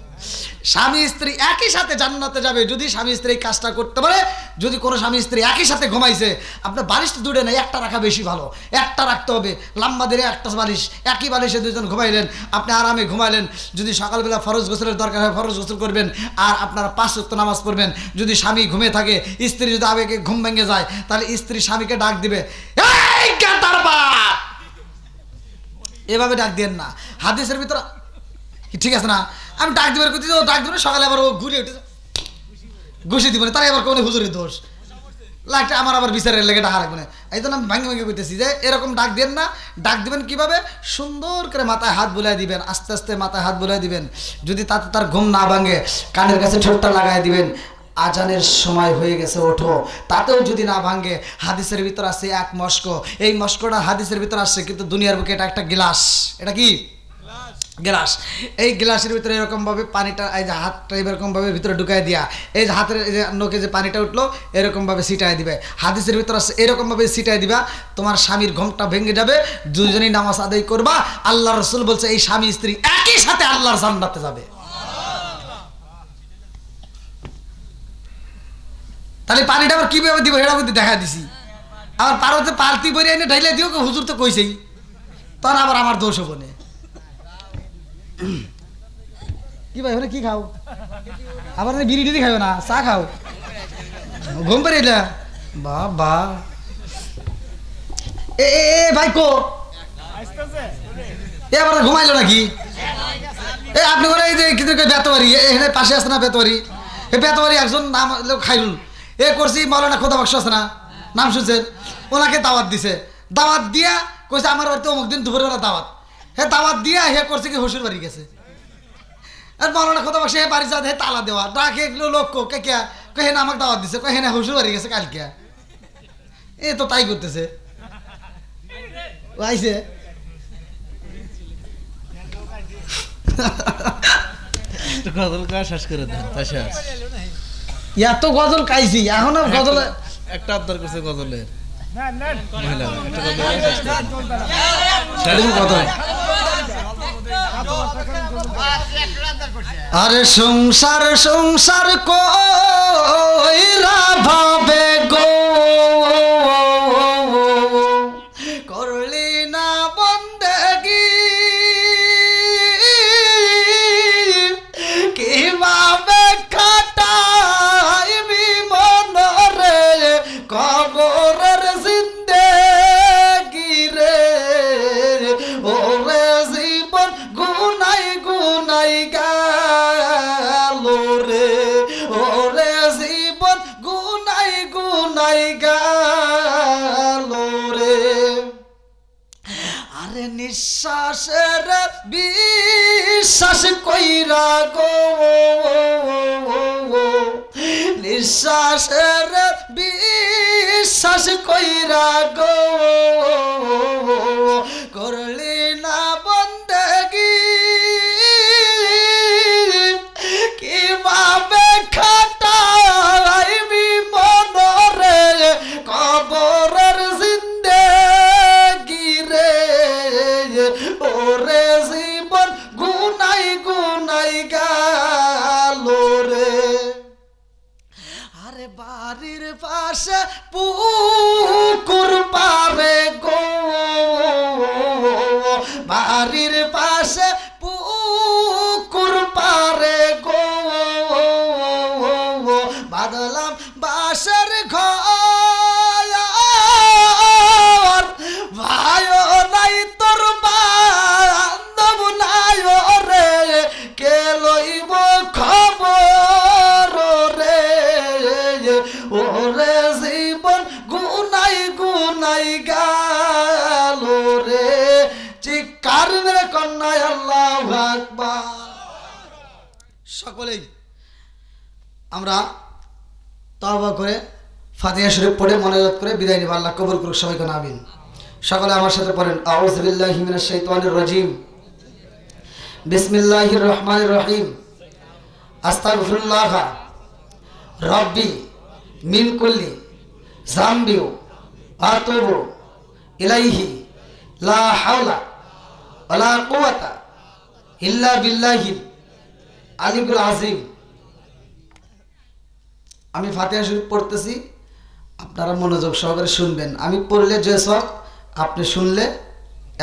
স্বামী স্ত্রী একই সাথে জান্নাতে যাবে যদি স্বামী স্ত্রী এই কাজটা করতে পারে। যদি কোনো স্বামী স্ত্রী একই সাথে ঘুমাইছে, আপনার বালিশ তো দুটো নেই, একটা রাখা বেশি ভালো, একটা রাখতে হবে লম্বা ধরে, একটা বালিশ, একই বালিশে দুজন ঘুমাইলেন, আপনি আরামে ঘুমাইলেন। যদি সকালবেলা ফরজ গোসলের দরকার হয় ফরজ গোসল করবেন, আর আপনারা ৫ ওয়াক্ত নামাজ পড়বেন। যদি স্বামী ঘুমিয়ে থাকে, স্ত্রী যদি আবেগে ঘুম ভেঙে যায়, তাহলে স্ত্রী স্বামীকে ডাক দিবে, এই গাদার বাপ, এভাবে ডাক দেন না। হাদিসের ভিতর ঠিক আছে না, আমি ডাক দিবার করতে ডাক দিব, সকালে আবার ও ঘুরে উঠে ঘুষে দিব না, তারা এবার কোনো হুজুরের দোষ লাগছে, আমার আবার বিচারের লেগে ডাকা রাখবে না। এই জন্য আমি ভাঙে ভাঙে করতেছি যে এরকম ডাক দেন না। ডাক দিবেন কিভাবে? সুন্দর করে মাথায় হাত বুলাই দিবেন, আস্তে আস্তে মাথায় হাত বুলাই দিবেন। যদি তাতে তার ঘুম না ভাঙে, কানের কাছে ঠোঁটটা লাগাই দিবেন, আজানের সময় হয়ে গেছে ওঠো, তাতেও যদি না ভাঙে, হাদিসের ভিতর আছে এক মস্ক, এই মস্কটা হাদিসের ভিতর আসছে, কিন্তু দুনিয়ার বুকে এটা একটা গ্লাস। এটা কি গ্লাস? এই গ্লাসের ভিতরে এরকমভাবে পানিটা, এই যে হাতটা এরকমভাবে ভিতরে ঢুকাই দিয়া, এই যে হাতের এই যে নোকে যে পানিটা উঠলো এরকমভাবে ছিটাই দিবে। হাদিসের ভিতরে আসছে এরকমভাবে ছিটাই দিবা, তোমার স্বামীর ঘুমটা ভেঙে যাবে, দুজনেই নামাজ আদায় করবা। আল্লাহ রসুল বলছে এই স্বামী স্ত্রী একই সাথে আল্লাহর জান্নাতে যাবে। তাহলে পানিটা আবার কিভাবে দিব এটা কিন্তু দেখা দিছি। আবার পারতে পালতি বই এনে ঢাইলে দিও, হুজুর তো কইছেই, তখন আবার আমার দোষ হবো না। কি ভাই ওখানে কি খাও? আবার বিড়ি টিড়ি খাও না, চা খাও, ঘুম পারি এলা বাবা। এ ভাই কো এ আবার ঘুমাইলো নাকি? এ আপনি করে এই যে বেতবাড়ি এখানে পাশে আছে না বেতবাড়ি, এই বেতবাড়ি একজন নাম খাইরুল এ করছি মৌলানা খোদা বাক্স আছে না, নাম শুনছেন? ওনাকে দাওয়াত দিছে, দাওয়াত দিয়া কইছে আমার বাড়িতে অমুক দিন দুপুরবেলা দাওয়াত। হে দাওয়াত দিয়া হে করছে কি শ্বশুর বাড়ি গেছে, আর মৌলানা খোদা বাক্স হে বাড়ি যা হে তালা দেওয়া, ডাকে এগুলো লোক কে কে হে না আমাকে দাওয়াত দিছে, হে না শ্বশুর বাড়ি গেছে কালকে। এ তো তাই করতেছে, আইছে গজল কা শেষ করে দেন, তা শেষ। এত গজল কাইছি, এখন গজল একটা আবদার করছে গজলের মহিলা, আরে সংসার সংসার কইরা ভাবে গো, করলি না বন্দেগি, কিভাবে কাটাইবি মনরে কবরের জিন্দেগি রে, ওরে জীবন গুনাই গুনাই গেল রে, ওরে জীবন গুনাই গুনাই গেল রে। আরে নিঃশ্বাসের বিশ্বাস কইরা গো, নিঃশ্বাসের বিশ্বাস কইরা গো, করলি না বন্দেগি, কিভাবে খাটাইবি মনরে কবরের জিন্দেগি রে, ওরে জীবন গুনাই গুনাই গেল রে। আরে বাড়ির পাশে পুকুর পারে গো, বাড়ির পাশে পুকুর পারে গো, বাদলাম বাসের ঘর, ভাইও নাই তোর বান্ধব নাই রে, কে লইব খবর রে, ওরে জীবন গুনাই গুনাই গেল রে। চিৎকার মেরে কন না আল্লাহু আকবার। সকলেই আমরা তওবা করে ফাতিহা শরীফ পড়ে মোনাজাত করে বিদায় নিব। আল্লাহ কবুল করুক সবাইকে, আমিন। সকলে আমার সাথে পড়েন, আউযু বিল্লাহি মিনাশ শাইতানির রাজিম, বিসমিল্লাহির রহমানির রহিম, আস্তাগফিরুল্লাহ রাব্বি মিন কুল্লি যামবি ওয়া আতুবু ইলাইহি লা হাওলা ওয়ালা কুওয়াতা ইল্লা বিল্লাহিল আলিয়্যিল আযীম। আমি ফাতিহা শরীফ পড়তেছি, আপনারা মনোযোগ সহকারে শুনবেন। আমি পড়লে যে সব, আপনি শুনলে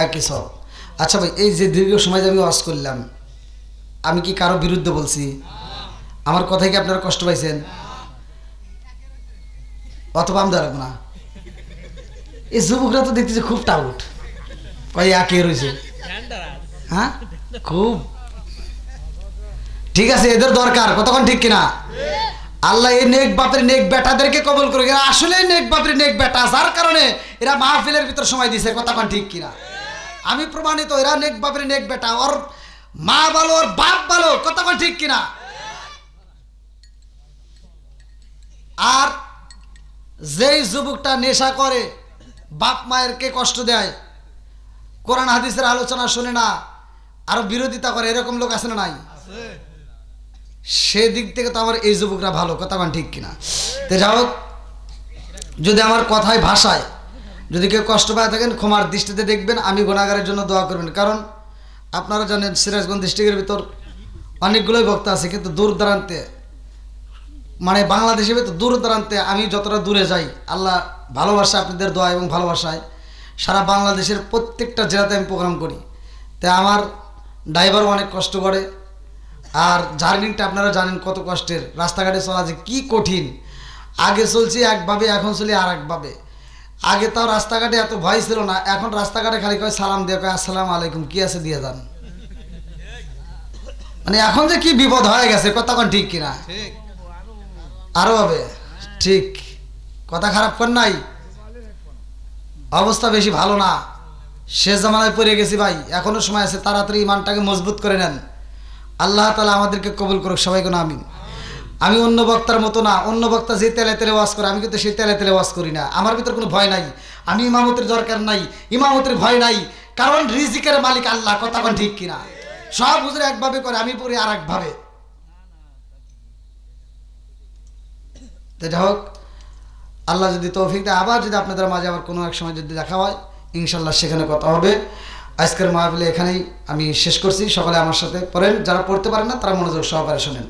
একই সব। আচ্ছা ভাই, এই যে দীর্ঘ সময় যে আমি ওয়াজ করলাম, আমি কি কারো বিরুদ্ধে বলছি? আমার কথায় কি আপনারা কষ্ট পাইছেন? অথবা আমি দাঁড়াবো না। এই যুবকরা তো দেখতেছে খুব টাউট, কয় একে রয়েছে। হ্যাঁ, খুব ঠিক আছে, এদের দরকার, কতক্ষণ ঠিক কিনা? আল্লাহ এই নেক বাপের নেক বেটাদেরকে কবুল করুক। এরা আসলে নেক বাপের নেক বেটা, যার কারণে এরা মাহফিলের ভিতর সময় দিছে, কতক্ষণ ঠিক কিনা? আমি প্রমাণিত, এরা নেক বাপের নেক বেটা, ওর মা ভালো, ওর বাপ ভালো, কতক্ষণ ঠিক কিনা? আর যেই যুবকটা নেশা করে, বাপ মায়েরকে কষ্ট দেয়, কোরআন হাদিসের আলোচনা শুনে না, আরো বিরোধিতা করে, এরকম লোক আছে না নাই? সেদিক থেকে তো আমার এই যুবকরা ভালো, কতক্ষণ ঠিক কিনা? তো যাই হোক, যদি আমার কথায় ভাষায় যদি কেউ কষ্ট পায় থাকেন, ক্ষমার দৃষ্টিতে দেখবেন। আমি গুনাহগারের জন্য দোয়া করবেন, কারণ আপনারা জানেন সিরাজগঞ্জ ডিস্ট্রিক্টের ভিতর অনেকগুলোই বক্তা আছে, কিন্তু দূর দূরান্তে, মানে বাংলাদেশের ভিতর দূর দূরান্তে আমি যতটা দূরে যাই, আল্লাহ ভালোবাসা, আপনাদের দোয়া এবং ভালোবাসায় সারা বাংলাদেশের প্রত্যেকটা জেলাতে আমি প্রোগ্রাম করি। তাই আমার ড্রাইভারও অনেক কষ্ট করে, আর জার্নিংটা আপনারা জানেন কত কষ্টের। রাস্তাঘাটে চলা যে কী কঠিন। আগে চলছি একভাবে, এখন চলি আর একভাবে। আগে তাও রাস্তাঘাটে এত ভয় ছিল না, এখন রাস্তাঘাটে খালি কয় সালাম দিয়ে, কয় আসসালামু আলাইকুম, কি আছে দিয়ে যান। মানে এখন যে কি বিপদ হয়ে গেছে, কতক্ষণ ঠিক কিনা? আরো হবে, ঠিক কথা খারাপ কর নাই, অবস্থা বেশি ভালো না, শেষ জামানায় পড়ে গেছি ভাই। এখনো সময় আছে, তাড়াতাড়ি ইমানটাকে মজবুত করে নেন। আল্লাহ তাআলা আমাদেরকে কবুল করুক সবাইকে, আমিন। আমি অন্য বক্তার মতো না, অন্য বক্তা যে তেলে তেলে ওয়াজ করে, আমি কিন্তু সেই তেলে তেলে ওয়াজ করি না। আমার ভিতর কোনো ভয় নাই, আমি ইমামতের দরকার নাই, ইমামতের ভয় নাই, কারণ রিজিকের মালিক আল্লাহ, কতক্ষণ ঠিক কিনা? সব হুজুর একভাবে করে, আমি পড়ি আর একভাবে। তো যাই হোক, আল্লাহ যদি তৌফিক দেয়, আবার যদি আপনাদের মাঝে আবার কোনো এক সময় যদি দেখা হয়, ইনশাল্লাহ সেখানে কথা হবে। আজকের মাহফিলে এখানেই আমি শেষ করছি। সকলে আমার সাথে পড়েন, যারা পড়তে পারেন না তারা মনোযোগ সহকারে শোনেন।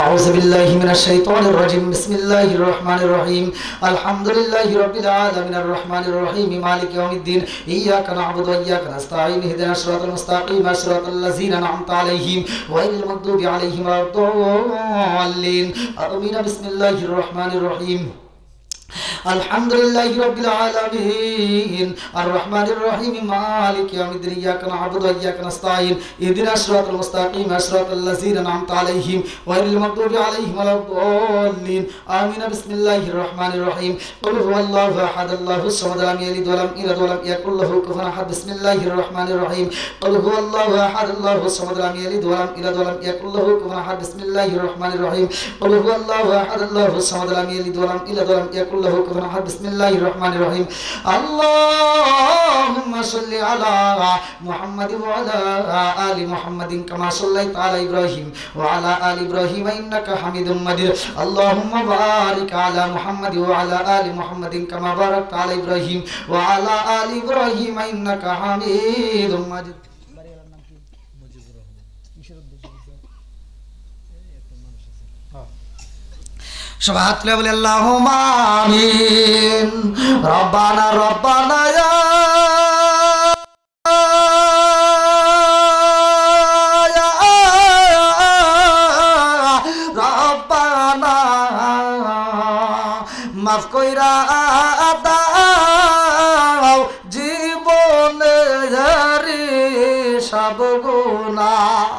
أعوذ بالله من الشيطان الرجيم بسم الله الرحمن الرحيم الحمد لله رب العالمين الرحمن الرحيم مالك يوم الدين إياك نعبد وإياك نستعين اهدنا الصراط المستقيم صراط الذين أنعمت عليهم غير المغضوب عليهم ولا الضالين آمين بسم الله الرحمن الرحيم الحمد لله رب العالمين الرحمن الرحيم مالك يوم الدين إياك نعبد وإياك نستعين اهدنا الصراط المستقيم صراط الذين أنعمت عليهم غير المغضوب عليهم ولا الضالين آمين بسم الله الرحمن الرحيم قل هو الله أحد الله الصمد لم يلد ولم يولد ولم يكن له كفوا أحد بسم الله الرحمن الرحيم قل هو الله أحد الله الصمد لم يلد ولم يولد ولم يكن له كفوا أحد بسم الله الرحمن الرحيم قل هو الله أحد الله الصمد لم يلد ولم يولد ولم يكن له كفوا أحد بسم الله الرحمن الرحيم اللهم صل على محمد وعلى آل محمد كما صليت على إبراهيم وعلى آل إبراهيم إنك حميد مجيد اللهم بارك على محمد وعلى آل محمد كما باركت على إبراهيم وعلى آل إبراهيم إنك حميد مجيد সবাই হাত তুলে বলে আল্লাহুম্মা আমিন রব্বানা রব্বানা ইয়া রব্বানা মাফ কইরা দাও জীবনের সব গুনাহ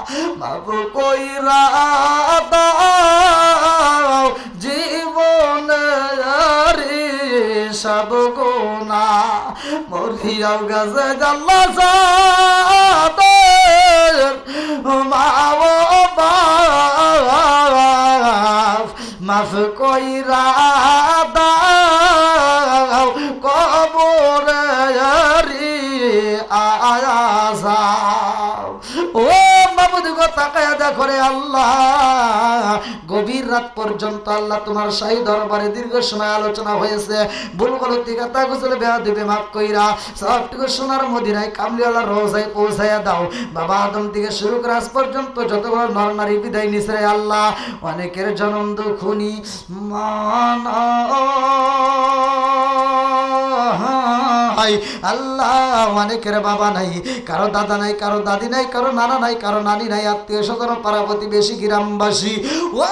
মাফ কইরা দাও জীবনের সব গুনাহ মরিয়াও গেছে আল্লাহ সাদের মা ও বাপ মাফ কইরা দাও কবরে আযাব ও মাবুদ গো তাকায়া দেখো রে আল্লাহ গভীর রাত পর্যন্ত আল্লাহ তোমার শাহী দরবারে দীর্ঘ সময় আলোচনা হয়েছে ভুল গলতি কথা গোসল বেয়াদবি মাফ কইরা সবটুকু সোনার মদিনায় কামলিওয়ালার রওজায় পৌঁছায়া দাও বাবা আদম থেকে শুরু করে আজ পর্যন্ত যতগুলো নর নারী বিদায় নিছে রে আল্লাহ অনেকের জনম দুঃখুনি মানা আল্লাহ অনেকের বাবা নাই কারো দাদা নাই কারো দাদি নাই কারো নানা নাই কারো নানি নাই আত্মীয় স্বজন পাড়া প্রতিবেশী গ্রামবাসী ও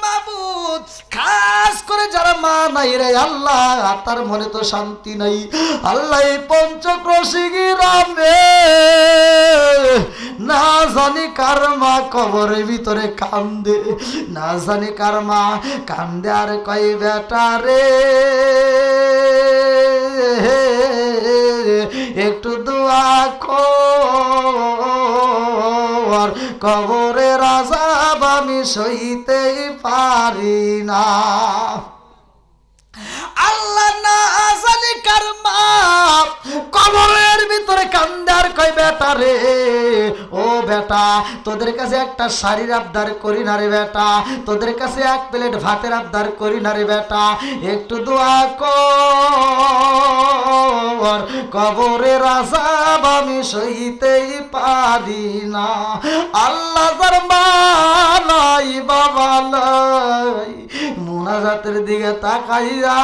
মাবুদ খাস করে যারা মা নাই রে আল্লাহ তার মনে তো শান্তি নাই আল্লাহ এই পঞ্চক্রোশী গ্রামে না জানি কার মা কবরের ভিতরে কান্দে না জানি কার মা কান্দে আর কয় বেটা রে একটু দোয়া কর কবরের আযাব আমি সইতেই পারি না আল্লাহ না জানি কার মা কবরের ভিতরে কান্দে আর কয় বেটা রে ও বেটা তোদের কাছে একটা শাড়ির আবদার করি না রে বেটা তোদের কাছে এক প্লেট ভাতের আবদার করি না রে বেটা একটু দোয়া কর কবরের আযাব আমি সইতেই পারি না আল্লাহ যার মা নাই বাবা নাই মুনাজাতের দিকে তাকাইয়া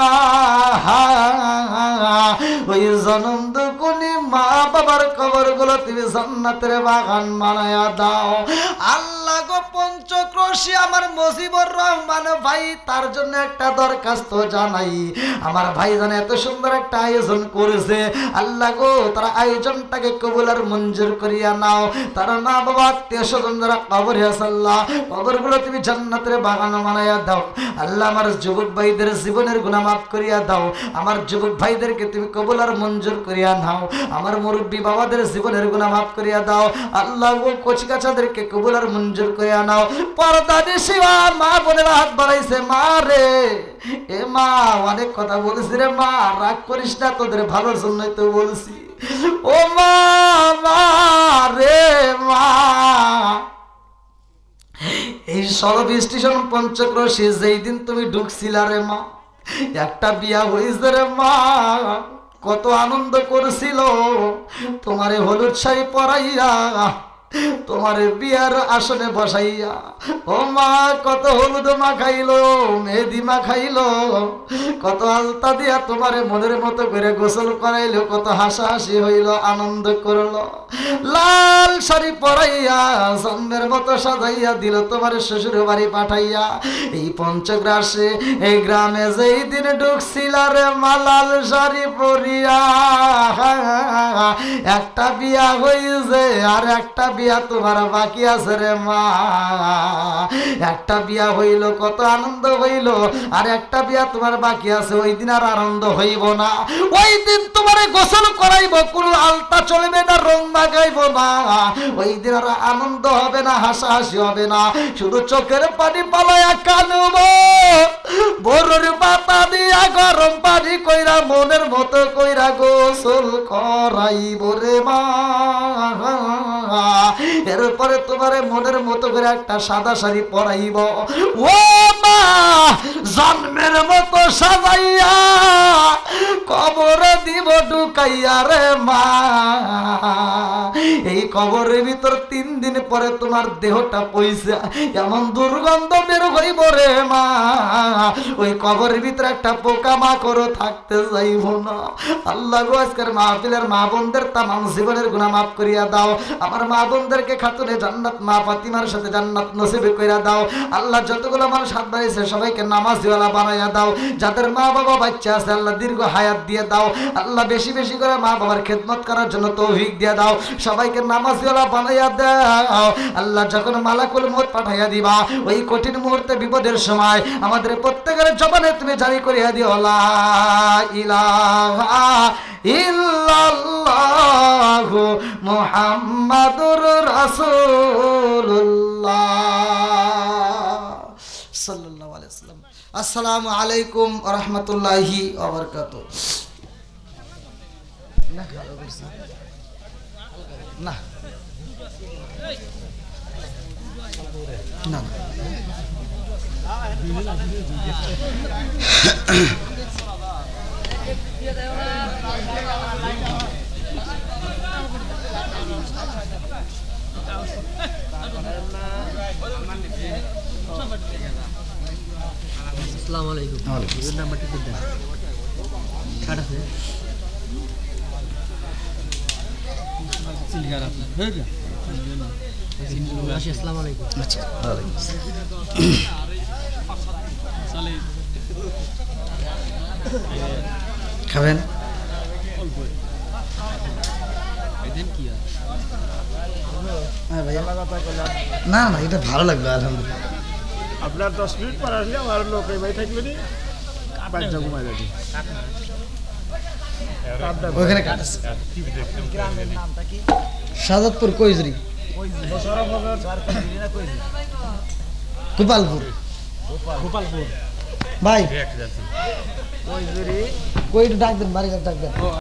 ওই জনম দুকুনি মা বাবার কবর গুলো তুমি জান্নাতের বাগান বানায়া দাও আল্লাহ গো পঞ্চক্রোশী আমার মুজিবুর রহমান ভাই তার জন্য একটা দরখাস্ত জানাই আমার ভাই জানে এত সুন্দর একটা আয়োজন করেছে আল্লাহ গো তার আয়োজনটাকে কবুল আর মঞ্জুর করিয়া নাও তার মা বাবা আত্মীয় স্বজন যারা কবরে আছে আল্লাহ কবর গুলো তুমি জান্নাতের বাগান বানায়া দাও আল্লাহ আমার যুবক ভাইদের জীবনের গুনাহ মাফ করিয়া দাও আমার যুবক ভাইদেরকে তুমি কবুল আর মঞ্জুর করিয়া নাও আমার মুরব্বী বাবাদের জীবনের গুনাহ মাফ করিয়া দাও আল্লাহ গো কচিকাচাদেরকে কবুল আর মঞ্জুর করিয়া নাও পর্দাদি শিবা মা বোনেরা হাত বাড়াইছে মা রে এ মা অনেক কথা বলছি রে মা রাগ করিস না তোদের ভালোর জন্যই তো বলছি ও মা রে মা এই সরব স্টেশন পঞ্চক্রোশী যেই দিন তুমি ঢুকছিলা রে মা একটা বিয়া হয়েছে রে মা কত আনন্দ করছিল তোমারে হলুদ শাড়ি পরাইয়া তোমারে বিয়ার আসনে বসাইয়া ও মা কত হলুদ মাখাইলো মেহেদি মাখাইলো কত আলতা দিয়া তোমারে মনের মতো করে গোসল করাইলো কত হাসাহাসি হইল আনন্দ করলো লাল শাড়ি পরাইয়া জন্মের মতো সাজাইয়া দিল তোমার শ্বশুর বাড়ি পাঠাইয়া এই পঞ্চগ্রাসে এই গ্রামে যেই দিন ঢুকছিলা রে মা লাল শাড়ি পরিয়া একটা বিয়া হইছে আর একটা বিয়া তোমার বাকি আছে রে মা একটা বিয়া হইল কত আনন্দ হইল আর একটা বিয়া তোমার বাকি আছে ওই দিন আর আনন্দ হইব না ওই দিন তোমারে গোসল করাইব কোন আলতা চলবে না রং মাগাইব না ওই দিন আর আনন্দ হবে না হাসাহাসি হবে না শুধু চোখের পানি পালায়া কানব বড়র পাতা দিয়া গরম পানি কইরা মনের মতো কইরা গোসল করাইব রে মা এরপরে তোমারে মনের মতো করে একটা সাদা শাড়ি পরাইব ও মা জন্মের মতো সাজাইয়া কবরে দিব ঢুকাইয়া রে মা এই কবরের ভিতর 3 দিন পরে তোমার দেহটা পয়সা এমন দুর্গন্ধ বের হইব রে মা ওই কবরের ভিতরে একটা পোকা মাকড় থাকতে যাইব না আল্লাহ গো আজকের মাহফিলের মা বোনদের তামাম জীবনের গুনাহ মাফ করিয়া দাও আমার মা বোনদেরকে খাতুনে জান্নাত মা ফাতিমার সাথে জান্নাত নসিব কইরা দাও আল্লাহ। যতগুলো মানুষ হাত বাড়িয়েছে সবাইকে নামাজওয়ালা বানাইয়া দাও। যাদের মা বাবা বাচ্চা আছে আল্লাহ দীর্ঘ হায়াত দিয়ে দাও আল্লাহ। বেশি বেশি করে মা বাবার খেদমত করার জন্য তৌফিক দিয়ে দাও। সবাইকে নামাজওয়ালা বানাইয়া দাও আল্লাহ। যখন মালাকুল মউত পাঠাইয়া দিবা ওই কঠিন মুহূর্তে বিপদের সময় আমাদের প্রত্যেকের জবানে তুমি জারি করিয়া দিও লা ইলাহা ইল্লাল্লাহু মুহাম্মাদুর রাসূলুল্লাহ সাল্লাল্লাহু আলাইহি ওয়াসাল্লাম। আসসালামু আলাইকুম ওয়া রাহমাতুল্লাহি ওয়া বারাকাতুহু। না না আসসালামু আলাইকুম। ওয়ালাইকুম নাম্বারটি দেন। কাট আছে সিলগার আপনার হয়ে যা। আসসালামু আলাইকুম। আচ্ছা ওয়ালাইকুম চলে খাবেন এদিন কি আর হ্যাঁ ভাইয়া না না এটা ভালো লাগবে আলহামদুলিল্লাহ। আপনার 10 মিনিট পর আসলে আমার লোক এই ভাই থাকবে নি বাচ্চা ঘুমায় যাবে ওখানে কাটছে সাজাদপুর কইজরি গোপালপুর ভাই কই ডাক দেন বাড়ি ডাক দেন।